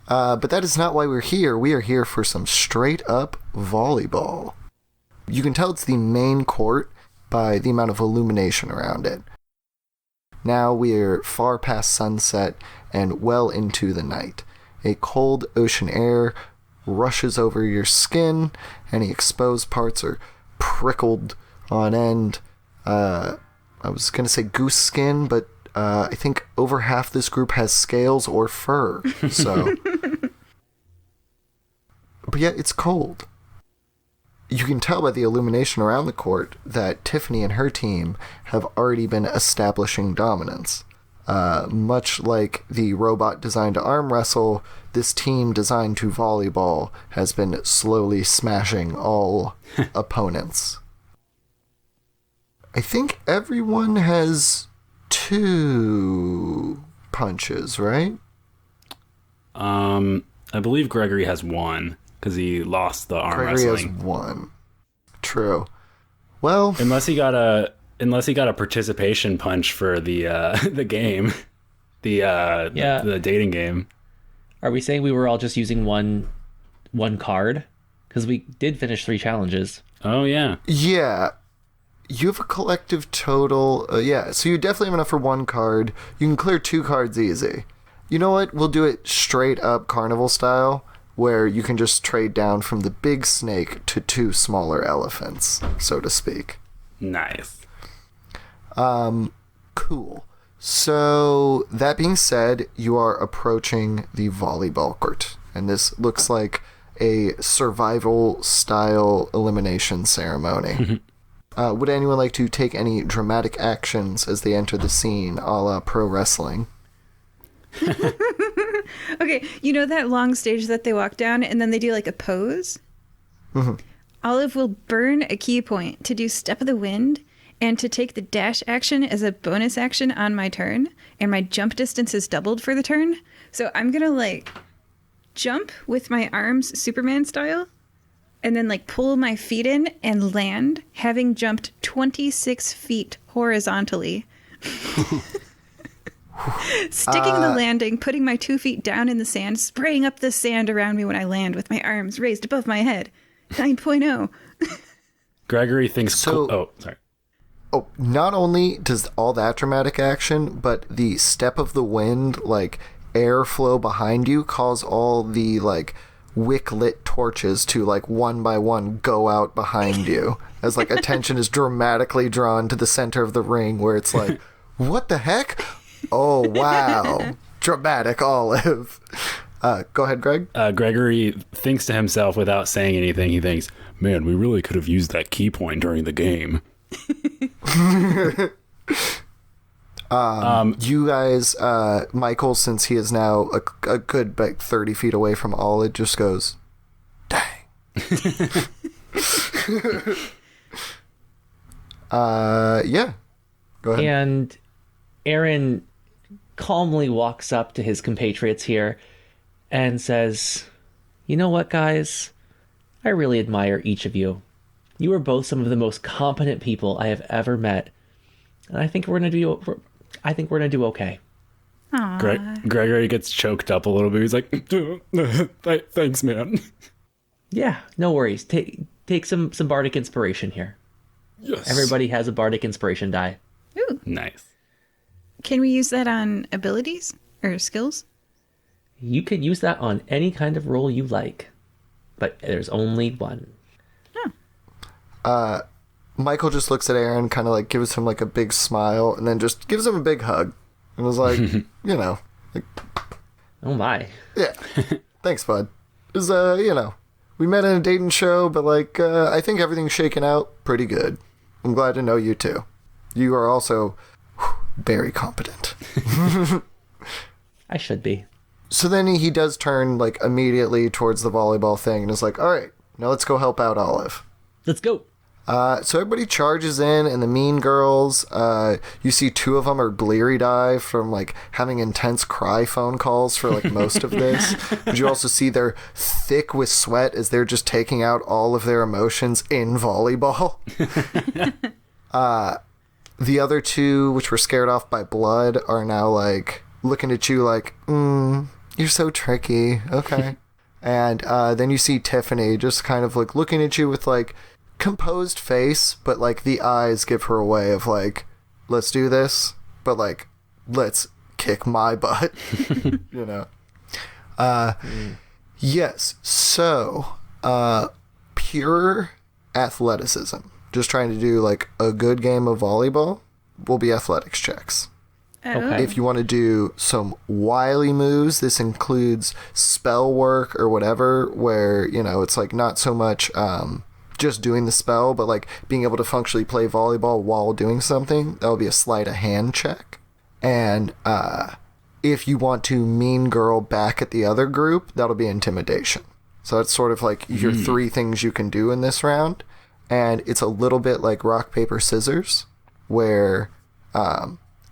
But that is not why we're here. We are here for some straight-up volleyball. You can tell it's the main court by the amount of illumination around it. Now we're far past sunset and well into the night. A cold ocean air rushes over your skin. Any exposed parts are prickled on end. I was going to say goose skin, but I think over half this group has scales or fur. So, but yeah, it's cold. You can tell by the illumination around the court that Tiffany and her team have already been establishing dominance. Much like the robot designed to arm wrestle, this team designed to volleyball has been slowly smashing all opponents. I think everyone has 2 punches, right? I believe Gregory has 1 because he lost the arm Gregory wrestling. has 1. True. Well, Unless he got a participation punch for the game, the dating game. Are we saying we were all just using one card? Because we did finish 3 challenges. Oh yeah. yeah. You have a collective total. So you definitely have enough for 1 card. You can clear 2 cards easy. You know what? We'll do it straight up carnival style, where you can just trade down from the big snake to 2 smaller elephants, so to speak. Nice. Cool. So, that being said, you are approaching the volleyball court, and this looks like a survival-style elimination ceremony. Would anyone like to take any dramatic actions as they enter the scene, a la pro wrestling? Okay, you know that long stage that they walk down and then they do like a pose? Mm-hmm. Olive will burn a key point to do Step of the Wind and to take the dash action as a bonus action on my turn, and my jump distance is doubled for the turn. So I'm gonna like jump with my arms Superman style and then like pull my feet in and land, having jumped 26 feet horizontally. Sticking the landing, putting my 2 feet down in the sand, spraying up the sand around me when I land with my arms raised above my head. 9.0. Gregory thinks... So- oh, sorry. Oh, not only does all that dramatic action, but the step of the wind, like, airflow behind you cause all the, like, wick-lit torches to, like, one by one go out behind you. As, like, attention is dramatically drawn to the center of the ring where it's like, what the heck? Oh, wow. Dramatic Olive. Go ahead, Greg. Gregory thinks to himself without saying anything. He thinks, man, we really could have used that key point during the game. You guys, Michael, since he is now a good like 30 feet away from Olive, just goes, dang. Yeah. Go ahead. And Aaron calmly walks up to his compatriots here and says, you know what, guys? I really admire each of you. You are both some of the most competent people I have ever met. And I think we're going to do okay. Gregory gets choked up a little bit. He's like, thanks, man. Yeah, no worries. Take some bardic inspiration here. Yes. Everybody has a bardic inspiration die. Ooh. Nice. Can we use that on abilities or skills? You can use that on any kind of roll you like, but there's only one. Michael just looks at Aaron, kind of like gives him like a big smile, and then just gives him a big hug. And was like, you know, like, Oh my. yeah, thanks, bud. It was, you know, we met in a dating show, but like, I think everything's shaken out pretty good. I'm glad to know you too. You are also very competent. I should be. So then he does turn like immediately towards the volleyball thing and is like, all right, now let's go help out Olive. Let's go. So everybody charges in, and the mean girls, you see two of them are bleary-eyed from, like, having intense cry phone calls for, like, most of this. But you also see they're thick with sweat as they're just taking out all of their emotions in volleyball. The other two, which were scared off by blood, are now, like, looking at you like, you're so tricky. Okay. And then you see Tiffany just kind of, like, looking at you with, like, composed face, but like the eyes give her away of like, let's do this, but like, let's kick my butt. You know. Yes, so pure athleticism, just trying to do like a good game of volleyball, will be athletics checks. Okay. If you want to do some wily moves, this includes spell work or whatever, where, you know, it's like not so much just doing the spell, but like being able to functionally play volleyball while doing something. That will be a sleight of hand check. And if you want to mean girl back at the other group, that'll be intimidation. So that's sort of like your three things you can do in this round. And it's a little bit like rock, paper, scissors, where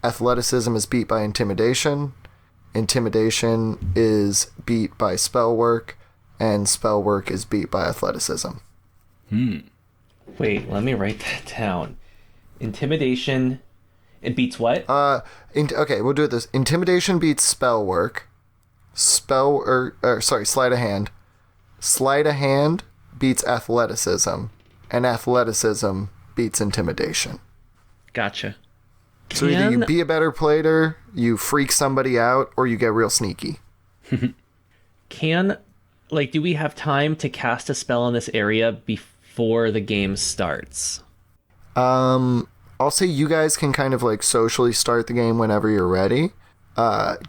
athleticism is beat by intimidation, intimidation is beat by spell work, and spell work is beat by athleticism. Wait, let me write that down. Intimidation, it beats what? Okay, we'll do it this. Intimidation beats spell work. Sleight of hand. Sleight of hand beats athleticism. And athleticism beats intimidation. Gotcha. So either you be a better player, you freak somebody out, or you get real sneaky. Do we have time to cast a spell in this area before the game starts? I'll say you guys can kind of like socially start the game whenever you're ready.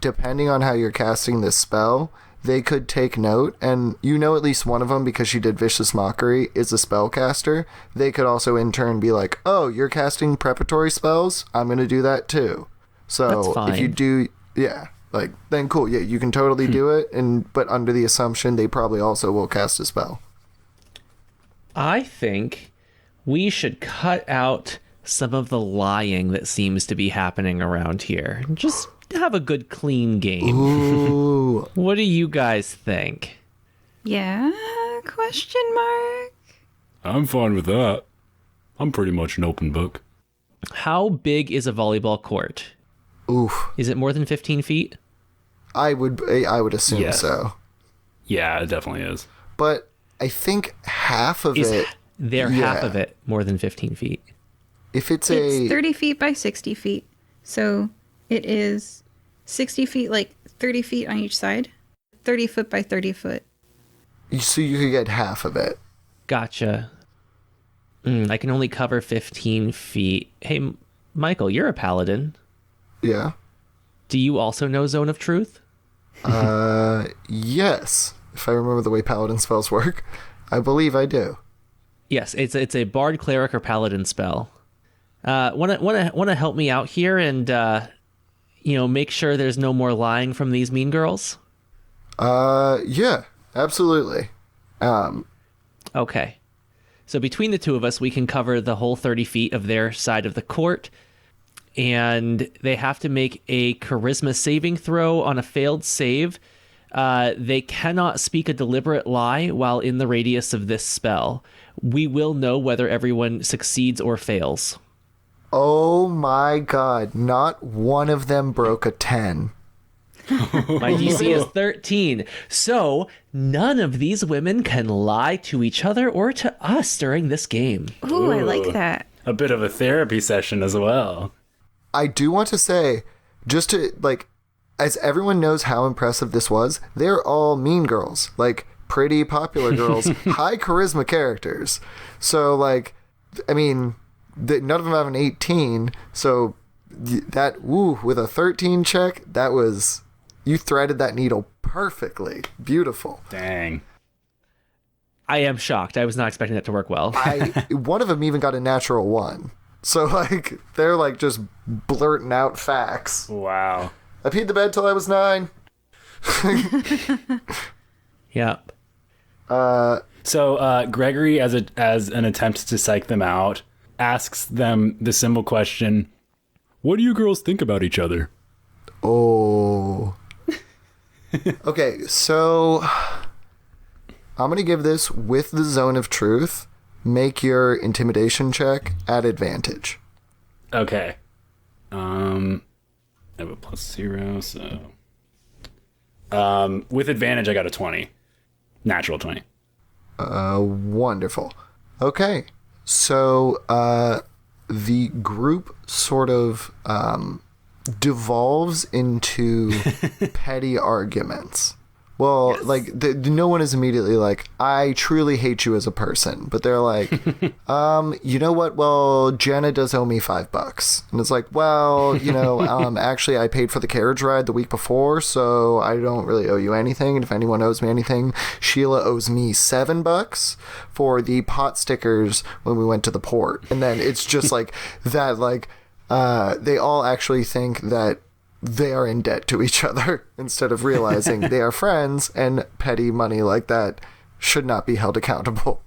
Depending on how you're casting this spell, they could take note, and you know at least one of them, because she did Vicious Mockery, is a spellcaster. They could also in turn be like, oh, you're casting preparatory spells? I'm going to do that too. So That's fine. If you do, yeah, like, then cool, yeah, you can totally do it, but under the assumption they probably also will cast a spell. I think we should cut out some of the lying that seems to be happening around here. Just have a good, clean game. Ooh. What do you guys think? Yeah? Question mark? I'm fine with that. I'm pretty much an open book. How big is a volleyball court? Oof. Is it more than 15 feet? I would assume Yes. so. Yeah, it definitely is. But I think half of Is it, half of it more than 15 feet? if it's It's 30 feet by 60 feet. So it is 60 feet, like 30 feet on each side. 30 foot by 30 foot. so you could get half of it. Gotcha. I can only cover 15 feet. Hey, Michael, you're a paladin. Yeah. Do you also know Zone of Truth? Yes. If I remember the way paladin spells work, I believe I do. Yes, it's a bard, cleric, or paladin spell. Want to help me out here and make sure there's no more lying from these mean girls? Yeah, absolutely. Okay. So between the two of us, we can cover the whole 30 feet of their side of the court. And they have to make a charisma saving throw. On a failed save, they cannot speak a deliberate lie while in the radius of this spell. We will know whether everyone succeeds or fails. Oh my god, not one of them broke a 10. My DC is 13. So none of these women can lie to each other or to us during this game. Ooh, I Ooh. like that. A bit of a therapy session as well. I do want to say, just to, like, as everyone knows how impressive this was, they're all mean girls. Like, pretty popular girls, high charisma characters. So, like, I mean, none of them have an 18, so that, with a 13 check, that was, you threaded that needle perfectly. Beautiful. Dang. I am shocked. I was not expecting that to work well. One of them even got a natural 1. So, like, they're, like, just blurting out facts. Wow. I peed the bed till I was 9. Yep. So Gregory, as an attempt to psych them out, asks them the simple question, what do you girls think about each other? Oh. Okay, so I'm going to give this with the Zone of Truth. Make your intimidation check at advantage. Okay. I have a +0, so... with advantage, I got a 20. Natural 20. Wonderful. Okay, so the group sort of devolves into petty arguments. Well, yes. Like, no one is immediately like, I truly hate you as a person. But they're like, you know what? Well, Jenna does owe me $5. And it's like, well, actually, I paid for the carriage ride the week before, so I don't really owe you anything. And if anyone owes me anything, Sheila owes me $7 for the pot stickers when we went to the port. And then it's just like that, like, they all actually think that they are in debt to each other instead of realizing they are friends, and petty money like that should not be held accountable.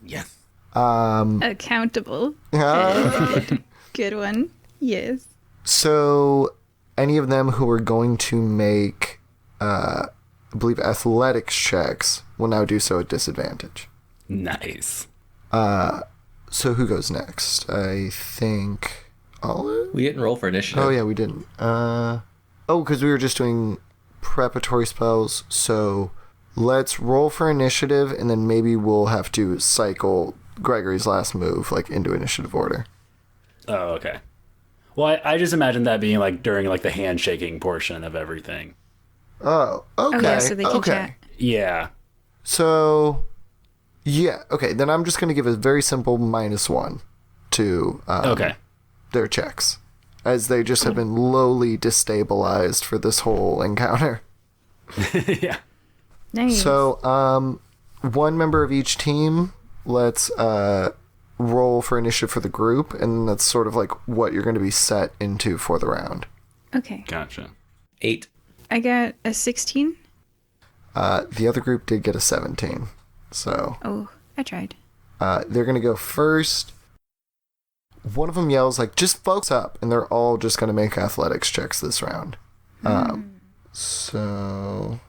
Yes. Accountable. Good one. Yes. So any of them who are going to make, I believe, athletics checks will now do so at disadvantage. Nice. So who goes next? I think... Olive? We didn't roll for initiative. Oh, yeah, we didn't. Because we were just doing preparatory spells, so let's roll for initiative, and then maybe we'll have to cycle Gregory's last move, like, into initiative order. Oh, okay. Well, I just imagine that being, like, during, like, the handshaking portion of everything. Oh, okay. Oh, yeah, so they can chat. Yeah. So, yeah, okay, then I'm just going to give a very simple -1 to... okay. their checks, as they just have been lowly destabilized for this whole encounter. Yeah. Nice. So, one member of each team, let's roll for initiative for the group, and that's sort of like what you're going to be set into for the round. Okay. Gotcha. 8. I got a 16. The other group did get a 17, so... Oh, I tried. They're going to go first. One of them yells, like, just focus up, and they're all just going to make athletics checks this round. So...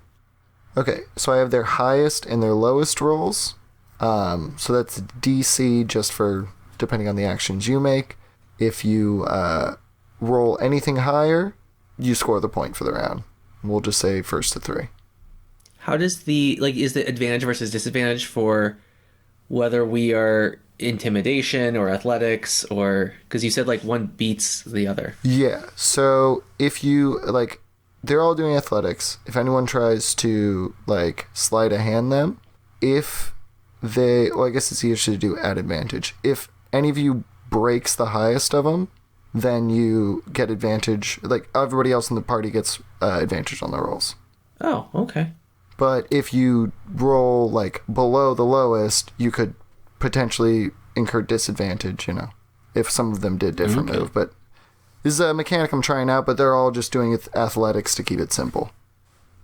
Okay, so I have their highest and their lowest rolls. So that's DC just for depending on the actions you make. If you roll anything higher, you score the point for the round. We'll just say first to 3. How does is the advantage versus disadvantage for whether we are intimidation or athletics, or because you said one beats the other? Yeah. So if you they're all doing athletics. If anyone tries to sleight of hand them, if they, I guess it's easier to do at advantage. If any of you breaks the highest of them, then you get advantage. Everybody else in the party gets advantage on the rolls. Oh, okay. But if you roll below the lowest, you could potentially incur disadvantage, if some of them did different move. But this is a mechanic I'm trying out, but they're all just doing it athletics to keep it simple.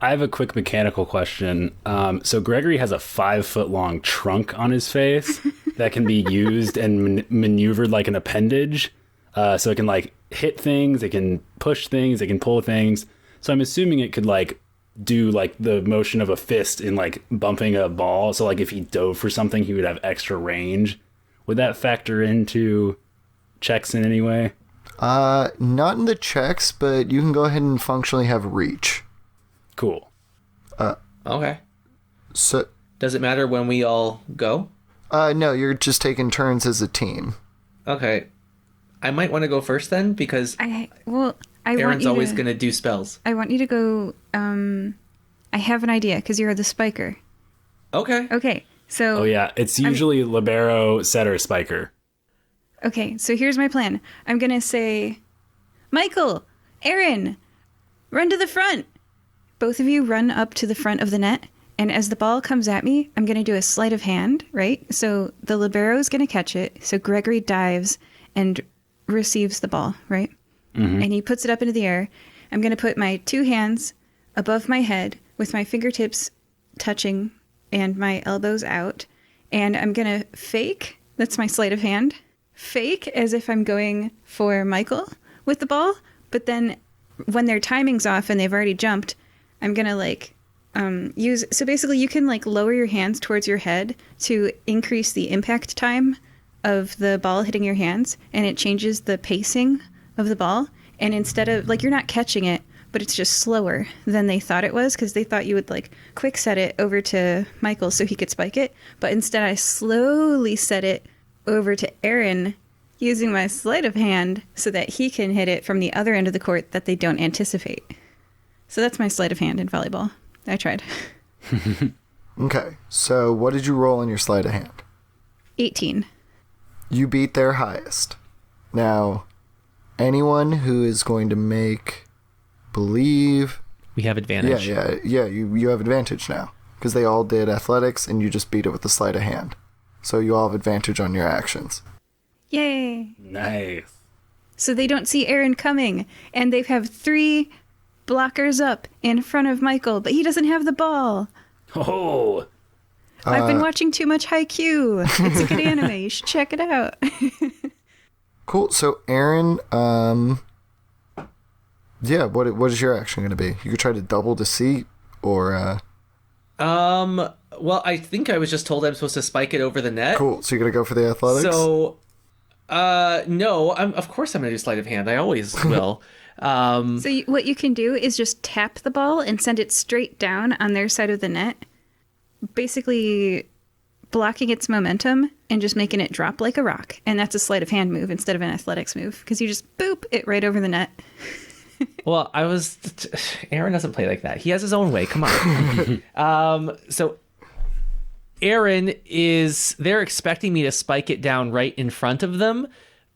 I have a quick mechanical question. So Gregory has a 5-foot-long trunk on his face that can be used and maneuvered like an appendage. So it can hit things, it can push things, it can pull things. So I'm assuming it could do the motion of a fist in bumping a ball. So if he dove for something, he would have extra range. Would that factor into checks in any way? Not in the checks, but you can go ahead and functionally have reach. Cool. Okay. So does it matter when we all go? No, you're just taking turns as a team. Okay. I might want to go first then, because Aaron's always going to do spells. I want you to go. I have an idea because you're the spiker. Okay. So. Oh yeah, it's usually libero, setter, spiker. Okay, so here's my plan. I'm gonna say, Michael, Aaron, run to the front. Both of you run up to the front of the net, and as the ball comes at me, I'm gonna do a sleight of hand, right? So the libero is gonna catch it. So Gregory dives and receives the ball, right? Mm-hmm. And he puts it up into the air. I'm gonna put my 2 hands above my head with my fingertips touching and my elbows out, and I'm gonna fake. That's my sleight of hand. Fake as if I'm going for Michael with the ball, but then when their timing's off and they've already jumped, I'm gonna use. So basically, you can lower your hands towards your head to increase the impact time of the ball hitting your hands, and it changes the pacing of the ball. And instead of you're not catching it, but it's just slower than they thought it was, because they thought you would quick set it over to Michael so he could spike it, but instead I slowly set it over to Aaron using my sleight of hand so that he can hit it from the other end of the court that they don't anticipate. So that's my sleight of hand in volleyball. I tried. Okay, so what did you roll in your sleight of hand? 18. You beat their highest. Now, anyone who is going to make believe... We have advantage. Yeah, you have advantage now. Because they all did athletics and you just beat it with the sleight of hand. So you all have advantage on your actions. Yay! Nice. So they don't see Aaron coming, and they have 3 blockers up in front of Michael, but he doesn't have the ball. Oh! I've been watching too much Haikyuu. It's a good anime. You should check it out. Cool. So Aaron, what is your action going to be? You could try to double deceit, or Well, I think I was just told I'm supposed to spike it over the net. Cool. So you're going to go for the athletics? So, no, of course I'm going to do sleight of hand. I always will. So what you can do is just tap the ball and send it straight down on their side of the net, basically blocking its momentum and just making it drop like a rock. And that's a sleight of hand move instead of an athletics move, because you just boop it right over the net. Well, Aaron doesn't play like that. He has his own way. Come on. So Aaron they're expecting me to spike it down right in front of them.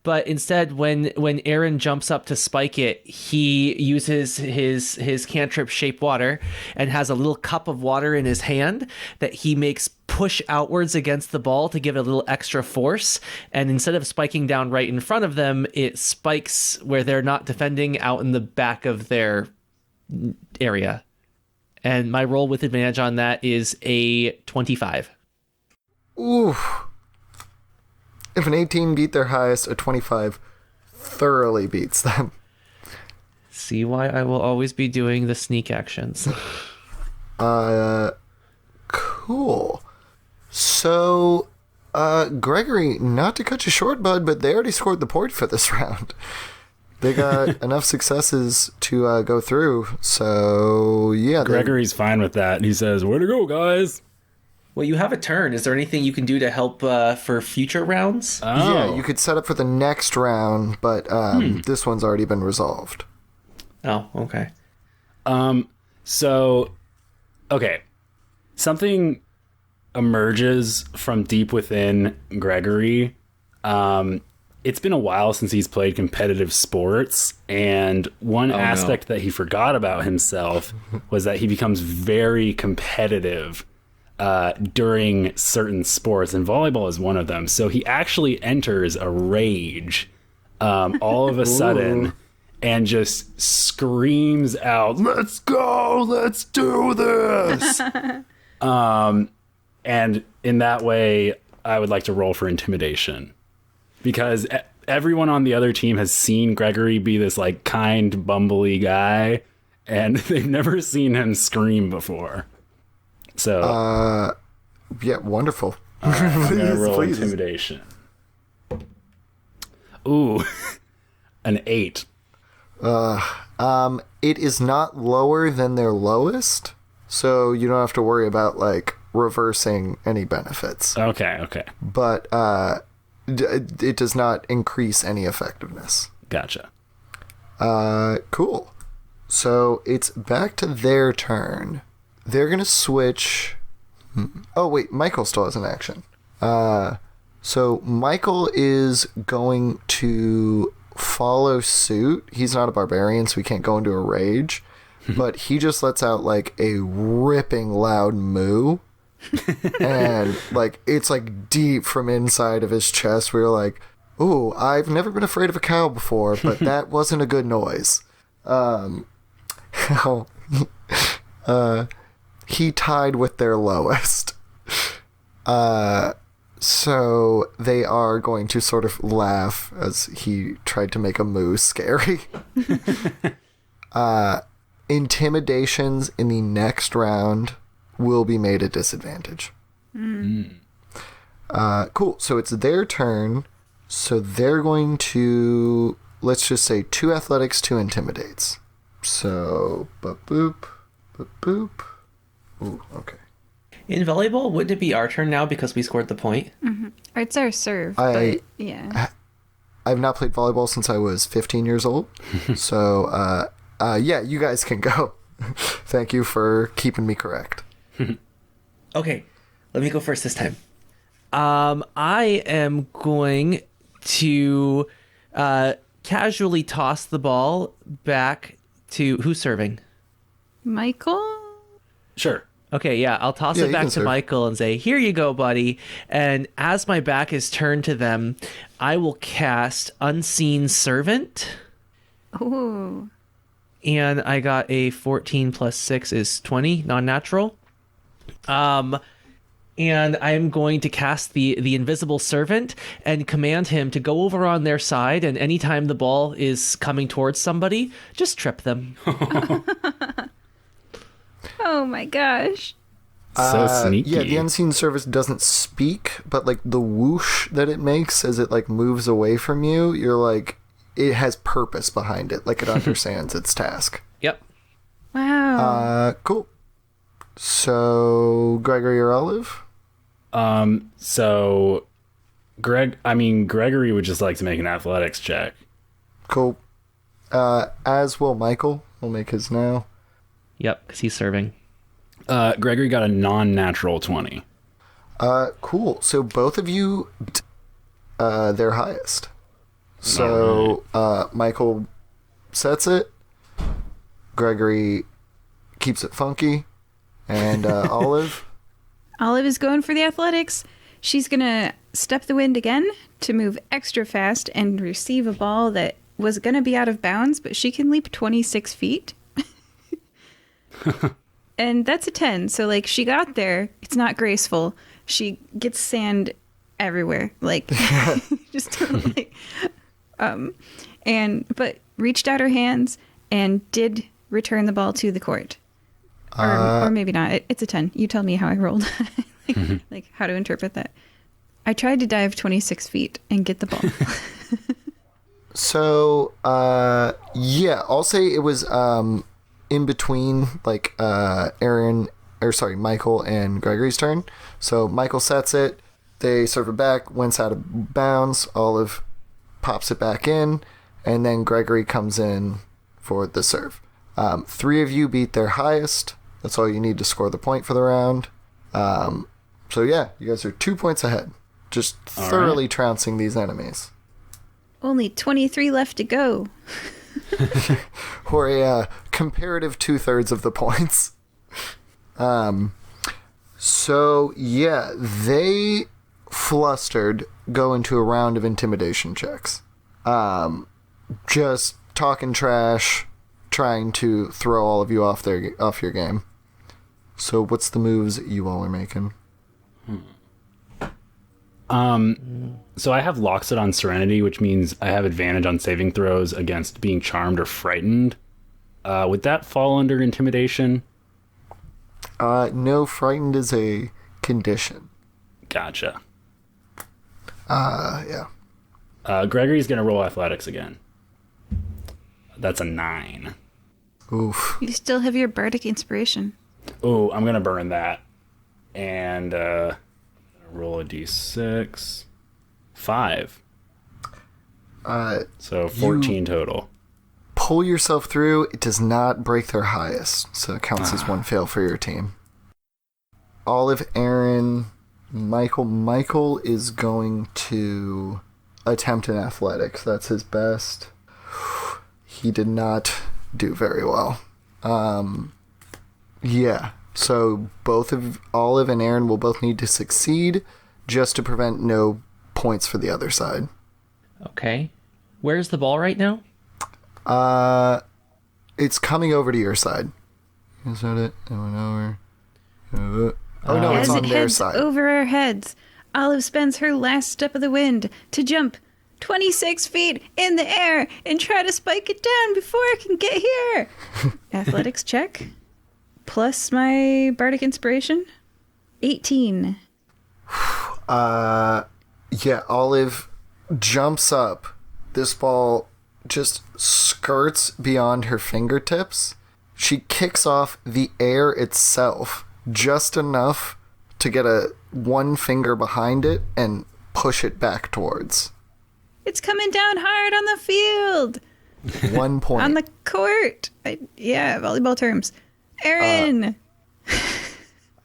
But instead, when Aaron jumps up to spike it, he uses his cantrip shape water and has a little cup of water in his hand that he makes push outwards against the ball to give it a little extra force. And instead of spiking down right in front of them, it spikes where they're not defending, out in the back of their area. And my roll with advantage on that is a 25. Oof. If an 18 beat their highest, a 25 thoroughly beats them. See why I will always be doing the sneak actions. Cool. So Gregory, not to cut you short, bud, but they already scored the point for this round. They got enough successes to go through, so yeah. Gregory's fine with that. He says, "Way to go, guys!" Well, you have a turn. Is there anything you can do to help for future rounds? Yeah, you could set up for the next round, but this one's already been resolved. Oh, okay. So, okay. Something emerges from deep within Gregory. It's been a while since he's played competitive sports, and one aspect that he forgot about himself was that he becomes very competitive during certain sports, and volleyball is one of them. So he actually enters a rage all of a sudden and just screams out, "Let's go! Let's do this!" And in that way, I would like to roll for intimidation. Because everyone on the other team has seen Gregory be this, like, kind, bumbly guy, and they've never seen him scream before. So... yeah, wonderful. All right, I'm going to roll please. intimidation. Ooh, an 8. It is not lower than their lowest, so you don't have to worry about, like, reversing any benefits. Okay. But, it does not increase any effectiveness. Gotcha. Cool. So it's back to their turn. They're gonna switch. Oh wait, Michael still has an action. So Michael is going to follow suit. He's not a barbarian, so he can't go into a rage. But he just lets out like a ripping loud moo. And like it's like deep from inside of his chest. We're like, "Ooh, I've never been afraid of a cow before, but that wasn't a good noise." He tied with their lowest. So they are going to sort of laugh as he tried to make a moo scary. Intimidations in the next round will be made a disadvantage. Cool. So it's their turn. So they're going to, let's just say 2 athletics, 2 intimidates. So, boop. Ooh, okay. In volleyball, wouldn't it be our turn now because we scored the point? Mm-hmm. It's our serve, but yeah. I've not played volleyball since I was 15 years old. So, yeah, you guys can go. Thank you for keeping me correct. Okay, let me go first this time. I am going to casually toss the ball back to who's serving? Michael? Sure. Okay, yeah, I'll toss Yeah, it you back can to serve. Michael and say, "Here you go, buddy." And as my back is turned to them, I will cast Unseen Servant. Ooh. And I got a 14 plus 6 is 20, non-natural. And I'm going to cast the Invisible Servant and command him to go over on their side, and anytime the ball is coming towards somebody, just trip them. Oh my gosh. So sneaky. Yeah, the unseen service doesn't speak, but like the whoosh that it makes as it like moves away from you, you're like, it has purpose behind it. Like it understands its task. Yep. Wow. Cool. So, Gregory or Olive? So Gregory would just like to make an athletics check. Cool. As will Michael. We'll make his now. Yep, because he's serving. Gregory got a non-natural 20. Cool. So both of you, their highest. So, Michael sets it. Gregory keeps it funky. And, Olive? Olive is going for the athletics. She's going to step the wind again to move extra fast and receive a ball that was going to be out of bounds, but she can leap 26 feet. And that's a 10. So, like, she got there. It's not graceful. She gets sand everywhere. Like, just like, but reached out her hands and did return the ball to the court. Or maybe not. It's a 10. You tell me how I rolled. Like how to interpret that. I tried to dive 26 feet and get the ball. So, yeah, I'll say it was in between, like, Michael and Gregory's turn. So Michael sets it, they serve it back, went out of bounds, Olive pops it back in, and then Gregory comes in for the serve. 3 of you beat their highest. That's all you need to score the point for the round. So yeah, you guys are 2 points ahead. Just thoroughly trouncing these enemies. Only 23 left to go. Or a comparative 2/3 of the points. So yeah, they flustered go into a round of intimidation checks. Just talking trash, trying to throw all of you off your game. So what's the moves you all are making? So I have Lockset on Serenity, which means I have advantage on saving throws against being charmed or frightened. Would that fall under intimidation? No, frightened is a condition. Gotcha. Yeah. Gregory's gonna roll athletics again. That's a 9. Oof. You still have your bardic inspiration. Oh, I'm gonna burn that. And roll a d6. 5. So 14 total. Pull yourself through. It does not break their highest, so it counts as one fail for your team. Olive, Aaron, Michael. Michael is going to attempt an athletics. That's his best. He did not do very well. Yeah. So both of Olive and Aaron will both need to succeed just to prevent no points for the other side. Okay. Where's the ball right now? It's coming over to your side. Is that it? It went over. Oh no, it's As on it their heads side. over our heads, Olive spends her last step of the wind to jump 26 feet in the air and try to spike it down before I can get here. Athletics check. Plus my bardic inspiration. 18. Yeah, Olive jumps up. This ball just skirts beyond her fingertips. She kicks off the air itself just enough to get one finger behind it and push it back towards. It's coming down hard on the field. 1 point. On the court. Yeah, volleyball terms. Aaron.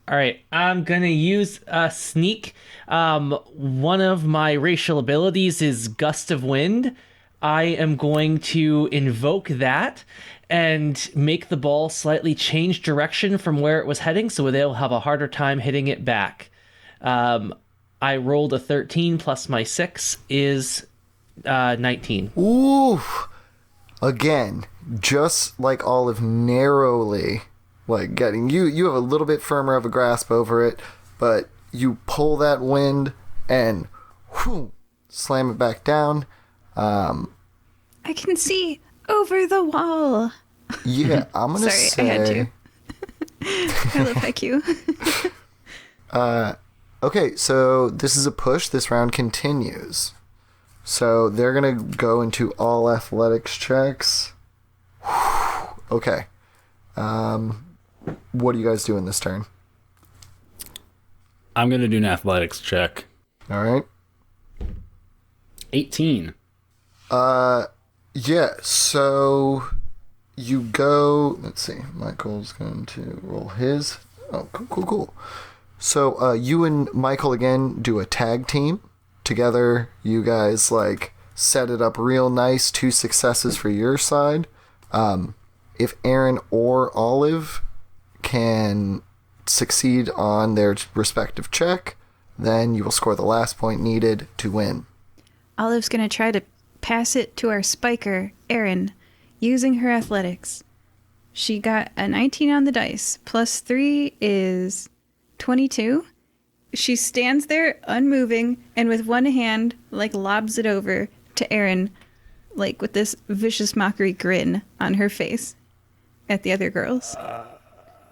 All right, I'm going to use a sneak. One of my racial abilities is Gust of Wind. I am going to invoke that and make the ball slightly change direction from where it was heading so they'll have a harder time hitting it back. I rolled a 13 plus my 6 is 19. Ooh. Again, just like Olive, narrowly, like getting you have a little bit firmer of a grasp over it, but you pull that wind and slam it back down. I can see over the wall. Yeah, I'm gonna Sorry, say. I had to. I love IQ. Okay, so this is a push. This round continues. So they're gonna go into all athletics checks. Okay. What are you guys doing this turn? I'm gonna do an athletics check. All right. 18. Yeah, so you go, let's see, Michael's going to roll his. Oh, cool. So, you and Michael again do a tag team. Together, you guys, like, set it up real nice. 2 successes for your side. If Aaron or Olive can succeed on their respective check, then you will score the last point needed to win. Olive's going to try to pass it to our spiker, Erin, using her athletics. She got a 19 on the dice. Plus 3 is 22. She stands there unmoving and with one hand, like, lobs it over to Erin, like, with this vicious mockery grin on her face at the other girls.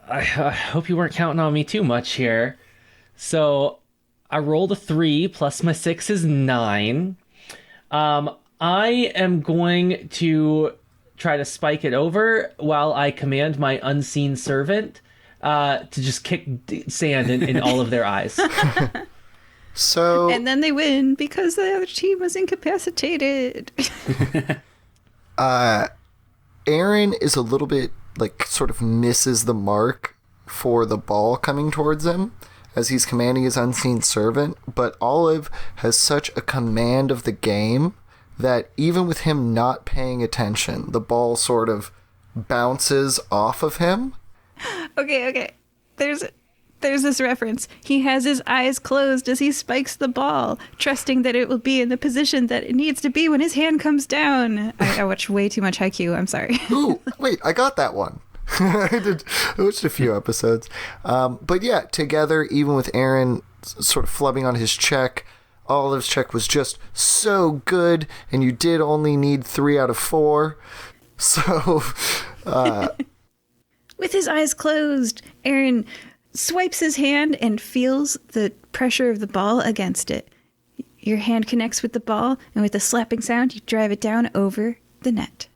I hope you weren't counting on me too much here. So I rolled a 3 plus my 6 is 9. I am going to try to spike it over while I command my unseen servant to just kick sand in all of their eyes. So And then they win because the other team was incapacitated. Aaron is a little bit, like, sort of misses the mark for the ball coming towards him as he's commanding his unseen servant, but Olive has such a command of the game that even with him not paying attention, the ball sort of bounces off of him. Okay. There's this reference. He has his eyes closed as he spikes the ball, trusting that it will be in the position that it needs to be when his hand comes down. I watched way too much Haikyuu. I'm sorry. Ooh, wait, I got that one. I watched a few episodes. But yeah, together, even with Aaron sort of flubbing on his check, Olive's check was just so good, and you did only need 3 out of 4. So, With his eyes closed, Aaron swipes his hand and feels the pressure of the ball against it. Your hand connects with the ball, and with a slapping sound, you drive it down over the net.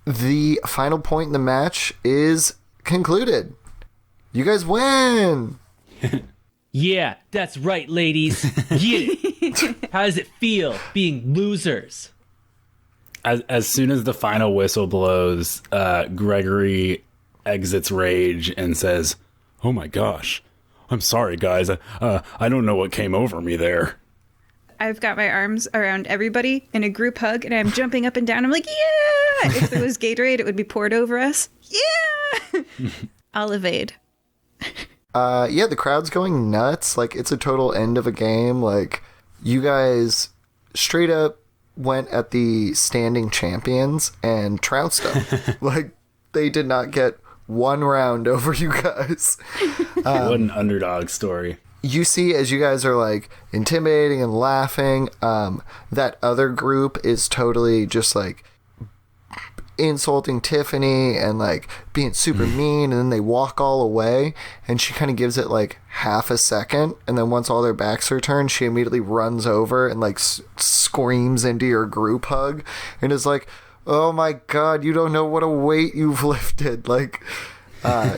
the final point in the match is concluded. You guys win! Yeah, that's right, ladies. Yeah. How does it feel being losers? As soon as the final whistle blows, Gregory exits rage and says, "Oh my gosh, I'm sorry, guys. I don't know what came over me there." I've got my arms around everybody in a group hug, and I'm jumping up and down. I'm like, yeah! If there was Gatorade, it would be poured over us. Yeah! I'll evade. Yeah, the crowd's going nuts. Like, it's a total end of a game. Like, you guys straight up went at the standing champions and trounced them. Like, they did not get one round over you guys. What an underdog story. You see, as you guys are, like, intimidating and laughing, that other group is totally just, like, insulting Tiffany and, like, being super mean, and then they walk all away, and she kind of gives it, like, half a second, and then once all their backs are turned, she immediately runs over and, like, screams into your group hug, and is like, "Oh my god, you don't know what a weight you've lifted." Like,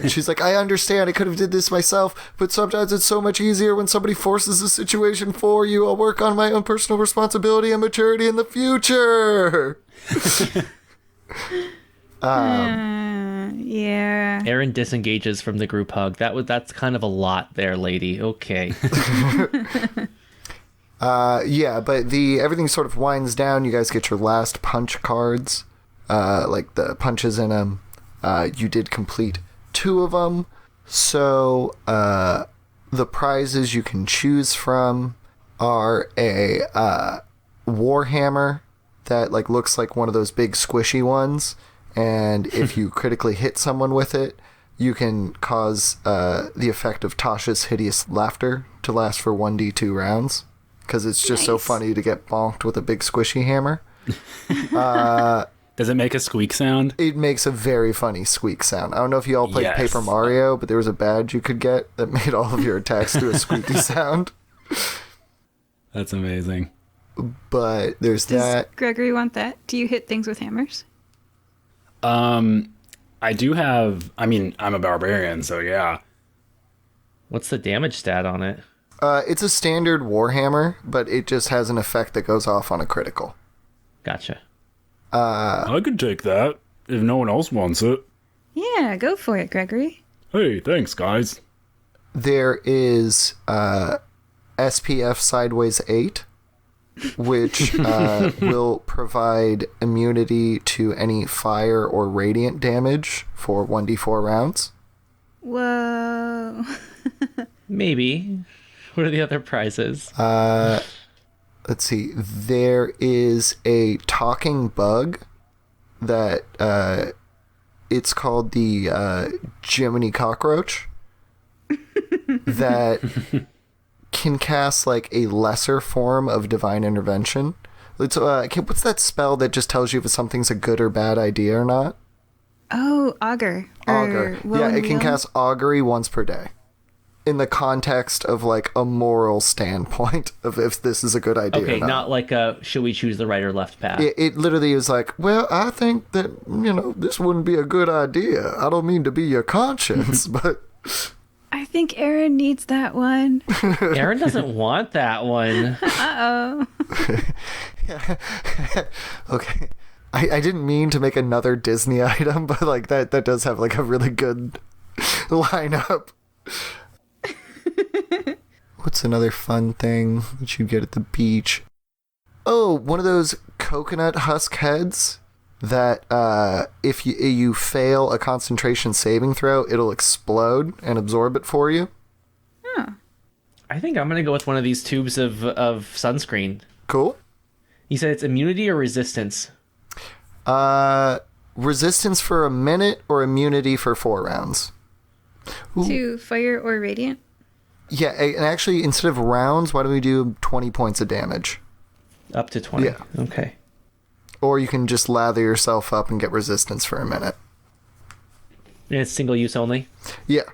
she's like, "I understand, I could have did this myself, but sometimes it's so much easier when somebody forces the situation for you. I'll work on my own personal responsibility and maturity in the future." Yeah. Aaron disengages from the group hug. That's kind of a lot there, lady. Okay. Yeah, but everything sort of winds down. You guys get your last punch cards, like the punches in them. You did complete 2 of them. So the prizes you can choose from are a warhammer that, like, looks like one of those big squishy ones, and if you critically hit someone with it, you can cause the effect of Tasha's hideous laughter to last for 1d2 rounds, because it's just so funny to get bonked with a big squishy hammer. Does it make a squeak sound? It makes a very funny squeak sound. I don't know if you all played Yes. Paper Mario, but there was a badge you could get that made all of your attacks do a squeaky sound. That's amazing. But there's Does that. Gregory want that? Do you hit things with hammers? I do have, I'm a barbarian, so yeah. What's the damage stat on it? It's a standard warhammer, but it just has an effect that goes off on a critical. Gotcha. I could take that if no one else wants it. Yeah, go for it, Gregory. Hey, thanks, guys. There is SPF Sideways 8, which will provide immunity to any fire or radiant damage for 1d4 rounds. Whoa. Maybe. What are the other prizes? Let's see. There is a talking bug that it's called the Jiminy Cockroach that can cast, like, a lesser form of divine intervention. It's, what's that spell that just tells you if something's a good or bad idea or not? Oh, augur. Augur. Yeah, it can cast augury once per day. in the context of like a moral standpoint of if this is a good idea Okay, or not. not like a should we choose the right or left path. It literally is like, well, I think that, this wouldn't be a good idea. I don't mean to be your conscience, but... I think Aaron needs that one. Aaron doesn't want that one. Uh-oh. Okay. I didn't mean to make another Disney item, but like that does have like a really good lineup. What's another fun thing that you get at the beach? Oh, one of those coconut husk heads that if you fail a concentration saving throw, it'll explode and absorb it for you. Oh. I think I'm gonna go with one of these tubes of sunscreen. Cool. You said it's immunity or resistance? Resistance for a minute or immunity for 4 rounds. Ooh. To fire or radiant? Yeah, and actually, instead of rounds, why don't we do 20 points of damage? Up to 20. Yeah. Okay. Or you can just lather yourself up and get resistance for a minute. And it's single use only? Yeah.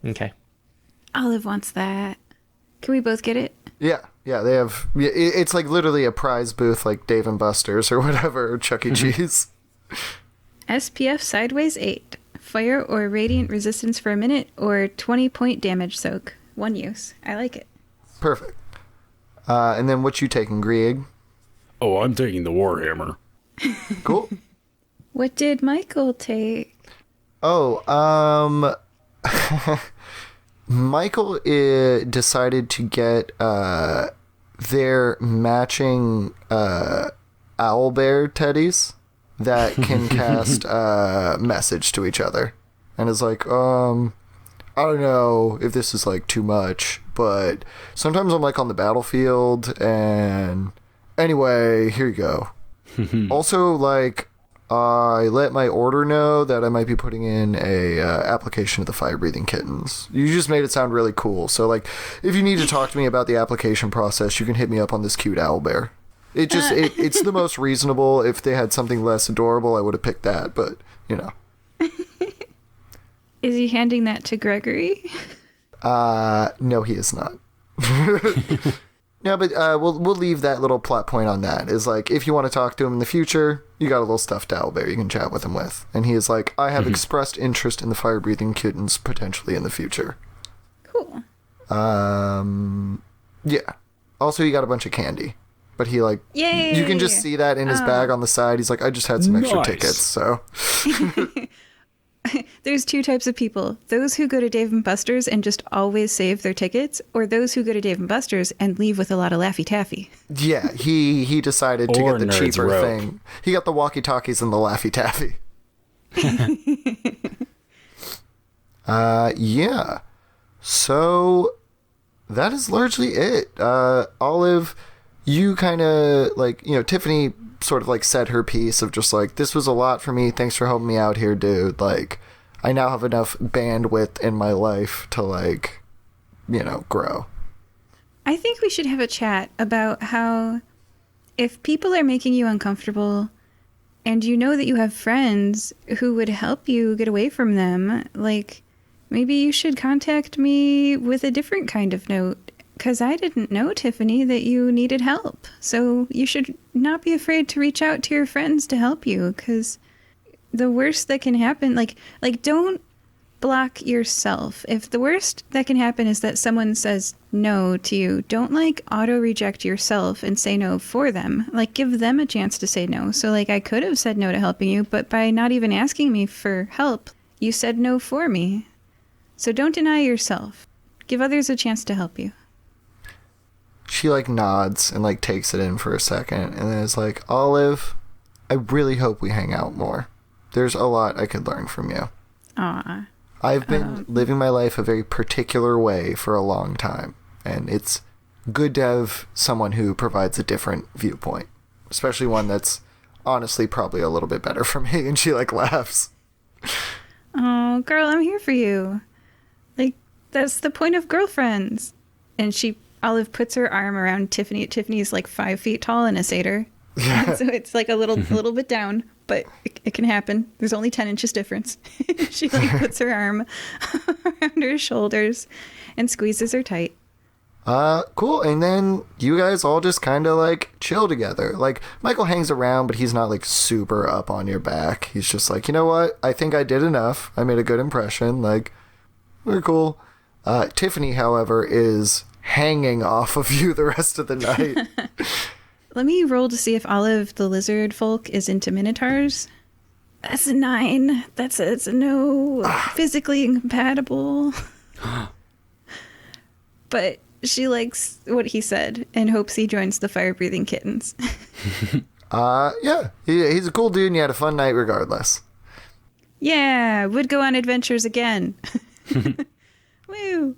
Okay. Olive wants that. Can we both get it? Yeah, they have... It's like literally a prize booth like Dave & Buster's or whatever, or Chuck E. Cheese. SPF sideways 8. Fire or radiant resistance for a minute or 20-point damage soak. 1 use. I like it. Perfect. And then what you taking, Greg? Oh, I'm taking the Warhammer. Cool. What did Michael take? Oh, Michael decided to get their matching owlbear teddies that can cast message to each other. And is like, I don't know if this is like too much, but sometimes I'm like on the battlefield and anyway, here you go. Also, like, I let my order know that I might be putting in a application of the Firebreathing Kittens. You just made it sound really cool. So, like, if you need to talk to me about the application process, you can hit me up on this cute owlbear. It's the most reasonable. If they had something less adorable, I would have picked that, but, Is he handing that to Gregory? No, he is not. No, but we'll leave that little plot point on that. Is like, if you want to talk to him in the future, you got a little stuffed owlbear you can chat with him with. And he is like, I have expressed interest in the Fire-Breathing Kittens potentially in the future. Cool. Yeah. Also, he got a bunch of candy. But he, like, Yay! You can just see that in his bag on the side. He's like, I just had some extra Nice. tickets, so. There's 2 types of people. Those who go to Dave & Buster's and just always save their tickets, or those who go to Dave & Buster's and leave with a lot of Laffy Taffy. Yeah, he decided to Or get the Nerds cheaper Rope. thing. He got the walkie-talkies and the Laffy Taffy. Yeah. So, that is largely it. Olive, you kind of, like, Tiffany sort of, like, said her piece of just, like, this was a lot for me. Thanks for helping me out here, dude. Like, I now have enough bandwidth in my life to, like, grow. I think we should have a chat about how if people are making you uncomfortable and you know that you have friends who would help you get away from them, like, maybe you should contact me with a different kind of note. Because I didn't know, Tiffany, that you needed help. So you should not be afraid to reach out to your friends to help you. Because the worst that can happen, like don't block yourself. If the worst that can happen is that someone says no to you, don't, like, auto-reject yourself and say no for them. Like, give them a chance to say no. So, like, I could have said no to helping you, but by not even asking me for help, you said no for me. So don't deny yourself. Give others a chance to help you. She, like, nods and, like, takes it in for a second and then is like, Olive, I really hope we hang out more. There's a lot I could learn from you. Aw. I've been living my life a very particular way for a long time, and it's good to have someone who provides a different viewpoint, especially one that's honestly probably a little bit better for me. And she, like, laughs. Oh, girl, I'm here for you. Like, that's the point of girlfriends. And Olive puts her arm around Tiffany. Tiffany's like 5 feet tall and a satyr. Yeah. So it's like a little bit down, but it can happen. The's only 10 inches difference. She like puts her arm around her shoulders and squeezes her tight. Cool. And then you guys all just kind of like chill together. Like Michael hangs around, but he's not like super up on your back. He's just like, you know what? I think I did enough. I made a good impression. Like, we're cool. Tiffany, however, is hanging off of you the rest of the night. Let me roll to see if Olive the lizard folk is into minotaurs. That's a 9. That's a no. Physically incompatible. But she likes what he said and hopes he joins the Firebreathing Kittens. Yeah. He's a cool dude and he had a fun night regardless. Yeah, would go on adventures again. Woo.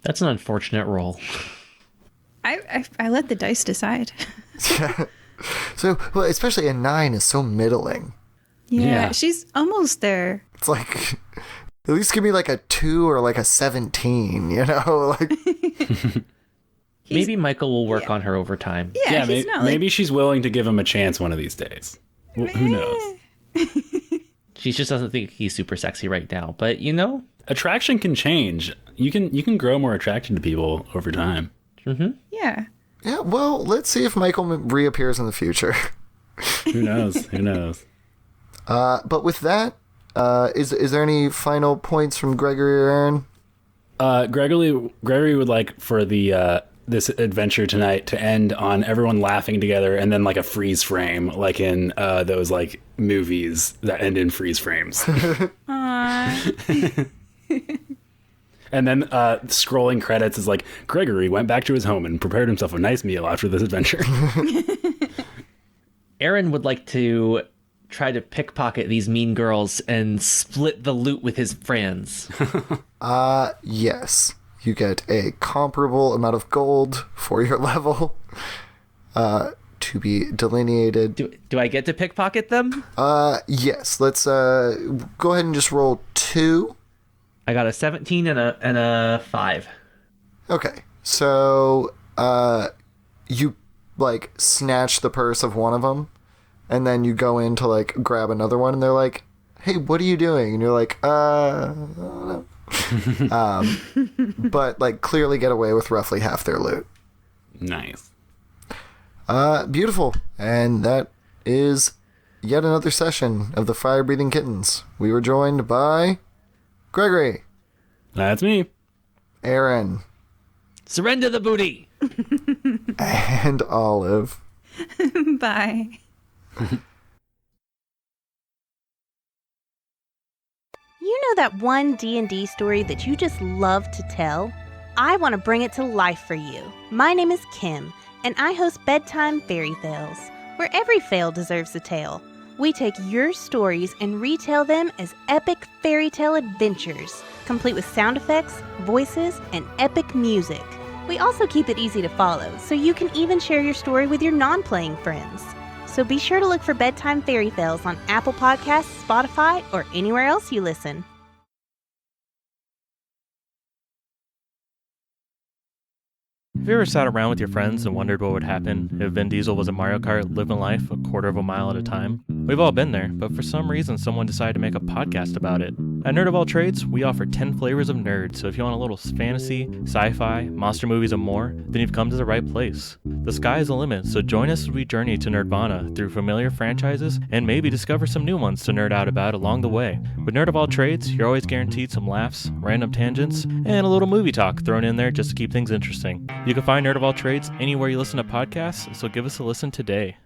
That's an unfortunate roll. I let the dice decide. Yeah. So, well, especially a 9 is so middling. Yeah, she's almost there. It's like, at least give me like a 2 or like a 17, you know? Like, Maybe Michael will work on her over time. Yeah, he's not like... maybe she's willing to give him a chance one of these days. Who knows? She just doesn't think he's super sexy right now. But, you know... Attraction can change. You can grow more attracted to people over time. Mm-hmm. Yeah. yeah, well, let's see if Michael reappears in the future. Who knows? Who knows? But with that, is there any final points from Gregory or Aaron? Gregory would like for the this adventure tonight to end on everyone laughing together and then like a freeze frame, like in those like movies that end in freeze frames. And then scrolling credits is like, Gregory went back to his home and prepared himself a nice meal after this adventure. Aaron would like to try to pickpocket these mean girls and split the loot with his friends. Yes. You get a comparable amount of gold for your level to be delineated. Do I get to pickpocket them? Yes. Let's go ahead and just roll 2. I got a 17 and a 5. Okay. So you like snatch the purse of one of them and then you go in to like grab another one and they're like, hey, what are you doing? And you're like, I don't know. But like clearly get away with roughly half their loot. Nice. Beautiful. And that is yet another session of the Firebreathing Kittens. We were joined by Gregory. That's me. Aaron. Surrender the booty. And Olive. Bye. You know that one D&D story that you just love to tell? I want to bring it to life for you. My name is Kim, and I host Bedtime Fairy Tales, where every fail deserves a tale. We take your stories and retell them as epic fairy tale adventures, complete with sound effects, voices, and epic music. We also keep it easy to follow, so you can even share your story with your non-playing friends. So be sure to look for Bedtime Fairy Tales on Apple Podcasts, Spotify, or anywhere else you listen. Have you ever sat around with your friends and wondered what would happen if Vin Diesel was a Mario Kart living life a quarter of a mile at a time? We've all been there, but for some reason someone decided to make a podcast about it. At Nerd of All Trades, we offer 10 flavors of nerd, so if you want a little fantasy, sci-fi, monster movies, and more, then you've come to the right place. The sky is the limit, so join us as we journey to Nerdvana through familiar franchises and maybe discover some new ones to nerd out about along the way. With Nerd of All Trades, you're always guaranteed some laughs, random tangents, and a little movie talk thrown in there just to keep things interesting. You can find Nerd of All Trades anywhere you listen to podcasts, so give us a listen today.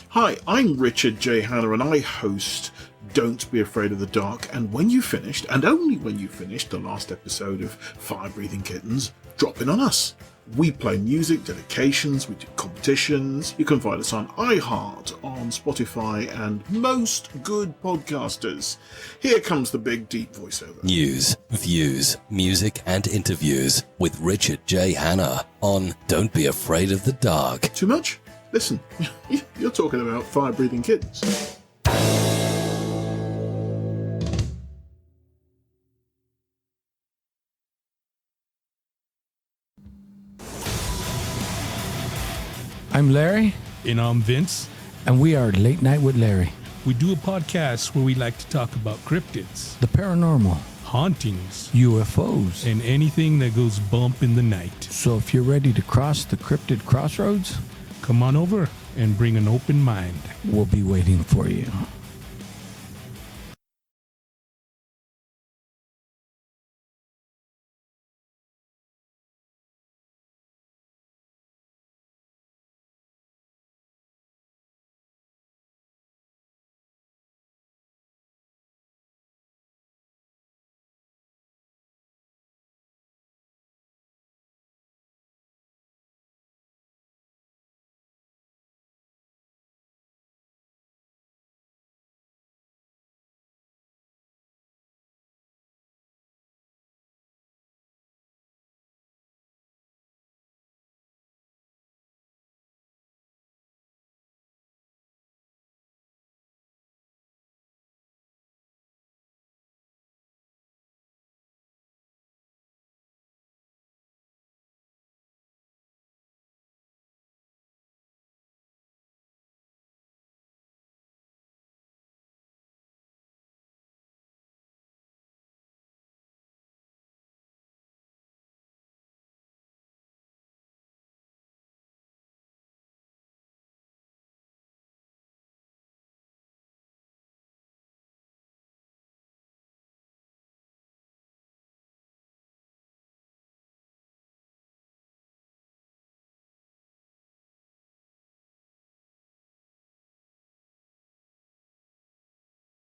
Hi, I'm Richard J. Hanna and I host Don't Be Afraid of the Dark, and when you finished, and only when you finished the last episode of Firebreathing Kittens, drop in on us. We play music, dedications, we do competitions. You can find us on iHeart, on Spotify, and most good podcasters. Here comes the big, deep voiceover. News, views, music, and interviews with Richard J. Hanna on Don't Be Afraid of the Dark. Too much? Listen, you're talking about Firebreathing Kittens. I'm Larry. And I'm Vince. And we are Late Night with Larry. We do a podcast where we like to talk about cryptids, the paranormal, hauntings, UFOs, and anything that goes bump in the night. So if you're ready to cross the cryptid crossroads, come on over and bring an open mind. We'll be waiting for you.